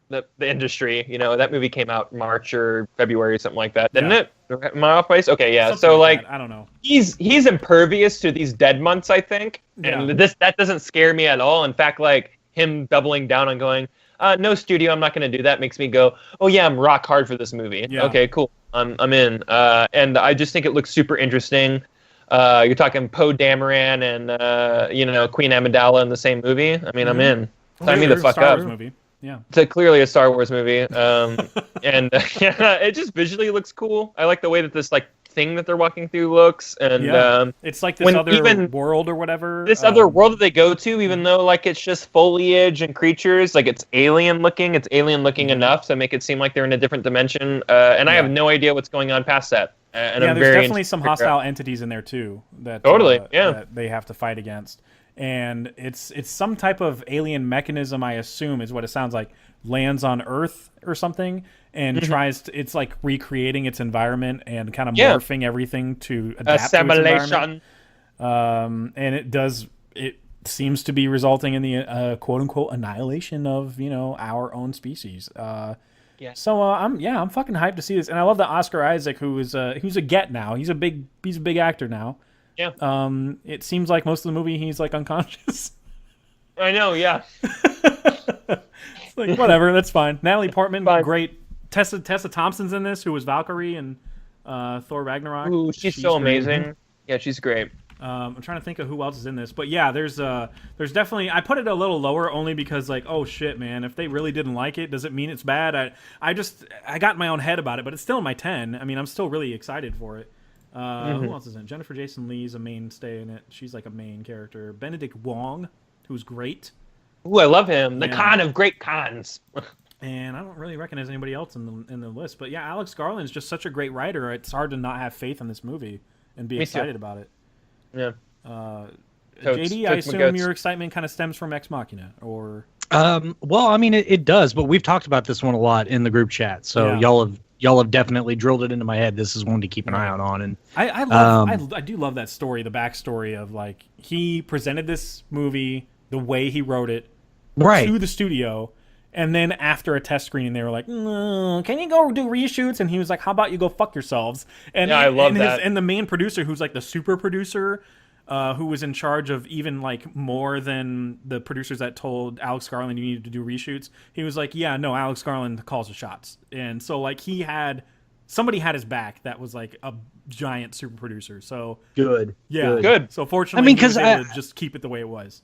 the industry. That movie came out March or February or something like that, didn't it? Am I off base? Okay, yeah. Something so, like I don't know. He's impervious to these dead months, I think. And that doesn't scare me at all. In fact, like, him doubling down on going, no studio, I'm not going to do that, makes me go, oh, yeah, I'm rock hard for this movie. Yeah. Okay, cool. I'm in. And I just think it looks super interesting. You're talking Poe Dameron and Queen Amidala in the same movie. I mean, I'm in. Sign me the fuck up. Movie. Yeah, it's clearly a Star Wars movie. And it just visually looks cool. I like the way that this like thing that they're walking through looks, and it's like this other world or whatever. This other world that they go to, even though like it's just foliage and creatures, like it's alien looking. It's alien looking enough to make it seem like they're in a different dimension. And I have no idea what's going on past that. And there's definitely some hostile entities in there too that that they have to fight against. and it's some type of alien mechanism, I assume, is what it sounds like. Lands on Earth or something, and tries to. It's like recreating its environment and kind of morphing everything to adapt to its environment. And it does. It seems to be resulting in the quote unquote annihilation of our own species. So I'm fucking hyped to see this, and I love that Oscar Isaac, who's a get now. He's a big actor now. Yeah. It seems like most of the movie he's like unconscious. I know. Yeah. It's like whatever, that's fine. Natalie Portman, great. Tessa Thompson's in this, who was Valkyrie in Thor Ragnarok. Ooh, she's so amazing. Yeah, she's great. I'm trying to think of who else is in this, but yeah, there's definitely. I put it a little lower only because like, oh shit, man, if they really didn't like it, does it mean it's bad? I got in my own head about it, but it's still in my 10. I mean, I'm still really excited for it. Who else is in it? Jennifer Jason Leigh's a mainstay in it. She's like a main character. Benedict Wong, who's great. Ooh, I love him. The Khan of great Khans. And I don't really recognize anybody else in the list, but yeah, Alex Garland's just such a great writer. It's hard to not have faith in this movie and be excited about it. Yeah. JD, I assume your excitement kind of stems from Ex Machina, or? Well, I mean, it does, but we've talked about this one a lot in the group chat, so y'all have definitely drilled it into my head. This is one to keep an eye out on, and I do love that story, the backstory of like he presented this movie the way he wrote it to the studio. And then after a test screening, they were like, can you go do reshoots? And he was like, how about you go fuck yourselves? And I love that. And the main producer, who's like the super producer, who was in charge of even like more than the producers that told Alex Garland you needed to do reshoots, he was like, yeah, no, Alex Garland calls the shots. And so like somebody had his back that was like a giant super producer. So good. Yeah. Good. So fortunately, he was able to just keep it the way it was.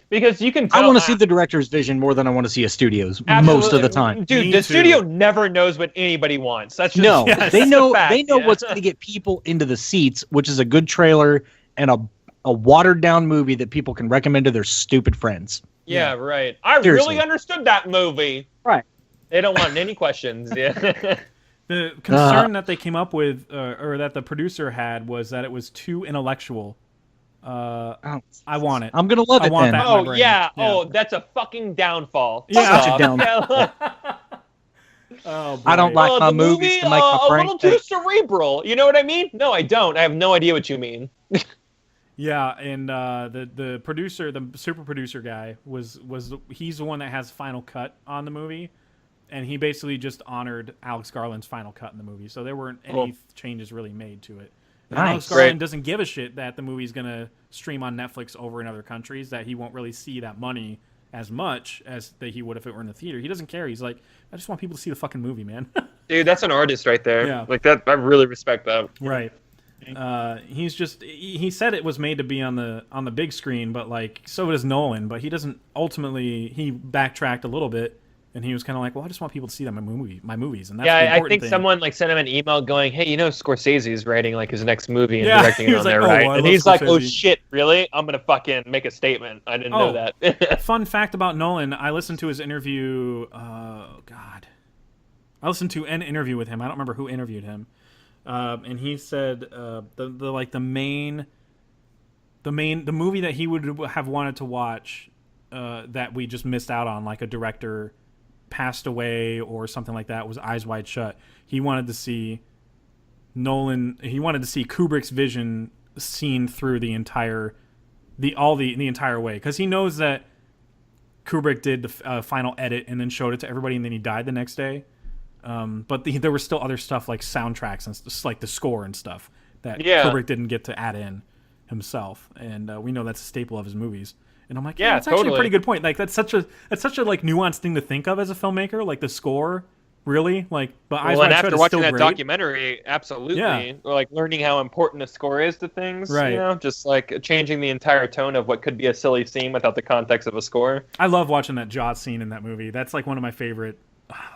Because you can tell, I want to see the director's vision more than I want to see a studio's most of the time. Dude, the studio never knows what anybody wants. That's just they know what's going to get people into the seats, which is a good trailer and a watered down movie that people can recommend to their stupid friends. Yeah, right. I really understood that movie. Right. They don't want any questions. Yeah. The concern that they came up with, or that the producer had, was that it was too intellectual. I want it. I'm gonna love it then. Oh yeah. Oh, that's a fucking downfall. Yeah. Such a downfall. I don't like my movies to make my brain a little too cerebral. You know what I mean? No, I don't. I have no idea what you mean. Yeah, and the producer, the super producer guy, he's the one that has final cut on the movie, and he basically just honored Alex Garland's final cut in the movie. So there weren't any changes really made to it. Nice. Alex Garland doesn't give a shit that the movie's going to stream on Netflix over in other countries, that he won't really see that money as much as that he would if it were in the theater. He doesn't care. He's like, I just want people to see the fucking movie, man. Dude, that's an artist right there. Yeah. Like that, I really respect that. Right. He said it was made to be on the big screen, but like so does Nolan, but he doesn't he backtracked a little bit. And he was kind of like, well, I just want people to see that my movies, and that's the important think thing. Someone like sent him an email going, hey, Scorsese's writing like his next movie and directing it on there, right? And he's like, oh shit, really? I'm gonna fucking make a statement. I didn't know that. Fun fact about Nolan: I listened to his interview. I listened to an interview with him. I don't remember who interviewed him, and he said the movie that he would have wanted to watch that we just missed out on, like a director passed away or something like that, was Eyes Wide Shut. He wanted to see Kubrick's vision seen through the entire way, because he knows that Kubrick did the final edit and then showed it to everybody, and then he died the next day. But there was still other stuff like soundtracks and just like the score and stuff that Kubrick didn't get to add in himself, and we know that's a staple of his movies. And I'm like, yeah, that's actually a pretty good point. Like that's such a like nuanced thing to think of as a filmmaker, like the score, really. Like, but Eyes Wide Shut is still great. After watching that documentary, absolutely, or like learning how important a score is to things, right? Just like changing the entire tone of what could be a silly scene without the context of a score. I love watching that Jaws scene in that movie. That's like one of my favorite.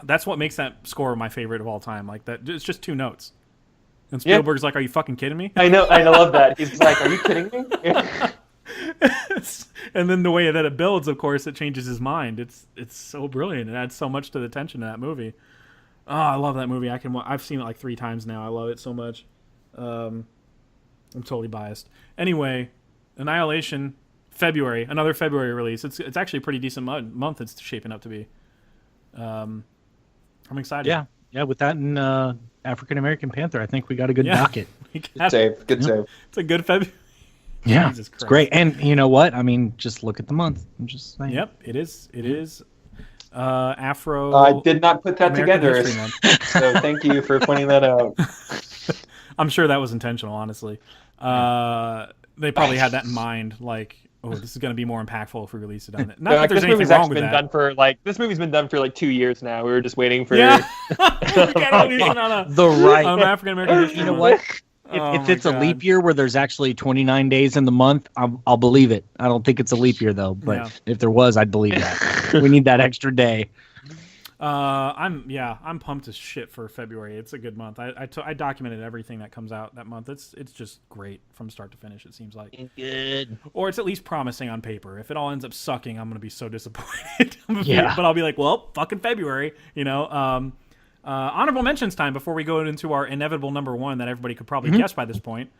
That's what makes that score my favorite of all time. Like that, it's just 2 notes. And Spielberg's like, "Are you fucking kidding me?" I know, I love that. He's like, "Are you kidding me?" And then the way that it builds, of course, it changes his mind. It's so brilliant. It adds so much to the tension of that movie. Oh, I love that movie. I've seen it like 3 times now. I love it so much. I'm totally biased. Anyway, Annihilation, February, another February release. It's actually a pretty decent month. It's shaping up to be. I'm excited. Yeah. With that and African American Panther, I think we got a good docket. Good save. It's a good February. Yeah, it's great. And you know what? I mean, just look at the month. I'm just saying. Yep, it is. It is. Afro. I did not put that together. So thank you for pointing that out. I'm sure that was intentional, honestly. They probably had that in mind, like, oh, this is going to be more impactful if we release it on it. Not that there's anything wrong with that. This movie's been done for like 2 years now. We were just waiting for the right African American history. You know what? If it's a leap year where there's actually 29 days in the month, I'll believe it. I don't think it's a leap year though, but if there was, I'd believe that. We need that extra day. I'm pumped as shit for February. It's a good month. I documented everything that comes out that month. It's just great from start to finish. It seems like good, or it's at least promising on paper. If it all ends up sucking, I'm gonna be so disappointed. But I'll be like, well, fucking February, you know. Honorable mentions time before we go into our inevitable number one that everybody could probably guess by this point.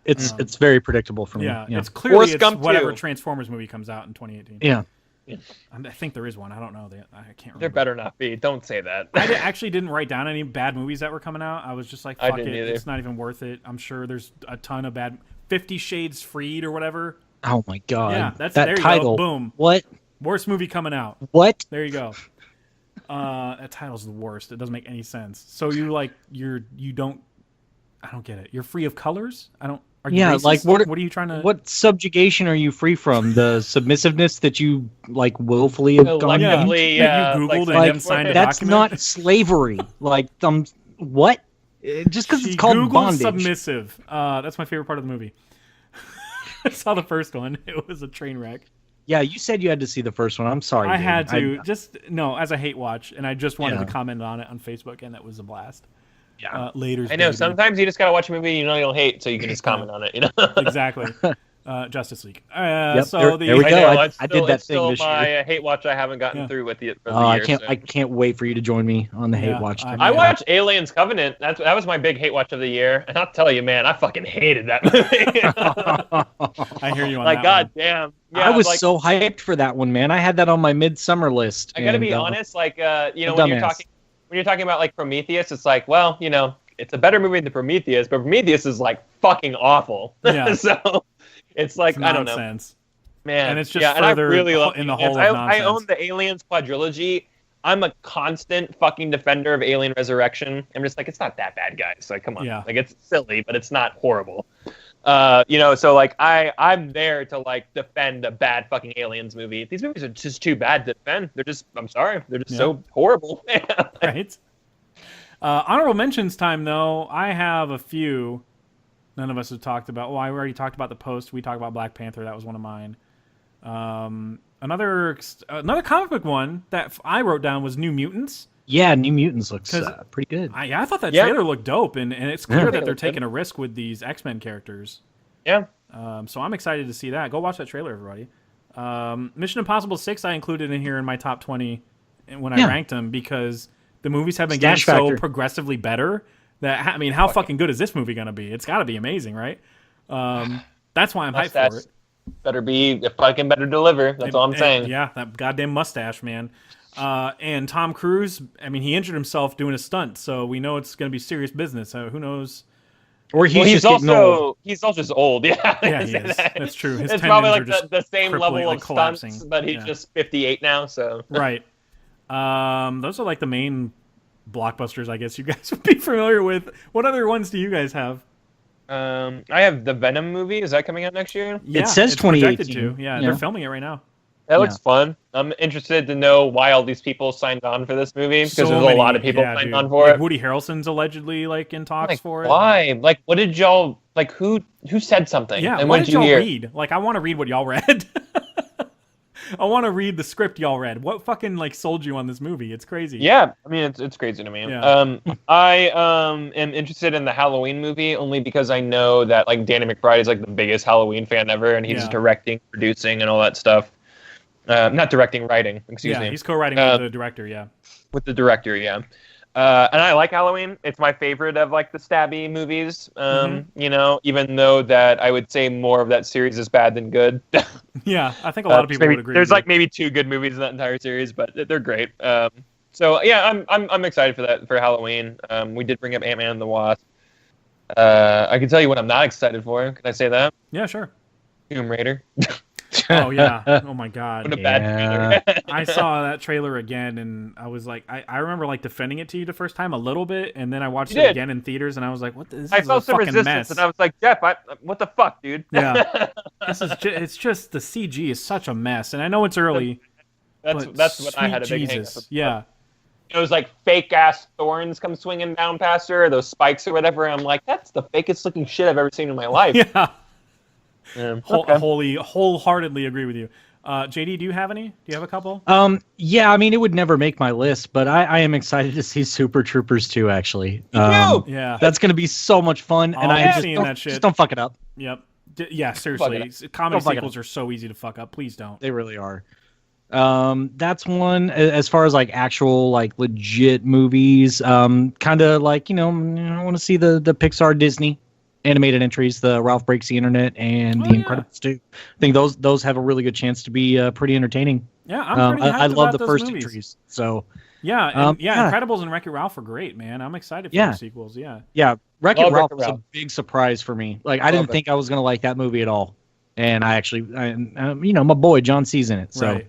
It's very predictable for me. Yeah, it's clearly whatever Transformers movie comes out in 2018. Yeah. I think there is one. I don't know. I can't remember. There better not be. Don't say that. I actually didn't write down any bad movies that were coming out. I was just like, fuck it. It's not even worth it. I'm sure there's a ton of bad. 50 Shades Freed or whatever. Oh my god. Yeah, that there title. You go. Boom. What? Worst movie coming out. What? There you go. That title's the worst. It doesn't make any sense. So you don't. I don't get it. You're free of colors. I don't. Are you racist? Like what are you trying to? What subjugation are you free from? The submissiveness that you like willfully have gone into? You Googled and then signed a that's document? Not slavery. Like what? Just because it's called Googled bondage. Submissive. That's my favorite part of the movie. I saw the first one. It was a train wreck. Yeah, you said you had to see the first one. I'm sorry. I had to. As a hate watch, and I just wanted to comment on it on Facebook, and that was a blast. Yeah. Later. I know. Sometimes you just gotta watch a movie you don't hate, so you can just comment on it. You know. Exactly. Justice League. So there we go. I did that thing this year. My hate watch I haven't gotten through with the. I can't wait for you to join me on the hate watch. I watched Aliens Covenant. That was my big hate watch of the year, and I'll tell you, man, I fucking hated that movie. I hear you on like, that. God damn. Yeah, I was so hyped for that one, man. I had that on my midsummer list. I gotta be honest, like, when you're talking about like Prometheus, it's like, well, you know, it's a better movie than Prometheus, but Prometheus is like fucking awful. Yeah. So it's like, I don't know, man. And it's just and I really love in the whole of I own the Aliens quadrilogy. I'm a constant fucking defender of Alien Resurrection. I'm just like, it's not that bad, guys. Like, come on. Yeah. Like, it's silly, but it's not horrible. So like I'm there to like defend a bad fucking Aliens movie. These movies are just too bad to defend. I'm sorry. They're just so horrible. Right. Honorable mentions time though. I have a few. None of us have talked about. Well, I already talked about The Post. We talked about Black Panther. That was one of mine. Another comic book one that I wrote down was New Mutants. Yeah, New Mutants looks pretty good. I thought that trailer looked dope, and it's clear that they're taking a risk with these X-Men characters. Yeah. So I'm excited to see that. Go watch that trailer, everybody. Mission Impossible 6 I included in here in my top 20 when I ranked them because the movies have been getting so progressively better that, I mean, how fucking good is this movie going to be? It's got to be amazing, right? That's why I'm hyped for it. Better deliver. That's all I'm saying. Yeah, that goddamn mustache, man. And Tom Cruise, I mean, he injured himself doing a stunt, so we know it's going to be serious business. Who knows? Or he's also just old. Yeah, he is. That's true. His it's probably like just the same level of collapsing. Stunts, but he's just 58 now. So right. Those are like the main blockbusters, I guess you guys would be familiar with. What other ones do you guys have? I have the Venom movie. Is that coming out next year? Yeah, it says 2018. Yeah, they're filming it right now. That looks fun. I'm interested to know why all these people signed on for this movie because there's a lot of people signed on for it. Woody Harrelson's allegedly in talks for it. Why? Like, what did y'all like? Who said something? Yeah, and what did y'all read? Like, I want to read what y'all read. I want to read the script y'all read. What fucking sold you on this movie? It's crazy. Yeah, I mean it's crazy to me. Yeah. I am interested in the Halloween movie only because I know that Danny McBride is the biggest Halloween fan ever, and he's directing, producing, and all that stuff. Not directing, writing. Excuse me. He's co-writing with the director. Yeah. With the director, yeah. And I like Halloween. It's my favorite of like the stabby movies. You know, even though that I would say more of that series is bad than good. Yeah, I think a lot of people would agree. There's like maybe 2 good movies in that entire series, but they're great. So yeah, I'm excited for that for Halloween. We did bring up Ant-Man and the Wasp. I can tell you what I'm not excited for. Can I say that? Yeah, sure. Tomb Raider. Oh yeah! Oh my god! What a bad trailer. I saw that trailer again, and I was like, I remember like defending it to you the first time a little bit, and then I watched it again in theaters, and I was like, what? This is I felt a some fucking resistance, mess. and I was like, Jeff, what the fuck, dude? Yeah, it's just the CG is such a mess, and I know it's early. That's what I had a big hang up. Yeah. It was like fake ass thorns come swinging down past her, or those spikes or whatever. And I'm like, that's the fakest looking shit I've ever seen in my life. Yeah. Okay. Wholeheartedly agree with you. JD, do you have any? Do you have a couple? Yeah, I mean, it would never make my list, but I am excited to see Super Troopers 2, actually. Yeah. That's going to be so much fun, and I just don't fuck it up. Yep. Yeah, seriously. Comedy sequels are so easy to fuck up. Please don't. They really are. That's one. As far as like actual like legit movies, kind of like, I want to see the Pixar Disney animated entries, the Ralph Breaks the Internet and The Incredibles 2. I think those have a really good chance to be pretty entertaining. Yeah, I'm pretty hyped I love about the first movies. entries. So yeah, Incredibles and Wreck-It Ralph are great, man. I'm excited for the sequels. Yeah, Wreck-It Ralph was a big surprise for me. Like I didn't think I was gonna like that movie at all, and I actually, my boy John C's in it. So right.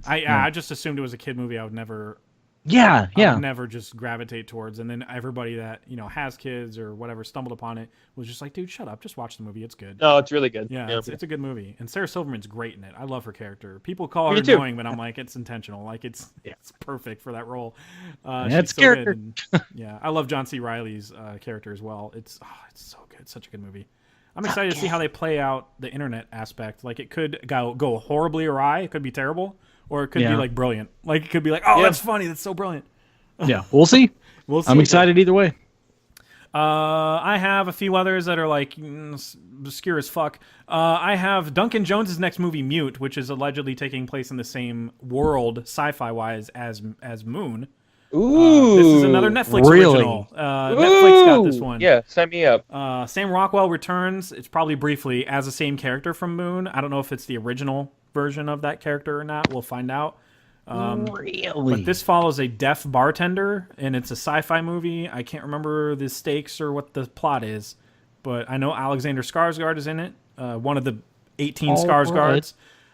I just assumed it was a kid movie. I would never. I would never just gravitate towards, and then everybody that has kids or whatever stumbled upon it was just like, dude, shut up, just watch the movie, it's good. No, it's really good. Yeah. It's a good movie, and Sarah Silverman's great in it. I love her character. People call her annoying, but I'm like, it's intentional. Like it's perfect for that role. It's so character. Yeah, I love John C. Reilly's character as well. It's so good, such a good movie. I'm excited to see how they play out the internet aspect. Like it could go horribly awry. It could be terrible. Or it could be like brilliant. Like it could be like, that's funny. That's so brilliant. Yeah, we'll see. I'm excited either way. I have a few others that are like obscure as fuck. I have Duncan Jones's next movie, Mute, which is allegedly taking place in the same world, sci-fi wise, as Moon. Ooh, this is another Netflix original. Netflix got this one. Yeah, sign me up. Sam Rockwell returns. It's probably briefly as the same character from Moon. I don't know if it's the original version of that character or not. We'll find out. Really? But this follows a deaf bartender, and it's a sci-fi movie. I can't remember the stakes or what the plot is, but I know Alexander Skarsgård is in it. One of the 18 Skarsgårds.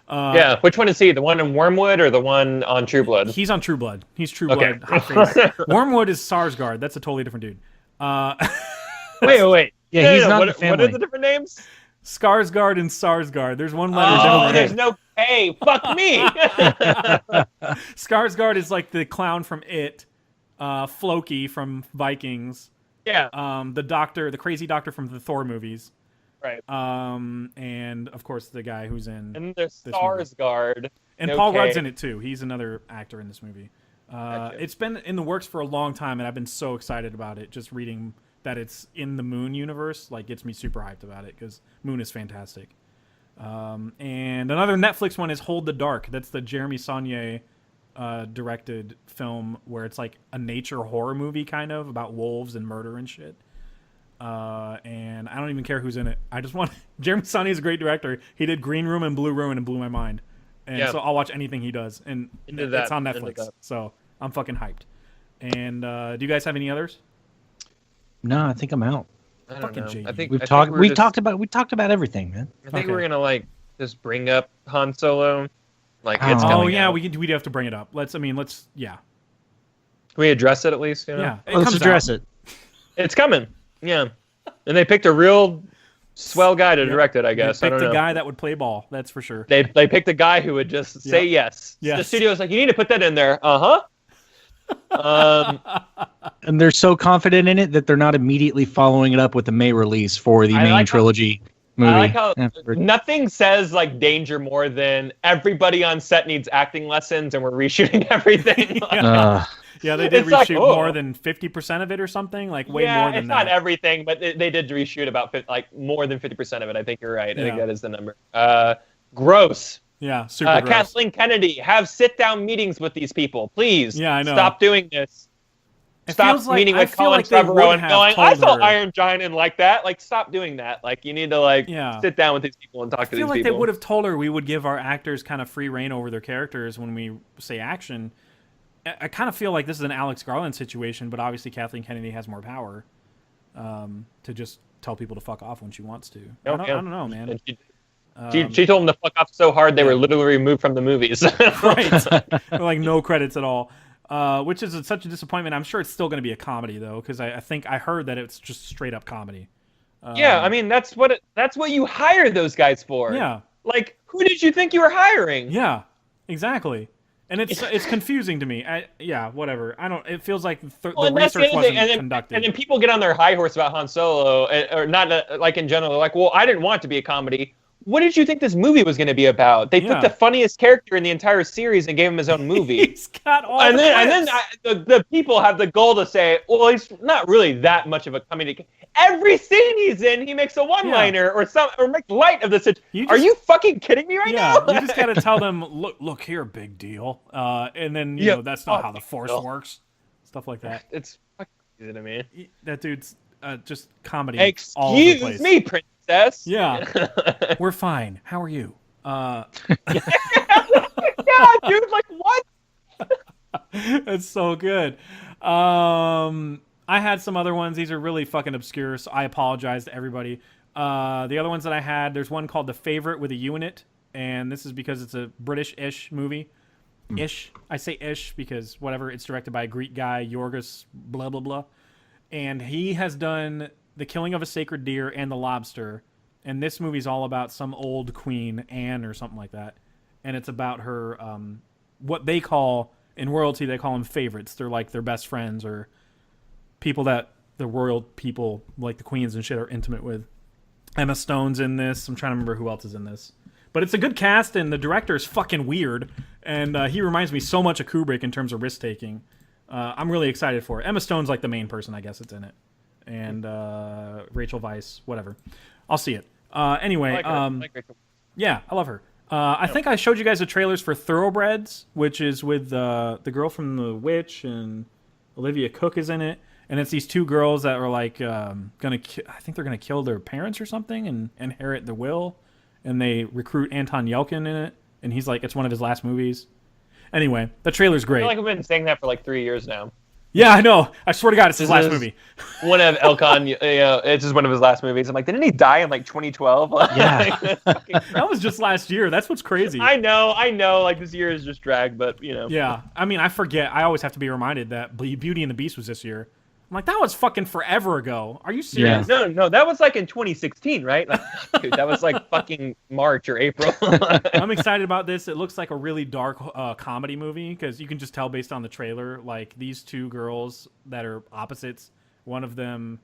Yeah, which one is he? The one in Wormwood or the one on True Blood? He's on True Blood. He's True Blood. Hot face. Wormwood is Skarsgård. That's a totally different dude. Wait. Yeah, he's not in the family. What are the different names? Skarsgård and Sarsgaard. There's one letter. Oh, there's no K. Fuck me. Skarsgård is like the clown from It, Floki from Vikings. Yeah. The crazy doctor from the Thor movies. Right. And of course the guy who's in. And there's Sarsgaard. And Paul Rudd's in it too. He's another actor in this movie. It's been in the works for a long time, and I've been so excited about it. Just reading that it's in the Moon universe gets me super hyped about it because Moon is fantastic. And another Netflix one is Hold the Dark. That's the Jeremy Saulnier directed film where it's like a nature horror movie kind of about wolves and murder and shit. And I don't even care who's in it. I just want Jeremy Saulnier is a great director. He did Green Room and Blue Ruin and blew my mind. And so I'll watch anything he does. And it's on Netflix. So I'm fucking hyped. And do you guys have any others? No, I think I'm out. I don't know. I think we talked about everything, man. I think we're gonna just bring up Han Solo. It's coming out. we do have to bring it up. Let's Can we address it at least? Yeah, let's address it. It's coming. Yeah, and they picked a real swell guy to direct it. I guess they picked a guy that would play ball. That's for sure. They picked a guy who would just say yes. The studio's like, you need to put that in there. And they're so confident in it that they're not immediately following it up with the May release for the main trilogy movie. I like how nothing says danger more than everybody on set needs acting lessons and we're reshooting everything. Yeah, they did reshoot more than 50% of it or something, way more than that. Yeah, it's not everything, but they did reshoot about more than 50% of it. I think you're right. I think that is the number. Gross. Yeah, super gross. Kathleen Kennedy, have sit-down meetings with these people, please. Yeah, I know. Stop doing this. Stop meeting with Colin Trevorrow and going, I saw Iron Giant and like that. Like, stop doing that. Like, you need to sit down with these people and talk to these people. I feel like they would have told her we would give our actors kind of free reign over their characters when we say action. I kind of feel like this is an Alex Garland situation, but obviously Kathleen Kennedy has more power to just tell people to fuck off when she wants to. I don't know, man. She told them to fuck off so hard they were literally removed from the movies. Right. Like no credits at all. Which is such a disappointment. I'm sure it's still going to be a comedy though, because I think I heard that it's just straight up comedy. Yeah, I mean that's what you hire those guys for. Yeah. Like, who did you think you were hiring? Yeah, exactly. And it's confusing to me. Whatever. I don't. It feels like the research wasn't conducted. And then people get on their high horse about Han Solo, or not like in general. They're like, well, I didn't want it to be a comedy. What did you think this movie was going to be about? They took the funniest character in the entire series and gave him his own movie. He's got all and then the people have the goal to say, well, he's not really that much of a comedic. Every scene he's in, he makes a one-liner or makes light of the situation. Are you fucking kidding me right now? You just got to tell them, look here, big deal. And then you know that's not how the Force works. Stuff like that. It's fucking easy to me. That dude's just comedy. Excuse all over the place. Me, princess. Yeah. We're fine. How are you? Yeah, dude, like what? That's so good. I had some other ones. These are really fucking obscure, so I apologize to everybody. The other ones that I had, there's one called The Favorite with a U in it, and this is because it's a British-ish movie. Ish. I say ish because whatever. It's directed by a Greek guy, Yorgos blah, blah, blah. And he has done The Killing of a Sacred Deer and The Lobster. And this movie's all about some old queen, Anne or something like that. And it's about her, what they call, in royalty, they call them favorites. They're like their best friends or people that the royal people, like the queens and shit, are intimate with. Emma Stone's in this. I'm trying to remember who else is in this. But it's a good cast, and the director is fucking weird. And he reminds me so much of Kubrick in terms of risk-taking. I'm really excited for it. Emma Stone's like the main person, I guess, that's in it. And Rachel Weisz, whatever. I'll see it. Anyway, I like Rachel. Yeah, I love her. I think I showed you guys the trailers for Thoroughbreds, which is with the girl from The Witch, and Olivia Cook is in it. And it's these two girls that are like I think they're gonna kill their parents or something and inherit the will. And they recruit Anton Yelchin in it, and he's like, it's one of his last movies. Anyway, the trailer's great. I feel like we've been saying that for like 3 years now. Yeah, I know. I swear to God, it's his last movie. One of Elkan, it's just one of his last movies. I'm like, didn't he die in like 2012? Yeah. That was just last year. That's what's crazy. I know. Like, this year is just dragged, but, you know. Yeah. I mean, I forget. I always have to be reminded that Beauty and the Beast was this year. I'm like, that was fucking forever ago. Are you serious? Yeah. No, that was like in 2016, right? Like, dude, that was like fucking March or April. I'm excited about this. It looks like a really dark comedy movie because you can just tell based on the trailer, like these two girls that are opposites. One of them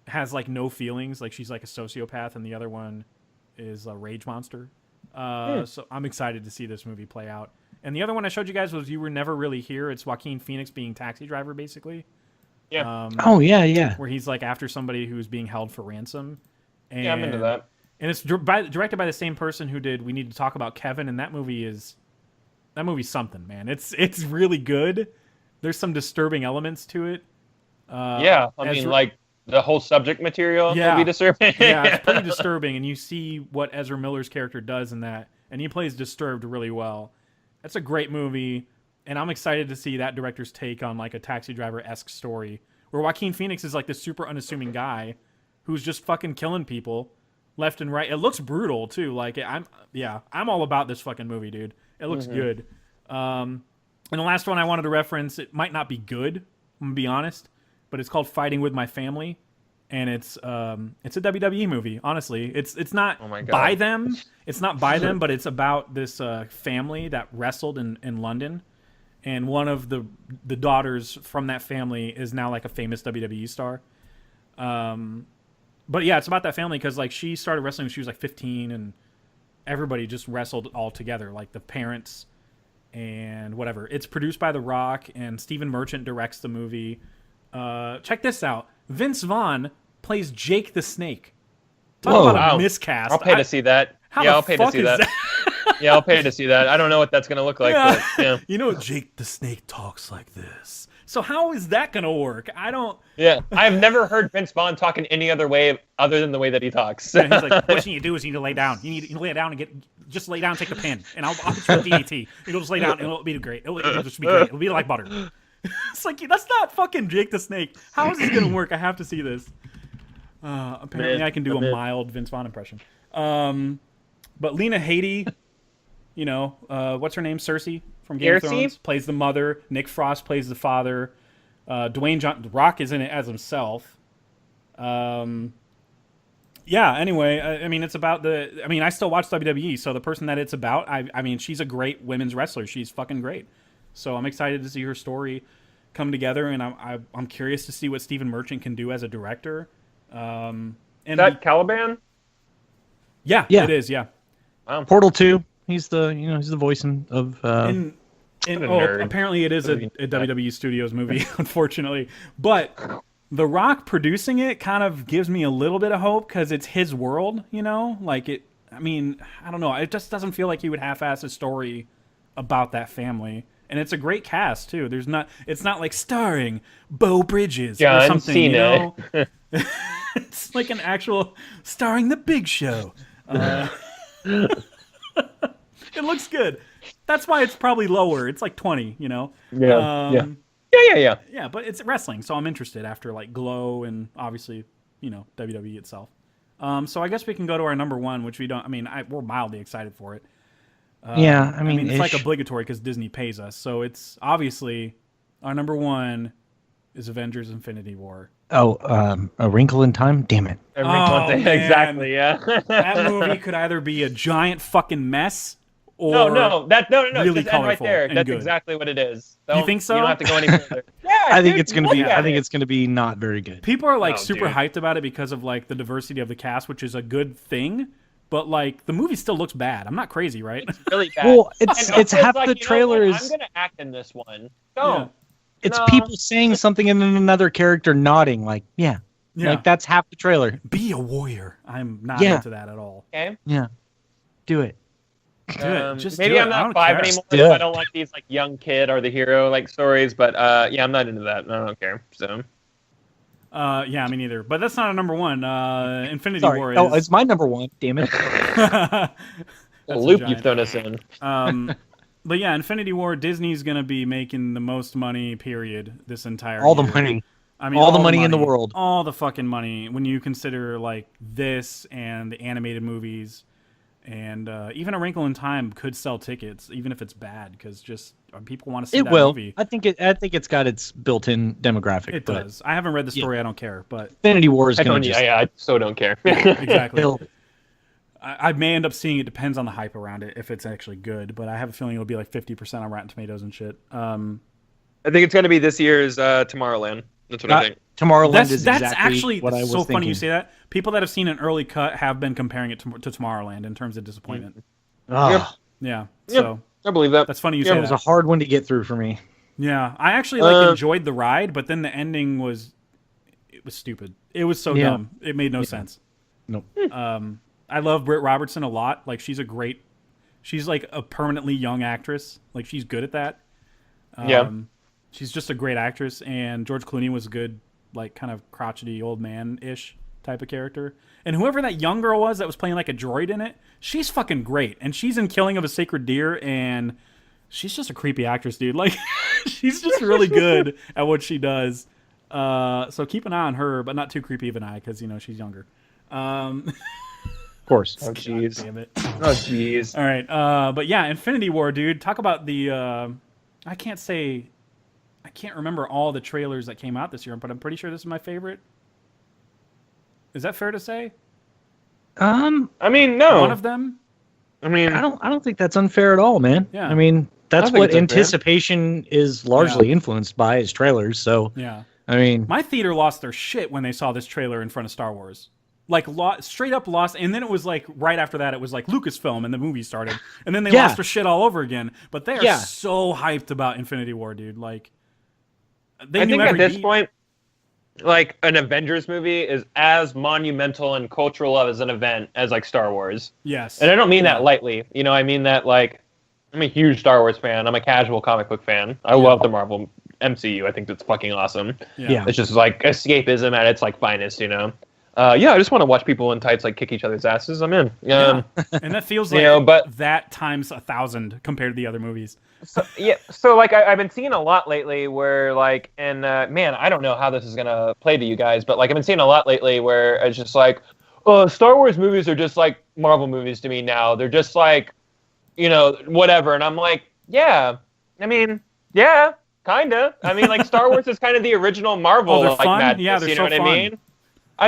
has like no feelings, like she's like a sociopath, and the other one is a rage monster. So I'm excited to see this movie play out. And the other one I showed you guys was You Were Never Really Here. It's Joaquin Phoenix being taxi driver, basically. Yeah. Yeah. Where he's like after somebody who's being held for ransom. And, I'm into that. And it's directed by the same person who did We Need to Talk About Kevin, and that movie's something, man. It's really good. There's some disturbing elements to it. I mean, like the whole subject material would be disturbing. Yeah, it's pretty disturbing, and you see what Ezra Miller's character does in that, and he plays Disturbed really well. That's a great movie. And I'm excited to see that director's take on like a Taxi Driver-esque story where Joaquin Phoenix is like this super unassuming guy who's just fucking killing people left and right. It looks brutal too. Like I'm all about this fucking movie, dude. It looks good. And the last one I wanted to reference, it might not be good, I'm gonna be honest, but it's called Fighting with My Family, and it's a WWE movie. Honestly, it's not by them. It's not by them, but it's about this family that wrestled in London. And one of the daughters from that family is now like a famous WWE star. But yeah, it's about that family because like she started wrestling when she was like 15, and everybody just wrestled all together, like the parents and whatever. It's produced by The Rock, and Stephen Merchant directs the movie. Check this out. Vince Vaughn plays Jake the Snake. Talk about a miscast. I'll pay to see that. I'll pay to see that. I'll pay to see that. I don't know what that's going to look like. Yeah. But, You know, Jake the Snake talks like this. So how is that gonna work? I don't. Yeah, I've never heard Vince Vaughn talk in any other way other than the way that he talks. Yeah, he's like, what you need to do is you need to lay down. You need to lay down and just lay down, and take the pen, and I'll hit you with DDT. You'll just lay down, and it'll be great. It'll just be great. It'll be like butter. It's like, that's not fucking Jake the Snake. How is this gonna work? I have to see this. Apparently, I can do a mild Vince Vaughn impression. But Lena Headey, what's her name? Cersei from Game of Thrones plays the mother. Nick Frost plays the father. The Rock is in it as himself. Anyway, I mean, it's about I still watch WWE, so the person that it's about, I mean, she's a great women's wrestler. She's fucking great. So I'm excited to see her story come together, and I'm curious to see what Stephen Merchant can do as a director. And is that Caliban? Yeah, it is. Yeah. Wow. Portal 2. He's the voice of. Apparently it is a WWE Studios movie, unfortunately. But The Rock producing it kind of gives me a little bit of hope because it's his world, Like it. I mean, I don't know. It just doesn't feel like he would half-ass a story about that family. And it's a great cast too. It's not like starring Beau Bridges or something. Cena. It's like an actual starring the Big Show. It looks good. That's why it's probably lower. It's like 20. Yeah. Yeah, but it's wrestling, so I'm interested after like Glow and obviously WWE itself. So I guess we can go to our number one, which we don't. I mean, we're mildly excited for it. I mean, it's like obligatory because Disney pays us. So it's obviously our number one is Avengers: Infinity War. Oh, A Wrinkle in Time? Damn it. A Wrinkle in Time, exactly, yeah. That movie could either be a giant fucking mess or no, really just end right there. That's good. Exactly what it is. You think so? You don't have to go any further. I think it's gonna be not very good. People are like super hyped about it because of like the diversity of the cast, which is a good thing. But like the movie still looks bad. I'm not crazy, right? It's really bad. Well, it's half like, the trailers. I'm gonna act in this one. It's people saying something and then another character nodding. Like, yeah. Like that's half the trailer. Be a warrior. I'm not into that at all. Okay. Yeah. Do it. Just maybe I'm not 5 anymore. So I don't like these like young kid or the hero like stories. But I'm not into that. I don't care. So. Yeah, me neither. But that's not a number one. Infinity War is. Oh, it's my number one. Damn it. The loop you've thrown us in. But yeah, Infinity War, Disney's gonna be making the most money. Period. This entire all year. the money. I mean, all the money in the world. All the fucking money when you consider like this and the animated movies, and even A Wrinkle in Time could sell tickets, even if it's bad, because just people want to see that movie. I think it's got its built-in demographic. It does. I haven't read the story. I don't care. But Infinity War is going to I so don't care. Exactly. I may end up seeing it. Depends on the hype around it if it's actually good. But I have a feeling it'll be like 50% on Rotten Tomatoes and shit. I think it's going to be this year's Tomorrowland. That's what I think. Tomorrowland is that's exactly actually what I was so thinking. funny you say that. People that have seen an early cut have been comparing it to Tomorrowland in terms of disappointment. Yeah. So I believe that. That's funny you say that. It was a hard one to get through for me. Yeah, I actually enjoyed the ride, but then the ending was stupid. It was so dumb. It made no sense. Nope. I love Britt Robertson a lot. Like she's like a permanently young actress. Like she's good at that. She's just a great actress, and George Clooney was a good, like, kind of crotchety old man-ish type of character. And whoever that young girl was that was playing like a droid in it, she's fucking great. And she's in Killing of a Sacred Deer, and she's just a creepy actress, dude. Like, she's just really good at what she does. So keep an eye on her, but not too creepy of an eye, because, she's younger. Of course. Oh, jeez. Damn it. Oh, jeez. All right. But yeah, Infinity War, dude. Talk about the... I can't remember all the trailers that came out this year, but I'm pretty sure this is my favorite. Is that fair to say? I mean, no. One of them? I mean, I don't think that's unfair at all, man. Yeah. I mean, that's what anticipation is largely influenced by is trailers. So, yeah. I mean, my theater lost their shit when they saw this trailer in front of Star Wars. Like, straight up lost. And then it was like, right after that, it was like Lucasfilm and the movie started. And then they lost their shit all over again. But they are so hyped about Infinity War, dude. Like, I think at this point, like, an Avengers movie is as monumental and cultural as an event as, like, Star Wars. Yes. And I don't mean that lightly. I mean that, like, I'm a huge Star Wars fan. I'm a casual comic book fan. I love the Marvel MCU. I think that's fucking awesome. Yeah. It's just like escapism at its like finest, you know. I just want to watch people in tights like kick each other's asses. I'm in. And that feels like but that times 1,000 compared to the other movies. So like I've been seeing a lot lately where like, and man, I don't know how this is gonna play to you guys, but like I've been seeing a lot lately where it's just like, Star Wars movies are just like Marvel movies to me now. They're just like, you know, whatever. And I'm like, yeah, I mean, yeah, kinda. I mean, like Star Wars is kind of the original Marvel like fun? madness. Yeah, they're you know so what fun. I mean?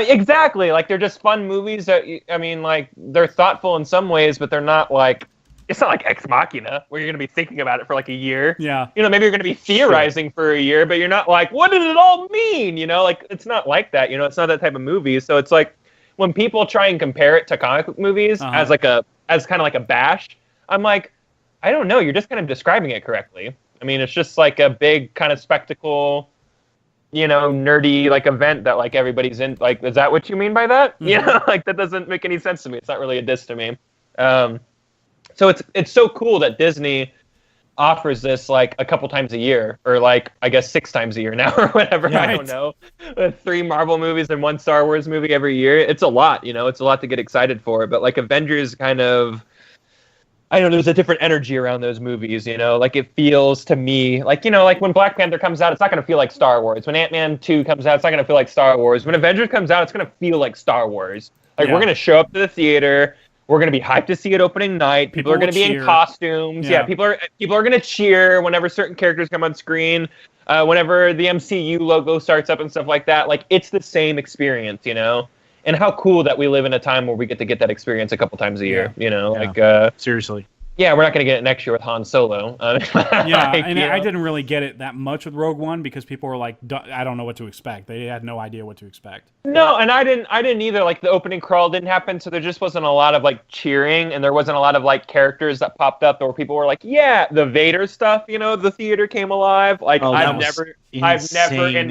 Exactly. Like they're just fun movies that I mean, like they're thoughtful in some ways, but they're not like. It's not like Ex Machina, where you're going to be thinking about it for like a year. Yeah. You know, maybe you're going to be theorizing for a year, but you're not like, what did it all mean? You know, like, it's not like that. You know, it's not that type of movie. So it's like, when people try and compare it to comic book movies as kind of like a bash, I'm like, I don't know. You're just kind of describing it correctly. I mean, it's just like a big kind of spectacle, you know, nerdy like event that like everybody's in. Like, is that what you mean by that? Mm-hmm. You know, like that doesn't make any sense to me. It's not really a diss to me. So it's so cool that Disney offers this like a couple times a year, or like I guess 6 times a year now, or whatever. Right. I don't know. 3 Marvel movies and 1 Star Wars movie every year. It's a lot, you know. It's a lot to get excited for. But like Avengers, kind of, I don't know. There's a different energy around those movies, you know. Like it feels to me like, you know, like when Black Panther comes out, it's not gonna feel like Star Wars. When Ant-Man 2 comes out, it's not gonna feel like Star Wars. When Avengers comes out, it's gonna feel like Star Wars. Like we're gonna show up to the theater. We're going to be hyped to see it opening night. People are going to be in costumes. Yeah, people are going to cheer whenever certain characters come on screen. Whenever the MCU logo starts up and stuff like that. Like, it's the same experience, you know? And how cool that we live in a time where we get to get that experience a couple times a year, you know? Yeah. Like, seriously. Yeah, we're not going to get it next year with Han Solo. I didn't really get it that much with Rogue One because people were like, I don't know what to expect. They had no idea what to expect. No, and I didn't either. Like, the opening crawl didn't happen, so there just wasn't a lot of, like, cheering, and there wasn't a lot of, like, characters that popped up where people were like, yeah, the Vader stuff, you know, the theater came alive. Like, I've never in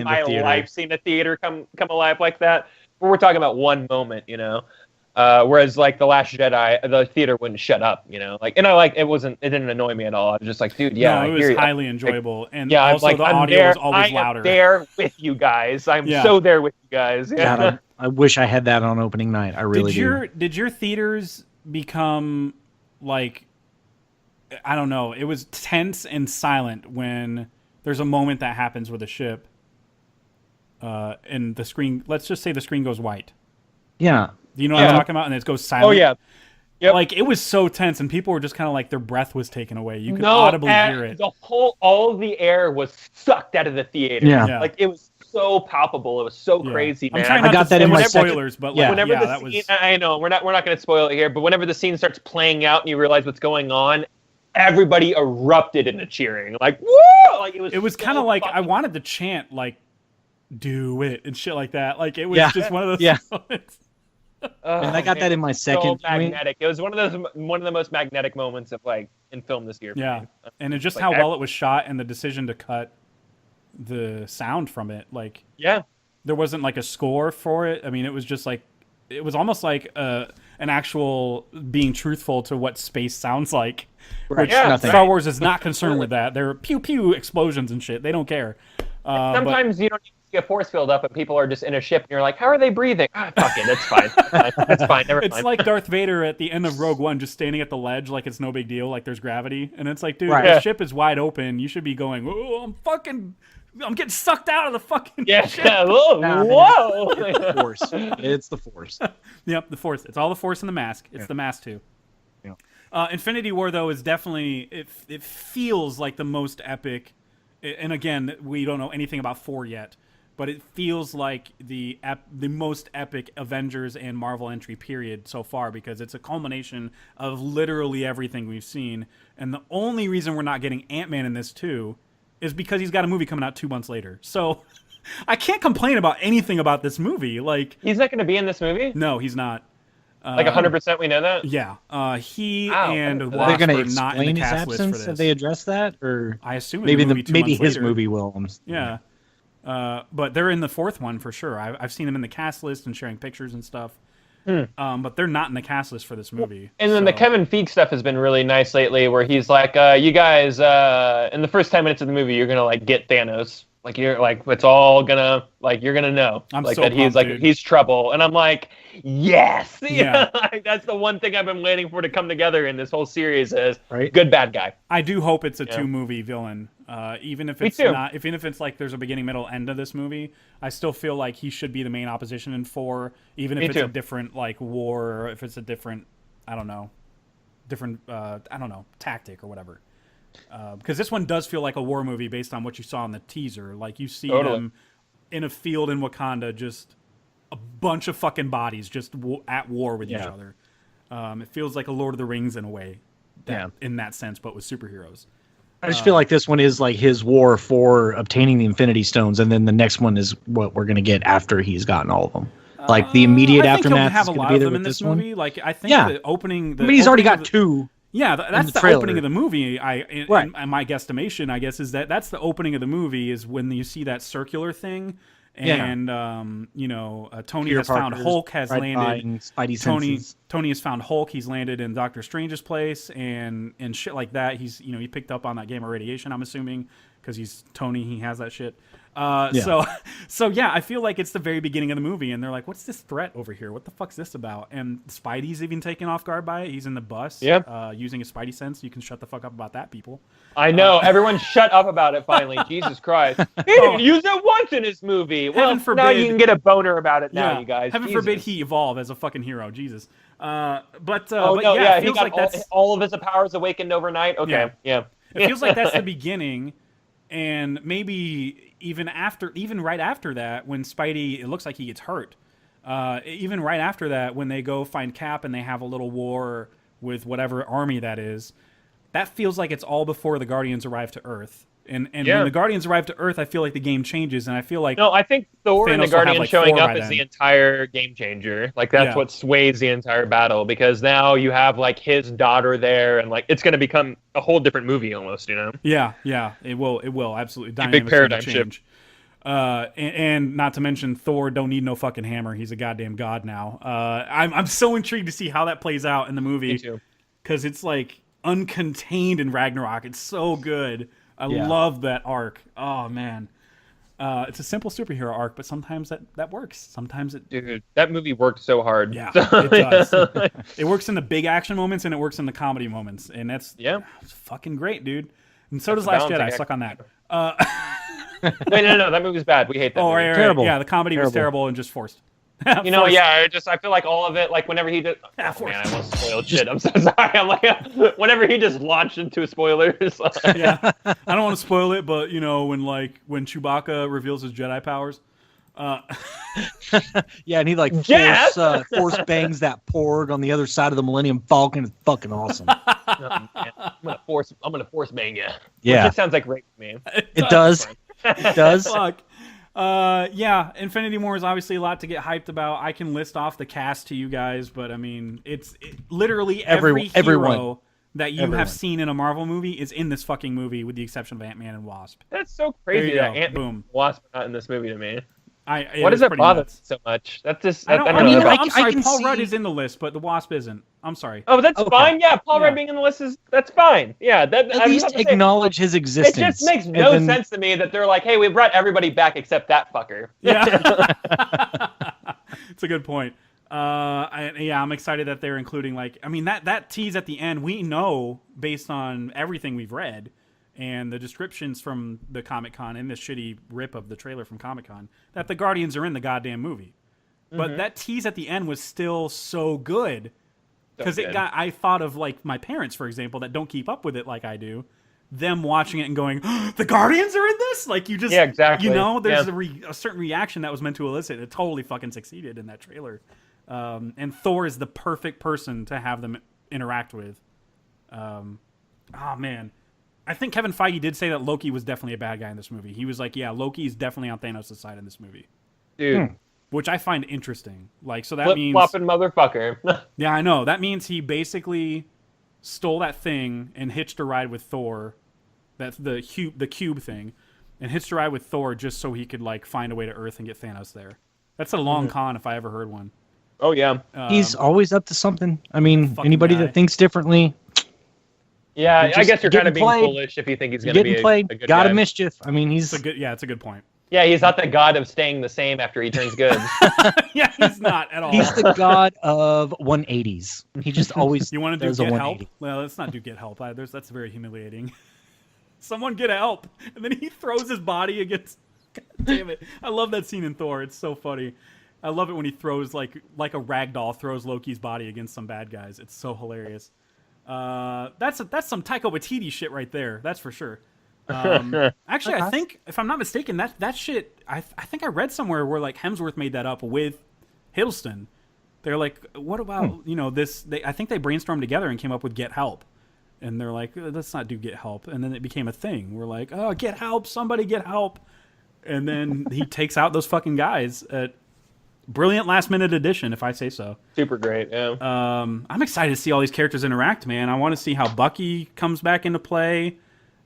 my life seen a theater come alive like that. But we're talking about one moment, you know? Whereas like The Last Jedi, the theater wouldn't shut up, you know. Like, and it didn't annoy me at all. I was just like, dude, yeah, no, it was highly enjoyable, and yeah, also like, the audio was always louder. I'm there with you guys. I'm so there with you guys. Yeah. God, I wish I had that on opening night. I really do. Did your theaters become like, I don't know? It was tense and silent when there's a moment that happens with a ship, and the screen. Let's just say the screen goes white. Yeah. Do you know what I'm talking about? And it goes silent. Oh, yeah. Yep. Like, it was so tense, and people were just kind of like, their breath was taken away. You could audibly hear it. All of the air was sucked out of the theater. Yeah. Like, it was so palpable. It was so crazy, man. I'm trying not to spoil spoilers, but like, whenever the scene, I know, we're not going to spoil it here, but whenever the scene starts playing out and you realize what's going on, everybody erupted into cheering. Like, woo! Like, it was kind of like, I wanted to chant, like, do it, and shit like that. Like, it was just one of those moments. And I got that in my second. So magnetic. It was one of the most magnetic moments of like in film this year. Yeah, and it's just how well it was shot, and the decision to cut the sound from it. Like, there wasn't like a score for it. I mean, it was just like, it was almost like an actual being truthful to what space sounds like. Right. Which Star Wars is not concerned with that. They're pew pew explosions and shit. They don't care. Sometimes you don't a force field up and people are just in a ship and you're like, how are they breathing? Fuck it, it's fine. It's fine. Never mind. It's like Darth Vader at the end of Rogue One just standing at the ledge like it's no big deal, like there's gravity. And it's like, dude, the ship is wide open. You should be going, oh, I'm getting sucked out of the fucking ship. Whoa. It's the Force. It's the Force. Yep, the Force. It's all the Force in the mask. It's the mask too. Yeah. Infinity War, though, is definitely, it feels like the most epic. And again, we don't know anything about 4 yet. But it feels like the most epic Avengers and Marvel entry period so far, because it's a culmination of literally everything we've seen. And the only reason we're not getting Ant-Man in this too is because he's got a movie coming out 2 months later. So I can't complain about anything about this movie. Like, he's not going to be in this movie? No, he's not. Like 100% we know that? Yeah. And Wasp are are not in the cast list for this. Have they addressed that? Or I assume maybe his movie will. Yeah. But they're in the 4th one for sure. I've seen them in the cast list and sharing pictures and stuff. but they're not in the cast list for this movie. And then the Kevin Feige stuff has been really nice lately, where he's like, "You guys, in the first 10 minutes of the movie, you're gonna like get Thanos. Like you're like, it's all gonna like you're gonna know I'm like so that he's pumped, like dude. he's trouble." And I'm like, yes, Yeah. Like, that's the one thing I've been waiting for to come together in this whole series is Right. good bad guy. I do hope it's a 2-movie villain. Even if it's not, even if it's like there's a beginning, middle, end of this movie, I still feel like he should be the main opposition in 4. Even if it's a different like war, or if it's a different, I don't know, tactic or whatever. Because this one does feel like a war movie based on what you saw in the teaser. Like you see them in a field in Wakanda, just a bunch of fucking bodies just at war with each other. It feels like a Lord of the Rings in a way, in that sense, but with superheroes. I just feel like this one is like his war for obtaining the Infinity Stones, and then the next one is what we're going to get after he's gotten all of them. Like the immediate aftermath is going to be there with this movie. one. Like I think the opening. I mean, he's already got 2. Yeah, that's the opening of the movie. In my guesstimation, I guess, is that's the opening of the movie is when you see that circular thing, and Tony has found Hulk has landed. Tony has found Hulk. He's landed in Doctor Strange's place and shit like that. He's he picked up on that gamma radiation. I'm assuming because he's Tony. He has that shit. So I feel like it's the very beginning of the movie, and they're like, "What's this threat over here? What the fuck's this about?" And Spidey's even taken off guard by it. He's in the bus, using his Spidey sense. You can shut the fuck up about that, people. I know. Everyone shut up about it finally. Jesus Christ. He didn't use it once in his movie. Well, now you can get a boner about it now, you guys. Heaven forbid he evolve as a fucking hero. Jesus. It feels like that's all of his powers awakened overnight. Okay, yeah. It feels like that's the beginning, and maybe even right after that, when Spidey, it looks like he gets hurt. Even right after that, when they go find Cap and they have a little war with whatever army that is, that feels like it's all before the Guardians arrive to Earth. And when the Guardians arrive to Earth, I feel like the game changes, and I feel like I think Thor and the Guardian showing up is then. the entire game changer. Like that's what sways the entire battle, because now you have like his daughter there, and like it's going to become a whole different movie almost. Yeah, it will absolutely. A big paradigm shift. And not to mention Thor don't need no fucking hammer. He's a goddamn god now. I'm so intrigued to see how that plays out in the movie. Me too. Because it's like uncontained in Ragnarok. It's so good. I love that arc. Oh man, it's a simple superhero arc, but sometimes that works. Sometimes dude, that movie worked so hard. Yeah, it does. It works in the big action moments and it works in the comedy moments, and it's fucking great, dude. And so does Last Jedi. Suck on that. Wait, no, that movie's bad. We hate that. Oh, movie. Right. Terrible. Yeah, the comedy was terrible and just forced. I feel like all of it, like whenever he did. Man, I almost spoiled shit. I'm so sorry. I'm like, whenever he just launched into spoilers. I don't want to spoil it, but when Chewbacca reveals his Jedi powers. And he force bangs that porg on the other side of the Millennium Falcon. It's fucking awesome. I'm gonna force bang you. Yeah, it sounds like rape to me. It does. It does. Fuck. Infinity War is obviously a lot to get hyped about. I can list off the cast to you guys, but I mean, it's literally every hero that you have seen in a Marvel movie is in this fucking movie, with the exception of Ant-Man and Wasp. That's so crazy that Ant-Man and Wasp are not in this movie to me. Why does that bother so much? That's just. I'm sorry. Paul Rudd is in the list, but the Wasp isn't. I'm sorry. Oh, that's fine. Yeah, Paul Rudd being in the list that's fine. Yeah, at least acknowledge his existence. It just makes no sense to me that they're like, "Hey, we brought everybody back except that fucker." Yeah, it's a good point. I'm excited that they're including that tease at the end. We know based on everything we've read and the descriptions from the Comic-Con and this shitty rip of the trailer from Comic-Con that the Guardians are in the goddamn movie. But that tease at the end was still so good. Because I thought of like my parents, for example, that don't keep up with it like I do, them watching it and going, "The Guardians are in this!" Like you just, exactly. There's a certain reaction that was meant to elicit. It totally fucking succeeded in that trailer. And Thor is the perfect person to have them interact with. Man, I think Kevin Feige did say that Loki was definitely a bad guy in this movie. He was like, "Yeah, Loki is definitely on Thanos' side in this movie," dude. Which I find interesting. Like, so that means flip-flopping motherfucker. Yeah, I know. That means he basically stole that thing and hitched a ride with Thor. That's the cube thing, and hitched a ride with Thor just so he could like find a way to Earth and get Thanos there. That's a long con if I ever heard one. Oh yeah. He's always up to something. I mean, anybody that thinks differently. Yeah, I guess you're kind of being foolish if you think he's going to be a good God guy. of mischief. I mean, he's it's a good point. Yeah, he's not the god of staying the same after he turns good. Yeah, he's not at all. He's the god of 180s. He just always You want to do does a get 180. help? Well, let's not do get help. That's very humiliating. Someone get help, and then he throws his body against. God damn it! I love that scene in Thor. It's so funny. I love it when he throws like a rag doll throws Loki's body against some bad guys. It's so hilarious. That's some Taika Waititi shit right there. That's for sure. Actually, I think if I'm not mistaken, that shit. I think I read somewhere where like Hemsworth made that up with Hiddleston. They're like, what about this? I think they brainstormed together and came up with Get Help, and they're like, let's not do Get Help, and then it became a thing. We're like, oh, Get Help, somebody get help, and then he takes out those fucking guys. Brilliant last minute addition, if I say so. Super great, yeah. I'm excited to see all these characters interact, man. I want to see how Bucky comes back into play.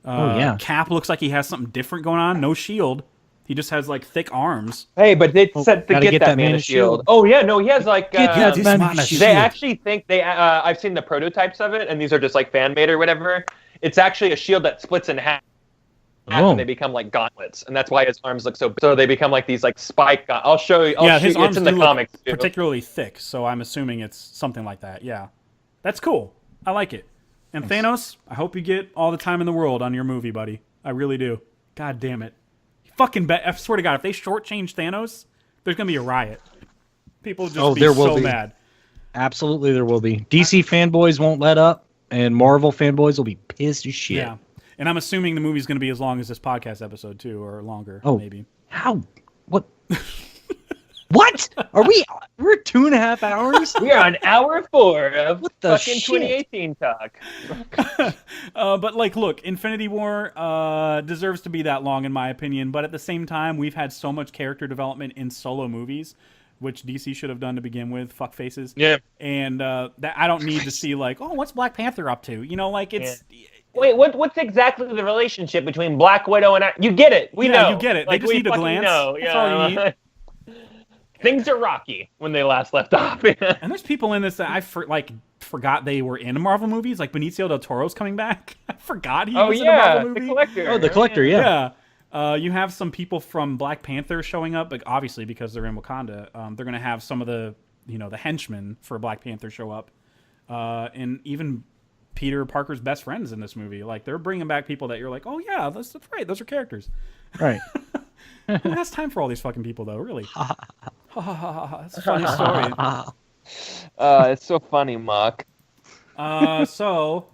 Cap looks like he has something different going on. No shield. He just has like thick arms. Hey, but they said to get that man a shield. Oh yeah, no, he has like. They actually think they. I've seen the prototypes of it, and these are just like fan made or whatever. It's actually a shield that splits in half. And they become like gauntlets, and that's why his arms look so. So they become like these like spike. I'll show you. His arms it's in the comics look particularly thick, so I'm assuming it's something like that. Yeah, that's cool. I like it. And Thanos, I hope you get all the time in the world on your movie, buddy. I really do. God damn it. Fucking bet. I swear to God, if they shortchange Thanos, there's gonna be a riot. People just be so mad. Absolutely, there will be. DC fanboys won't let up, and Marvel fanboys will be pissed as shit. Yeah. And I'm assuming the movie's going to be as long as this podcast episode, too, or longer, maybe. How? What? What? We're 2.5 hours? We are on hour 4 of fucking 2018 talk. But, like, look, Infinity War deserves to be that long, in my opinion. But at the same time, we've had so much character development in solo movies, which DC should have done to begin with, fuck faces. Yeah. And that I don't need to see, like, oh, what's Black Panther up to? You know, like, it's... Yeah. Wait, what's exactly the relationship between Black Widow and... You get it. We know. You get it. Like, they just need a glance. That's all you need. Things are rocky when they last left off. And there's people in this that I forgot they were in Marvel movies. Like, Benicio del Toro's coming back. I forgot he was in a Marvel movie. The Collector. Oh, the Collector, yeah. You have some people from Black Panther showing up, like, obviously because they're in Wakanda. They're going to have some of the henchmen for Black Panther show up. And even... Peter Parker's best friends in this movie. Like, they're bringing back people that you're like, oh, yeah, that's right. Those are characters. Right. Who has time for all these fucking people, though? Really? That's a funny story. It's so funny, Mark. So,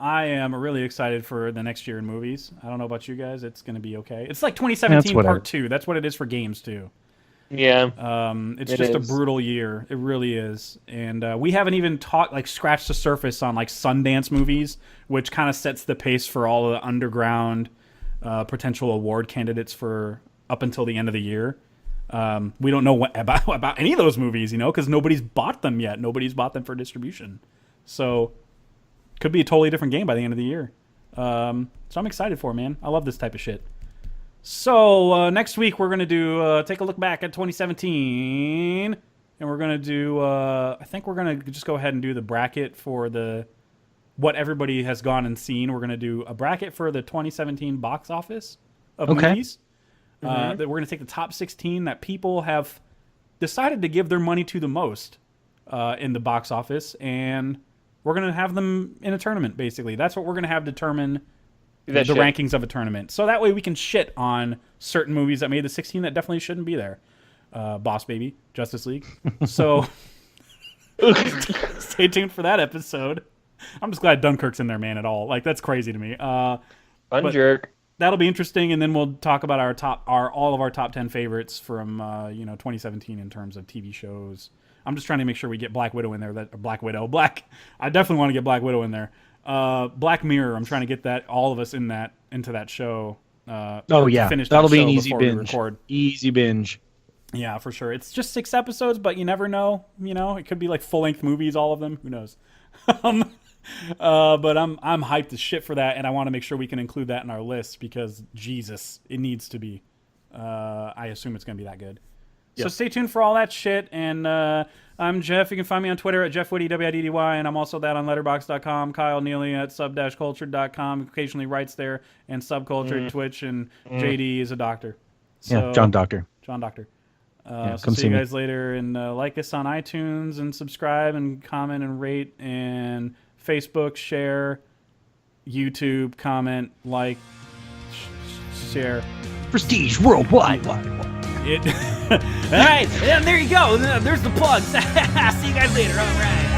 I am really excited for the next year in movies. I don't know about you guys. It's going to be okay. It's like 2017 Part 2. That's what it is for games, too. Yeah. It's just a brutal year. It really is. And we haven't even scratched the surface on like Sundance movies, which kind of sets the pace for all of the underground potential award candidates for up until the end of the year. We don't know about any of those movies, because nobody's bought them yet. Nobody's bought them for distribution. So could be a totally different game by the end of the year. So I'm excited for it, man. I love this type of shit. So next week we're gonna do take a look back at 2017, and we're gonna do. I think we're gonna just go ahead and do the bracket for what everybody has gone and seen. We're gonna do a bracket for the 2017 box office of movies. That we're gonna take the top 16 that people have decided to give their money to the most in the box office, and we're gonna have them in a tournament. Basically, that's what we're gonna have determine. The rankings of a tournament. So that way we can shit on certain movies that made the 16 that definitely shouldn't be there. Boss Baby, Justice League. So stay tuned for that episode. I'm just glad Dunkirk's in there, man, at all. Like, that's crazy to me. Fun jerk. That'll be interesting, and then we'll talk about all of our top 10 favorites from 2017 in terms of TV shows. I'm just trying to make sure we get Black Widow in there. I definitely want to get Black Widow in there. Black Mirror, I'm trying to get all of us into that show. That'll be an easy binge. Easy binge. Yeah, for sure. It's just 6 episodes, but you never know. It could be like full-length movies, all of them. Who knows? But I'm hyped as shit for that, and I want to make sure we can include that in our list because Jesus, it needs to be. I assume it's going to be that good. So stay tuned for all that shit. And I'm Jeff. You can find me on Twitter at JeffWitty, WIDDY, and I'm also that on Letterboxd.com. Kyle Neely at sub-cultured.com. Occasionally writes there, and Subculture Twitch, and JD is a doctor. So, John Doctor. John Doctor. Come see you guys later, and like us on iTunes, and subscribe, and comment, and rate, and Facebook, share, YouTube, comment, like, share. Prestige worldwide. All right, and there you go. There's the plugs. See you guys later. All right.